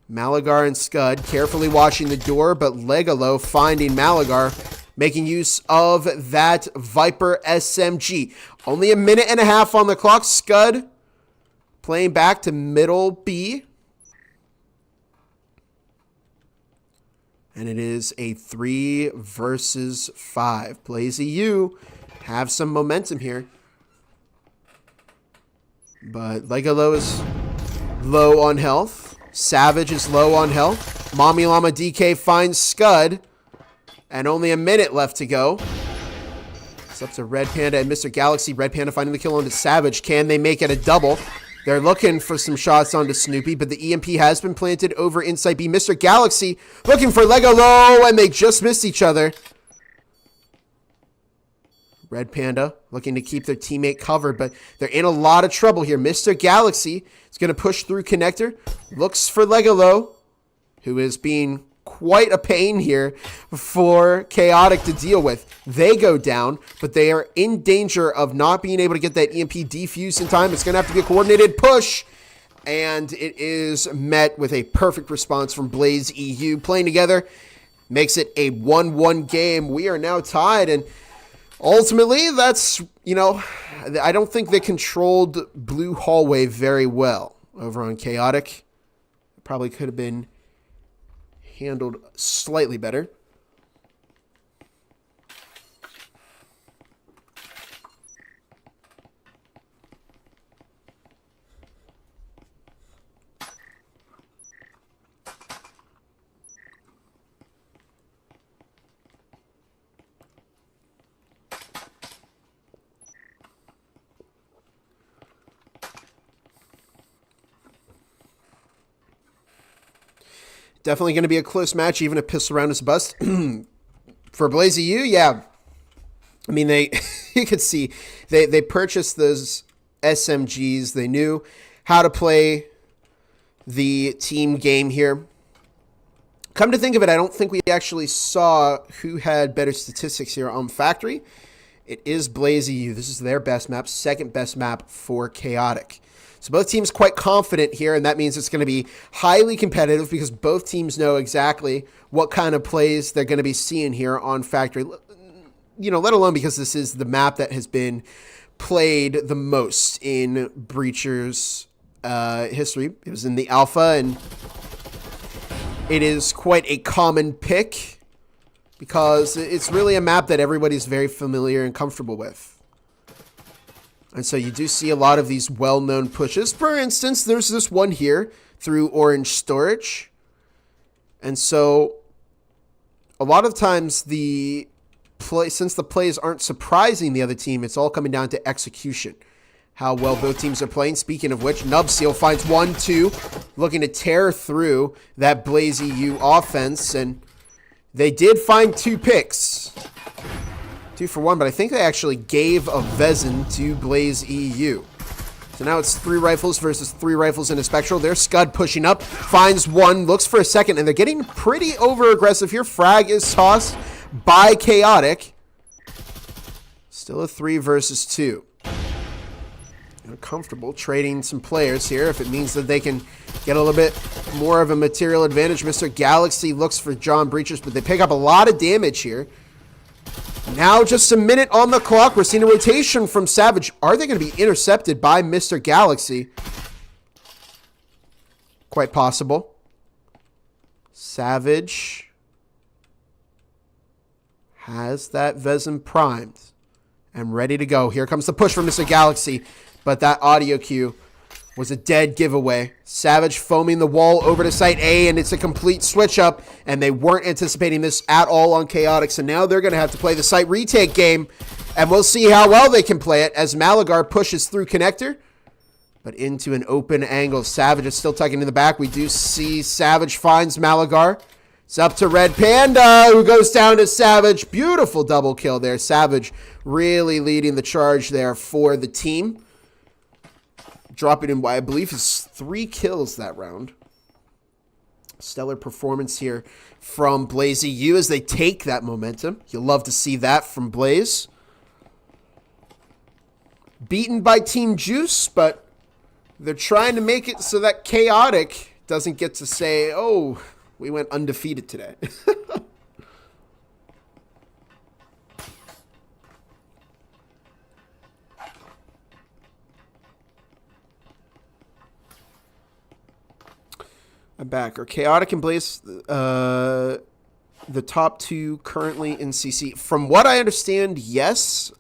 Speaker 2: Malagar and Scud carefully watching the door, but Legalo finding Malagar, making use of that Viper SMG. Only a minute and a half on the clock. Scud playing back to middle B. And it is a 3 versus 5. Blaze EU have some momentum here. But Legalo is low on health. Savage is low on health. Mommy Llama DK finds Scud. And only a minute left to go. It's up to Red Panda and Mr. Galaxy. Red Panda finding the kill onto Savage. Can they make it a double? They're looking for some shots onto Snoopy, but the EMP has been planted over inside B. Mr. Galaxy looking for Legalo, and they just missed each other. Red Panda looking to keep their teammate covered, but they're in a lot of trouble here. Mr. Galaxy is going to push through connector. Looks for Legalo, who is being quite a pain here for Chaotic to deal with. They go down, but they are in danger of not being able to get that EMP defused in time. It's going to have to be a coordinated push, and it is met with a perfect response from Blaze EU. Playing together makes it a 1-1 game. We are now tied, and ultimately, that's, I don't think they controlled Blue Hallway very well over on Chaotic. It probably could have been handled slightly better. Definitely going to be a close match, even if Pistol Round is a bust. For Blaze EU, yeah. I mean, you could see they purchased those SMGs. They knew how to play the team game here. Come to think of it, I don't think we actually saw who had better statistics here on Factory. It is Blaze EU. This is their best map, second best map for Chaotic. So both teams quite confident here, and that means it's going to be highly competitive because both teams know exactly what kind of plays they're going to be seeing here on Factory. Let alone because this is the map that has been played the most in Breacher's history. It was in the alpha, and it is quite a common pick because it's really a map that everybody's very familiar and comfortable with. And so you do see a lot of these well-known pushes. For instance, there's this one here through Orange Storage. And so a lot of times since the plays aren't surprising the other team, it's all coming down to execution. How well both teams are playing. Speaking of which, Nubseal finds 1-2, looking to tear through that Blaze EU offense. And they did find 2 picks. 2 for 1, but I think they actually gave a Vezin to Blaze EU. So now it's 3 rifles versus 3 rifles in a Spectral. There's Scud pushing up, finds 1, looks for a second, and they're getting pretty over-aggressive here. Frag is tossed by Chaotic. Still a 3 versus 2. They're comfortable trading some players here if it means that they can get a little bit more of a material advantage. Mr. Galaxy looks for John Breachers, but they pick up a lot of damage here. Now just a minute on the clock. We're seeing a rotation from Savage. Are they going to be intercepted by Mr. Galaxy? Quite possible. Savage has that Vezin primed and ready to go. Here comes the push from Mr. Galaxy, but that audio cue was a dead giveaway. Savage foaming the wall over to Site A, and it's a complete switch up, and they weren't anticipating this at all on Chaotic, so now they're going to have to play the Site retake game, and we'll see how well they can play it as Malagar pushes through connector, but into an open angle. Savage is still tugging in the back. We do see Savage finds Malagar. It's up to Red Panda, who goes down to Savage. Beautiful double kill there. Savage really leading the charge there for the team. Dropping in, I believe, is 3 kills that round. Stellar performance here from Blaze EU as they take that momentum. You'll love to see that from Blaze. beaten by Team Juice, but they're trying to make it so that Chaotic doesn't get to say, oh, we went undefeated today. I'm back. Are Chaotic and Blaze the top two currently in CC? From what I understand, yes.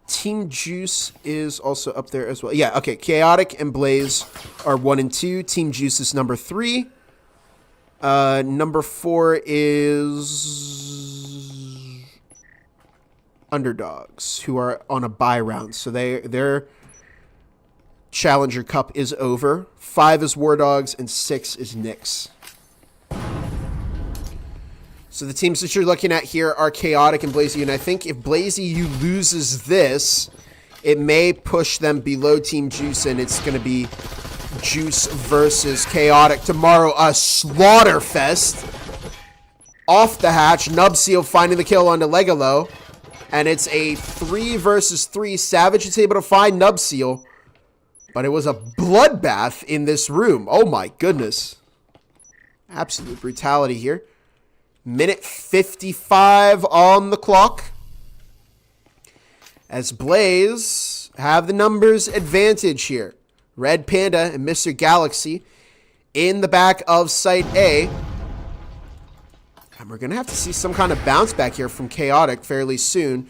Speaker 2: Team Juice is also up there as well. Yeah, okay. Chaotic and Blaze are 1 and 2. Team Juice is number 3. Number 4 is Underdogs, who are on a bye round. So their Challenger Cup is over. 5 is War Dogs, and 6 is Knicks. So the teams that you're looking at here are Chaotic and Blazy, and I think if Blazy loses this, it may push them below Team Juice, and it's going to be Juice versus Chaotic tomorrow. A slaughter fest. Off the hatch, Nubseal finding the kill onto Legalo, and it's a 3 versus 3. Savage is able to find Nubseal, but it was a bloodbath in this room. Oh my goodness. Absolute brutality here. Minute 55 on the clock. As Blaze have the numbers advantage here. Red Panda and Mr. Galaxy in the back of Site A. And we're going to have to see some kind of bounce back here from Chaotic fairly soon,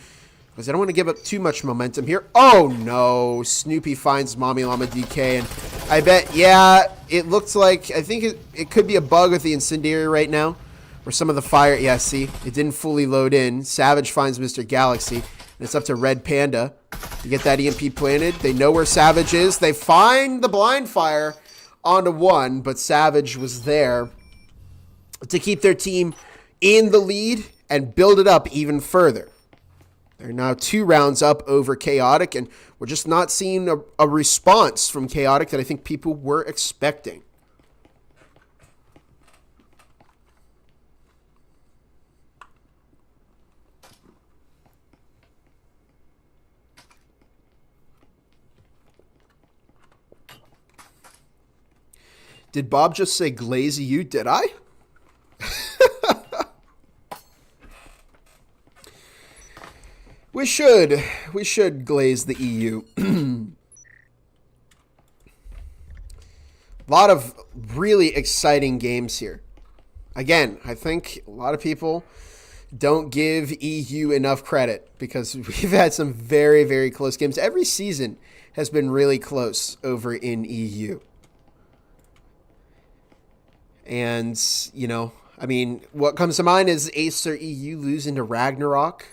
Speaker 2: because I don't want to give up too much momentum here. Oh no, Snoopy finds Mommy Llama DK, and I bet, yeah, it looks like, I think it could be a bug with the Incendiary right now, or some of the fire. Yeah, see, it didn't fully load in. Savage finds Mr. Galaxy, and it's up to Red Panda to get that EMP planted. They know where Savage is. They find the blind fire onto 1, but Savage was there to keep their team in the lead and build it up even further. They're now 2 rounds up over Chaotic, and we're just not seeing a response from Chaotic that I think people were expecting. Did Bob just say glazy you? Did I? We should glaze the EU. A lot of really exciting games here. Again, I think a lot of people don't give EU enough credit because we've had some very, very close games. Every season has been really close over in EU. And, you know, I mean, what comes to mind is Acer EU losing to Ragnarok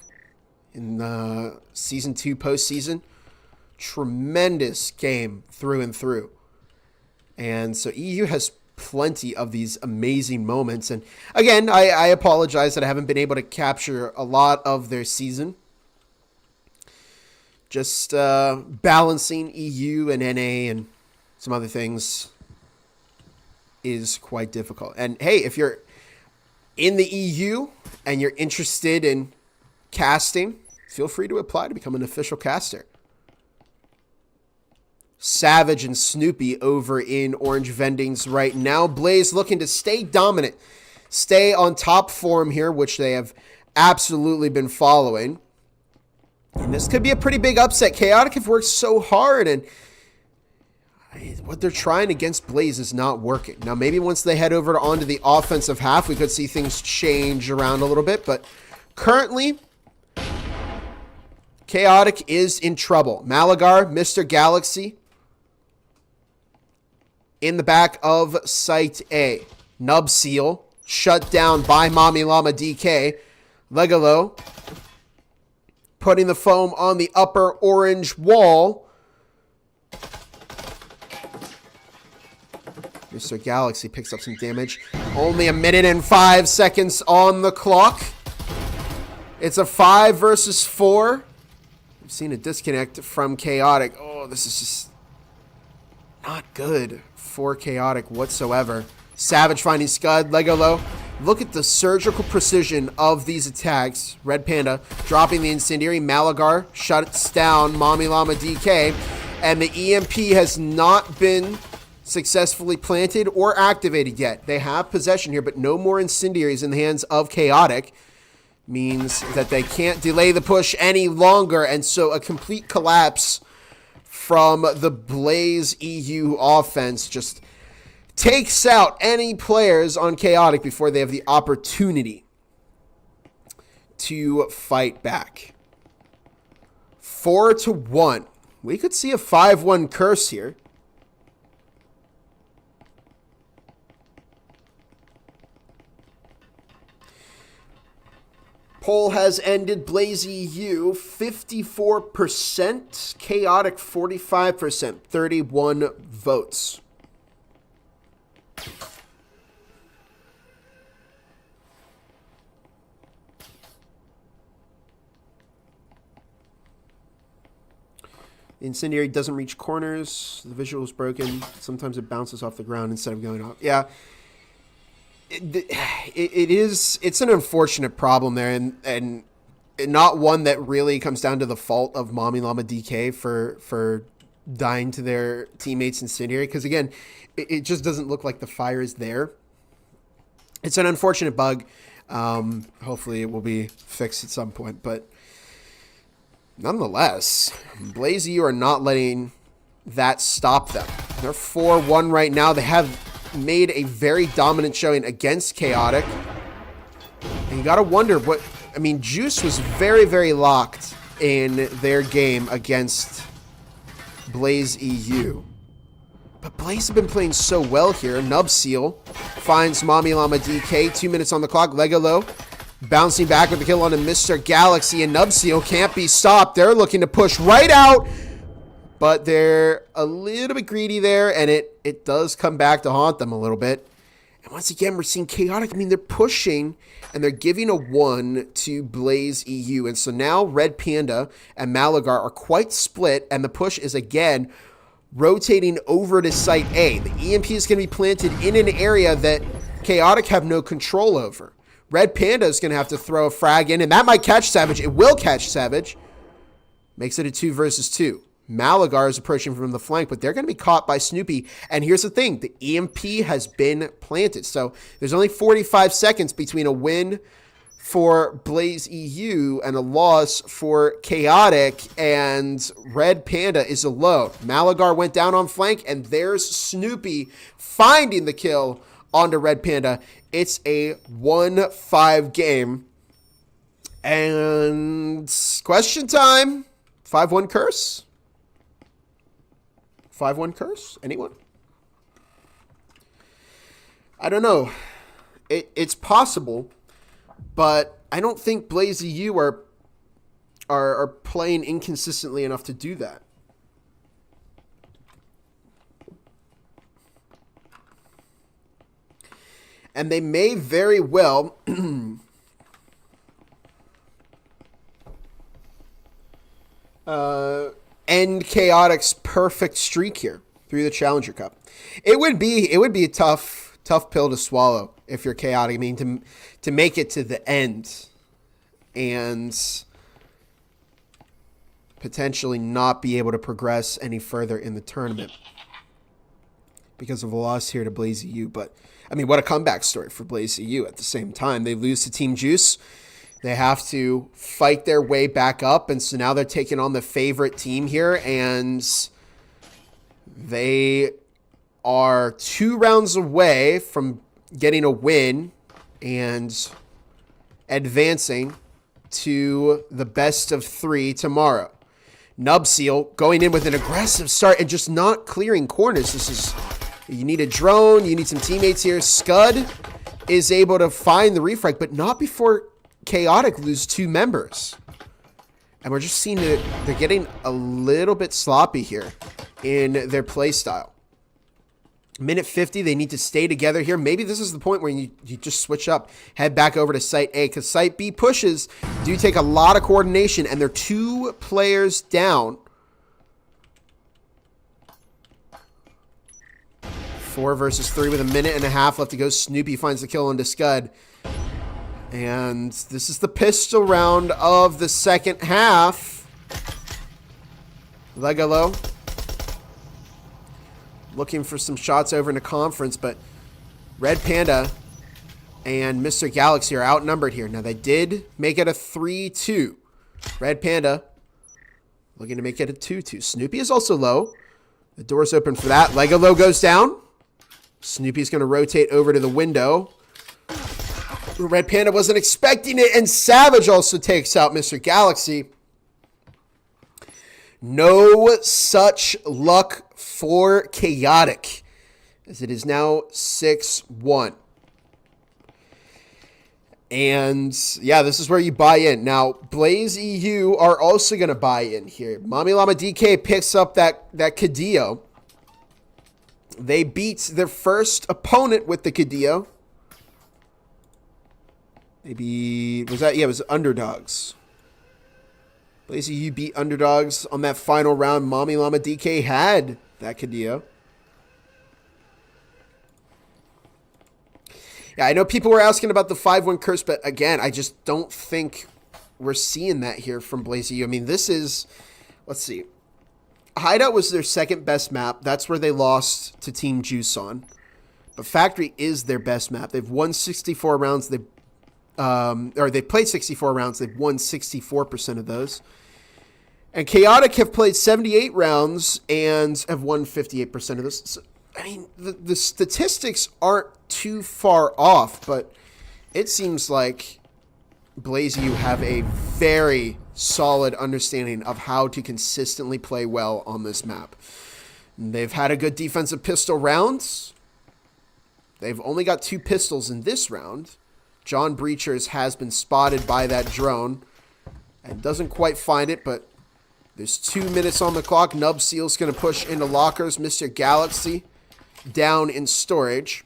Speaker 2: in the Season 2 postseason. Tremendous game through and through. And so EU has plenty of these amazing moments. And again, I apologize that I haven't been able to capture a lot of their season. Just balancing EU and NA and some other things is quite difficult. And hey, if you're in the EU and you're interested in casting, feel free to apply to become an official caster. Savage and Snoopy over in Orange Vendings right now. Blaze looking to stay dominant, stay on top form here, which they have absolutely been following. And this could be a pretty big upset. Chaotic have worked so hard, and what they're trying against Blaze is not working. Now, maybe once they head over onto the offensive half, we could see things change around a little bit. But currently, Chaotic is in trouble. Malagar, Mr. Galaxy, in the back of Site A. Nubseal, shut down by Mommy Llama DK. Legalo, putting the foam on the upper orange wall. Mr. Galaxy picks up some damage. Only 1 minute and 5 seconds on the clock. It's a 5 versus 4. I've seen a disconnect from Chaotic. Oh, this is just not good for Chaotic whatsoever. Savage finding Scud. Legalo Look at the surgical precision of these attacks. Red Panda dropping the incendiary. Malagar shuts down Mommy Llama DK. And the EMP has not been successfully planted or activated yet. They have possession here, but no more incendiaries in the hands of Chaotic. Means that they can't delay the push any longer. And so a complete collapse from the Blaze EU offense just takes out any players on Chaotic before they have the opportunity to fight back. 4-1. We could see a 5-1 curse here. Poll has ended. Blaze EU 54%, Chaotic 45%, 31 votes. The incendiary doesn't reach corners. The visual is broken. Sometimes it bounces off the ground instead of going off. Yeah. It's an unfortunate problem there, and not one that really comes down to the fault of Mommy Llama DK for dying to their teammates incendiary, because again, it just doesn't look like the fire is there. It's an unfortunate bug. Hopefully it will be fixed at some point, but nonetheless, Blaze EU are not letting that stop them. They're 4-1 right now. They have made a very dominant showing against Chaotic. And you got to wonder what... I mean, Juice was very, very locked in their game against Blaze EU. But Blaze have been playing so well here. Nubseal finds Mommy Llama DK. 2 minutes on the clock. Legolo bouncing back with the kill on a Mr. Galaxy. And Nubseal can't be stopped. They're looking to push right out. But they're a little bit greedy there, and it does come back to haunt them a little bit. And once again, we're seeing Chaotic. I mean, they're pushing, and they're giving a 1 to Blaze EU. And so now Red Panda and Malagar are quite split, and the push is again rotating over to Site A. The EMP is going to be planted in an area that Chaotic have no control over. Red Panda is going to have to throw a frag in, and that might catch Savage. It will catch Savage. Makes it a 2 versus 2. Malagar is approaching from the flank, but they're going to be caught by Snoopy. And here's the thing. The EMP has been planted. So there's only 45 seconds between a win for Blaze EU and a loss for Chaotic. And Red Panda is alone. Malagar went down on flank, and there's Snoopy finding the kill onto Red Panda. It's a 1-5 game. And question time. 5-1 curse? 5-1 curse? Anyone? I don't know. It's possible, but I don't think Blaze EU are playing inconsistently enough to do that. And they may very well end Chaotic's perfect streak here through the Challenger Cup. It would be a tough pill to swallow if you're Chaotic. I mean, to make it to the end and potentially not be able to progress any further in the tournament because of a loss here to Blaze EU. But I mean, what a comeback story for Blaze EU. At the same time, they lose to Team Juice. They have to fight their way back up, and so now they're taking on the favorite team here, and they are 2 rounds away from getting a win and advancing to the best of 3 tomorrow. Nubseal going in with an aggressive start and just not clearing corners. You need a drone, you need some teammates here. Scud is able to find the refrag, but not before Chaotic lose 2 members. And we're just seeing that they're getting a little bit sloppy here in their play style. Minute 50, they need to stay together here. Maybe this is the point where you just switch up, head back over to Site A, because Site B pushes do take a lot of coordination, and they're 2 players down. 4 versus 3 with a minute and a half left to go. Snoopy finds the kill onto Scud. And this is the pistol round of the second half. Legalo looking for some shots over in the conference, but Red Panda and Mr. Galaxy are outnumbered here. Now, they did make it a 3-2. Red Panda looking to make it a 2-2. Snoopy is also low. The door's open for that. Legalo goes down. Snoopy's going to rotate over to the window. Red Panda wasn't expecting it, and Savage also takes out Mr. Galaxy. No such luck for Chaotic, as it is now 6-1. And, yeah, this is where you buy in. Now, Blaze EU are also going to buy in here. Mami Llama DK picks up that Cadillo. They beat their first opponent with the Cadillo. Maybe, was that? Yeah, it was Underdogs. Blaze EU beat Underdogs on that final round. Mami Llama DK had that Cadillo. Yeah, I know people were asking about the 5-1 curse, but again, I just don't think we're seeing that here from Blaze EU. I mean, this is, let's see. Hideout was their second best map. That's where they lost to Team Juice on. But Factory is their best map. They've won 64 rounds. They played 64 rounds. They've won 64% of those. And Chaotic have played 78 rounds and have won 58% of those. So, I mean, the statistics aren't too far off, but it seems like Blaze U have a very solid understanding of how to consistently play well on this map. They've had a good defensive pistol rounds. They've only got 2 pistols in this round. John Breachers has been spotted by that drone and doesn't quite find it, but there's 2 minutes on the clock. Nub Seal's going to push into lockers. Mr. Galaxy down in storage.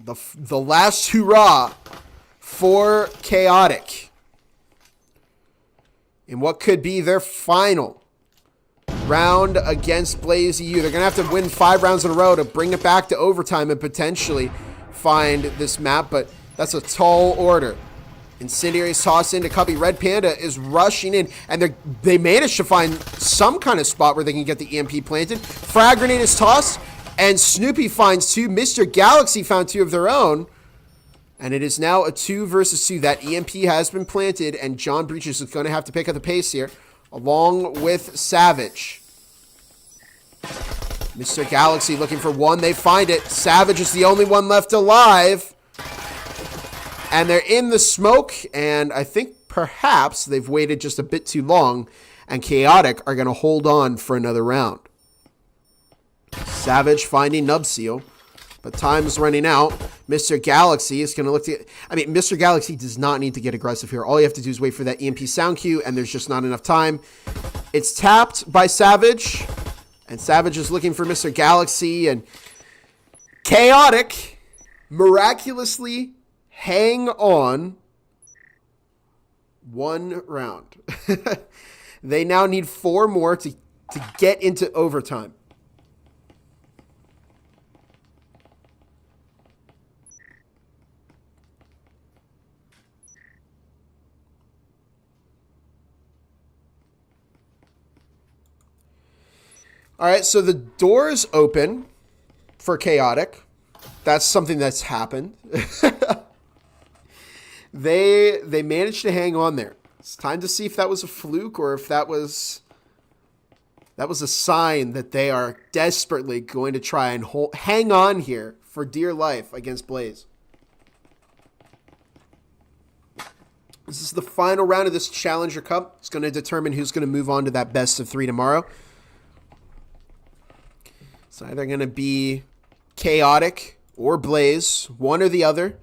Speaker 2: The last hurrah for Chaotic in what could be their final round against Blaze EU. They're going to have to win 5 rounds in a row to bring it back to overtime and potentially find this map, but that's a tall order. Incendiary's tossed into Cubby. Red Panda is rushing in, and they managed to find some kind of spot where they can get the EMP planted. Frag grenade is tossed, and Snoopy finds 2. Mr. Galaxy found 2 of their own, and it is now a 2 versus 2. That EMP has been planted, and John Breaches is going to have to pick up the pace here, along with Savage. Mr. Galaxy looking for 1. They find it. Savage is the only one left alive. And they're in the smoke, and I think perhaps they've waited just a bit too long, and Chaotic are going to hold on for another round. Savage finding Nub Seal, but time's running out. Mr. Galaxy is going to look to... I mean, Mr. Galaxy does not need to get aggressive here. All you have to do is wait for that EMP sound cue, and there's just not enough time. It's tapped by Savage, and Savage is looking for Mr. Galaxy, and Chaotic miraculously hang on 1 round. They now need 4 more to get into overtime. All right, so the doors open for Chaotic. That's something that's happened. They managed to hang on there. It's time to see if that was a fluke or if that was a sign that they are desperately going to try and hang on here for dear life against Blaze. This is the final round of this Challenger Cup. It's going to determine who's going to move on to that best of 3 tomorrow. It's either going to be Chaotic or Blaze, one or the other.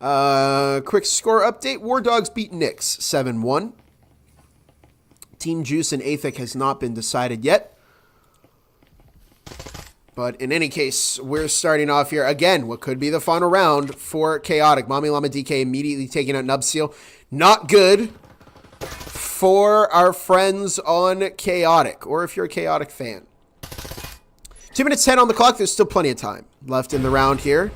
Speaker 2: Quick score update. War Dogs beat Knicks 7-1. Team Juice and Athik has not been decided yet. But in any case, we're starting off here again. What could be the final round for Chaotic. Mami Llama DK immediately taking out Nub Seal. Not good for our friends on Chaotic, or if you're a Chaotic fan. 2 minutes 10 on the clock. There's still plenty of time left in the round here.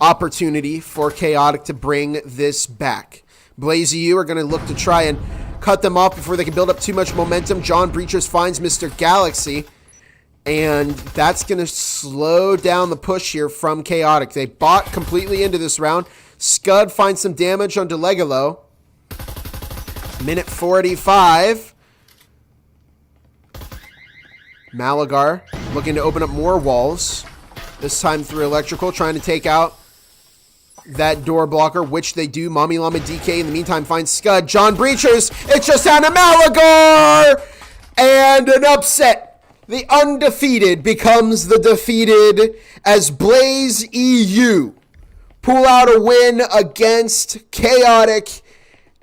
Speaker 2: opportunity for Chaotic to bring this back. BlazeU are going to look to try and cut them off before they can build up too much momentum. John Breachers finds Mr. Galaxy, and that's going to slow down the push here from Chaotic. They bought completely into this round. Scud finds some damage onto Legolo. Minute 45. Malagar looking to open up more walls. This time through electrical, trying to take out that door blocker, which they do. Mommy Llama DK in the meantime finds Scud. John Breachers, it's just down to Malagar! And an upset. The undefeated becomes the defeated as BlazeEU pull out a win against Chaotic,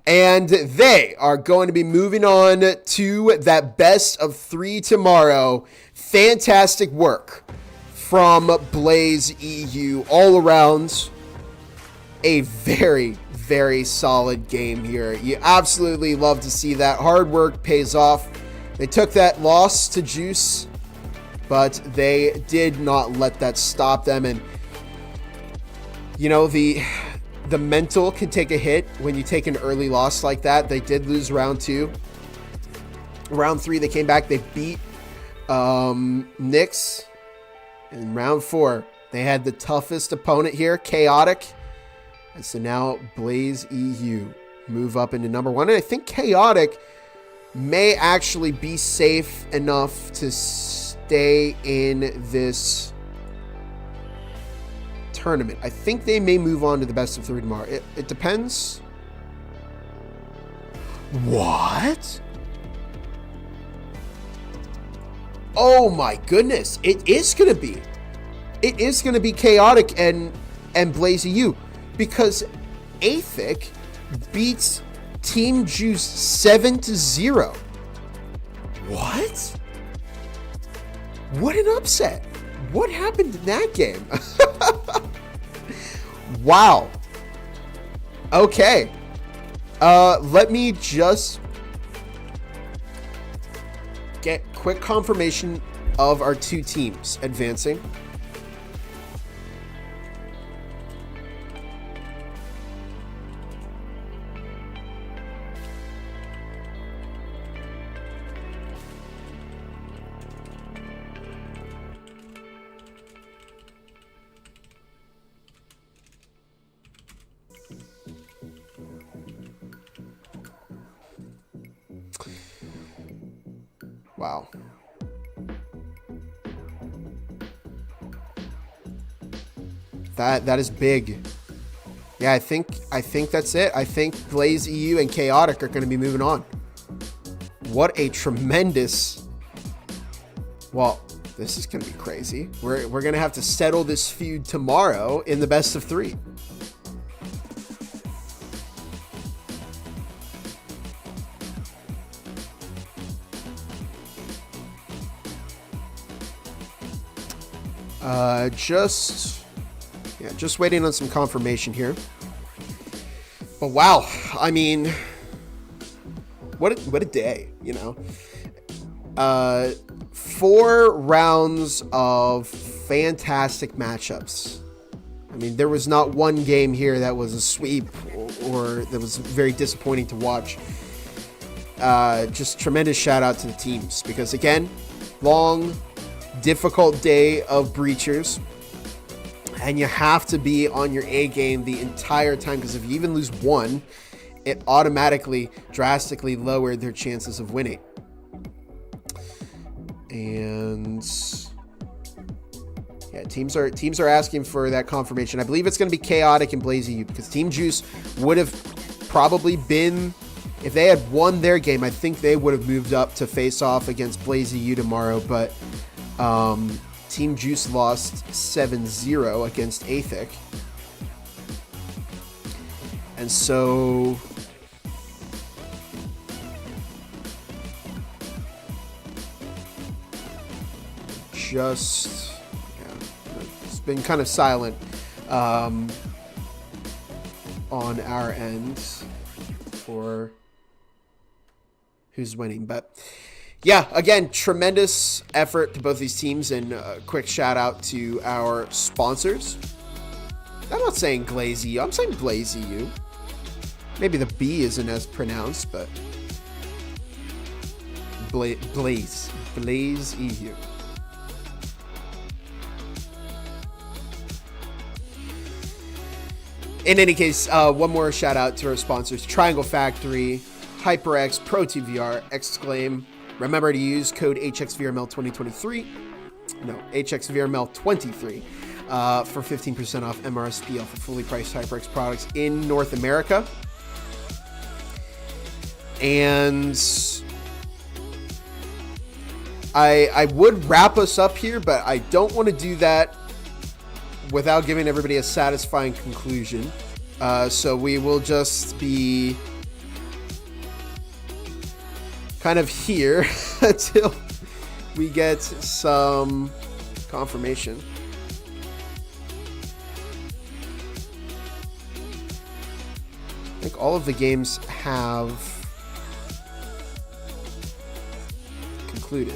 Speaker 2: and they are going to be moving on to that best of 3 tomorrow. Fantastic work from BlazeEU all around. A very, very solid game here. You absolutely love to see that. Hard work pays off. They took that loss to Juice, but they did not let that stop them. And, you know, the mental can take a hit when you take an early loss like that. They did lose round 2. Round 3, they came back. They beat Nyx. In round 4, they had the toughest opponent here, Chaotic. And so now BlazeEU move up into number 1. And I think Chaotic may actually be safe enough to stay in this tournament. I think they may move on to the best of 3 tomorrow. It depends. What? Oh my goodness. It is going to be. It is going to be Chaotic and BlazeEU, because Athic beats Team Juice 7-0. What? What an upset. What happened in that game? Wow. Okay. Let me just get quick confirmation of our 2 teams advancing. Wow. That is big. Yeah, I think that's it. I think BlazeEU and Chaotic are going to be moving on. What a tremendous... Well, this is going to be crazy. We're going to have to settle this feud tomorrow in the best of 3. Just waiting on some confirmation here. But wow, I mean, what a day, you know. 4 rounds of fantastic matchups. I mean, there was not one game here that was a sweep or that was very disappointing to watch. Just tremendous shout out to the teams, because again, long, difficult day of Breachers, and you have to be on your A game the entire time, because if you even lose 1, it automatically drastically lowered their chances of winning. And yeah, teams are asking for that confirmation. I believe it's going to be Chaotic and BlazeEU, because Team Juice would have probably been, if they had won their game, I think they would have moved up to face off against BlazeEU tomorrow, but Team Juice lost 7-0 against Athic. And so it's been kind of silent on our end for who's winning, but yeah, again, tremendous effort to both these teams, and a quick shout out to our sponsors. I'm not saying Glaze EU. I'm saying Blaze EU. Maybe the B isn't as pronounced, but Blaze EU. In any case, one more shout out to our sponsors: Triangle Factory, HyperX, ProTVR, Exclaim. Remember to use code HXVRML2023. No, HXVRML23 for 15% off MRSP off of fully priced HyperX products in North America. And I would wrap us up here, but I don't want to do that without giving everybody a satisfying conclusion. So we will just be kind of here until we get some confirmation. I think all of the games have concluded.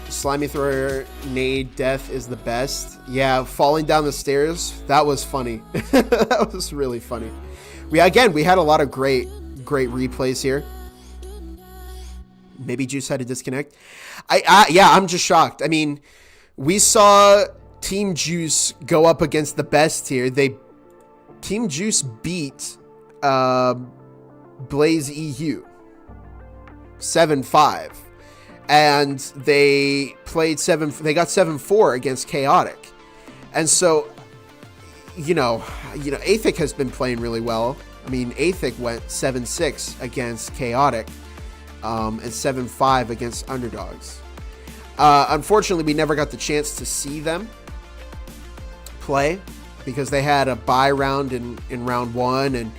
Speaker 2: Slimy Thrower, Nade, Death is the best. Yeah, falling down the stairs, that was funny. That was really funny. We had a lot of great replays here. Maybe Juice had to disconnect. I'm just shocked. I mean, we saw Team Juice go up against the best here. Team Juice beat Blaze EU 7-5. And they got 7-4 against Chaotic. And so, Athic has been playing really well. I mean, Athic went 7-6 against Chaotic, and 7-5 against Underdogs. Unfortunately, we never got the chance to see them play because they had a bye round in round 1, and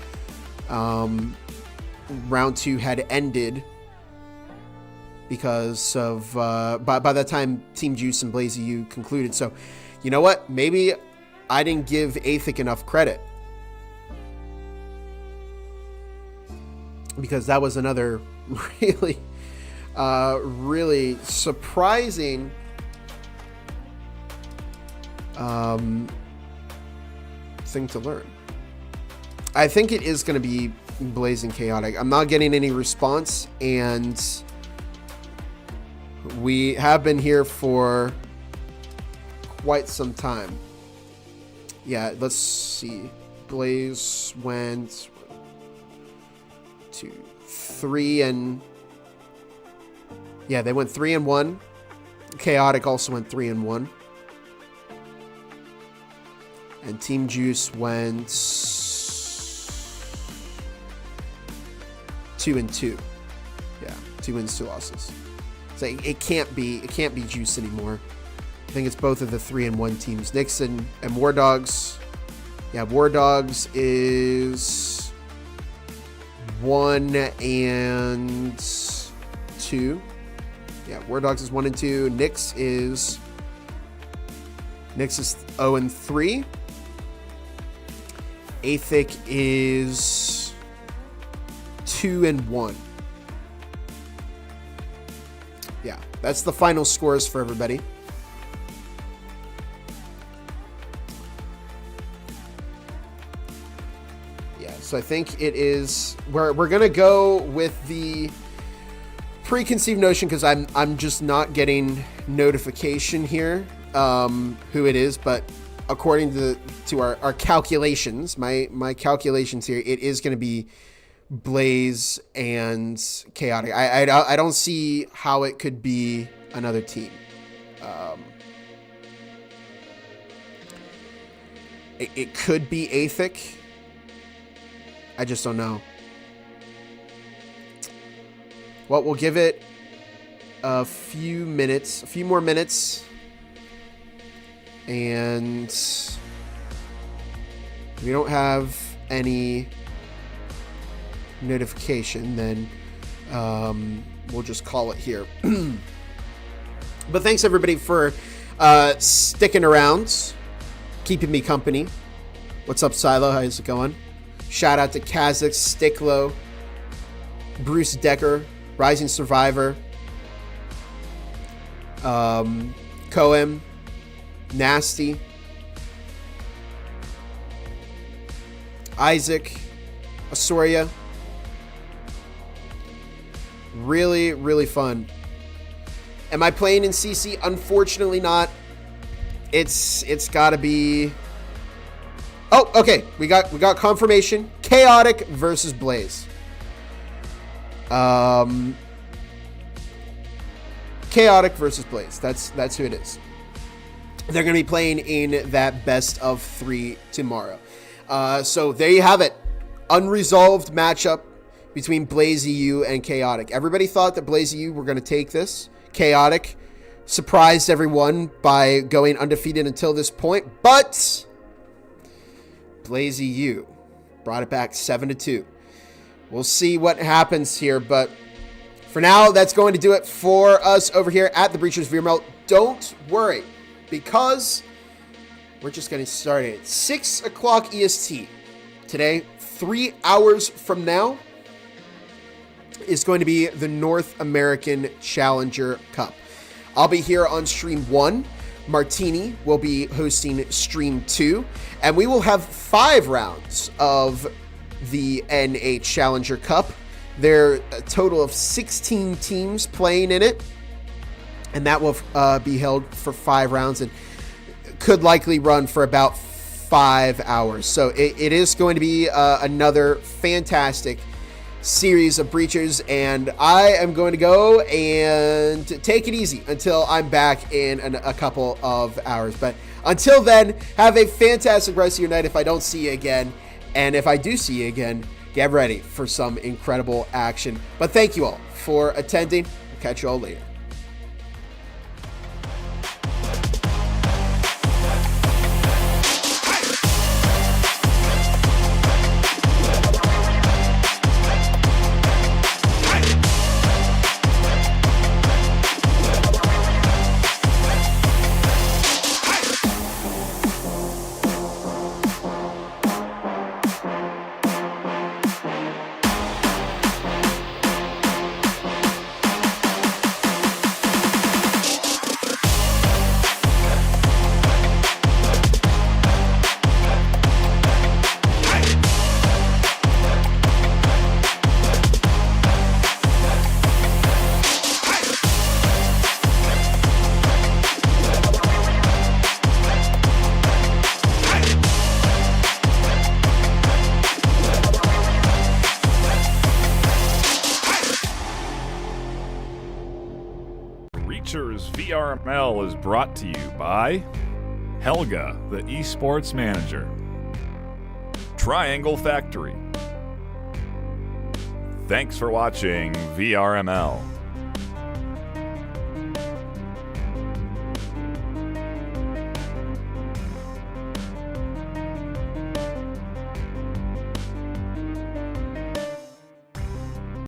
Speaker 2: round 2 had ended because of by that time Team Juice and Blaze EU concluded. So, you know what? Maybe I didn't give Athic enough credit, because that was another really surprising thing to learn. I think it is going to be Blazing Chaotic. I'm not getting any response, and we have been here for quite some time. Yeah, let's see. Blaze went 2, 3, and yeah, they went 3-1. Chaotic also went 3-1. And Team Juice went 2-2. Yeah, 2 wins, 2 losses. So it can't be Juice anymore. I think it's both of the 3-1 teams. Knicks and War Dogs. Yeah, War Dogs is 1-2. Yeah, War Dogs is 1-2. Knicks is 0-3. Athic is 2-1. Yeah, that's the final scores for everybody. Yeah, so I think it is we're gonna go with the preconceived notion, because I'm just not getting notification here who it is, but according to our calculations, my calculations here, it is going to be Blaze and Chaotic. I don't see how it could be another team. It could be Athic. I just don't know. Well, we'll give it a few more minutes. And if we don't have any notification, then we'll just call it here. But thanks everybody for sticking around, keeping me company. What's up, Silo? How's it going? Shout out to Kazakh, Sticklow, Bruce Decker, Rising Survivor, Coem, Nasty, Isaac, Asoria. Really, really fun. Am I playing in CC? Unfortunately not. It's got to be... Oh, okay. We got confirmation. Chaotic versus Blaze. Chaotic versus Blaze. That's who it is. They're going to be playing in that best of 3 tomorrow. So there you have it. Unresolved matchup between Blaze EU and Chaotic. Everybody thought that Blaze EU were going to take this. Chaotic surprised everyone by going undefeated until this point, but Blaze EU brought it back 7-2. We'll see what happens here, but for now, that's going to do it for us over here at the Breachers VRML. Don't worry, because we're just getting started. At 6 o'clock EST today, 3 hours from now, is going to be the North American Challenger Cup. I'll be here on stream 1. Martini will be hosting stream 2. And we will have 5 rounds of the NA Challenger Cup. There are a total of 16 teams playing in it. And that will be held for 5 rounds and could likely run for about 5 hours. So it is going to be another fantastic series of breachers, and I am going to go and take it easy until I'm back in a couple of hours. But until then, have a fantastic rest of your night if I don't see you again. And if I do see you again, get ready for some incredible action. But thank you all for attending. I'll catch you all later.
Speaker 3: VRML is brought to you by Helga, the esports manager, Triangle Factory. Thanks for watching VRML.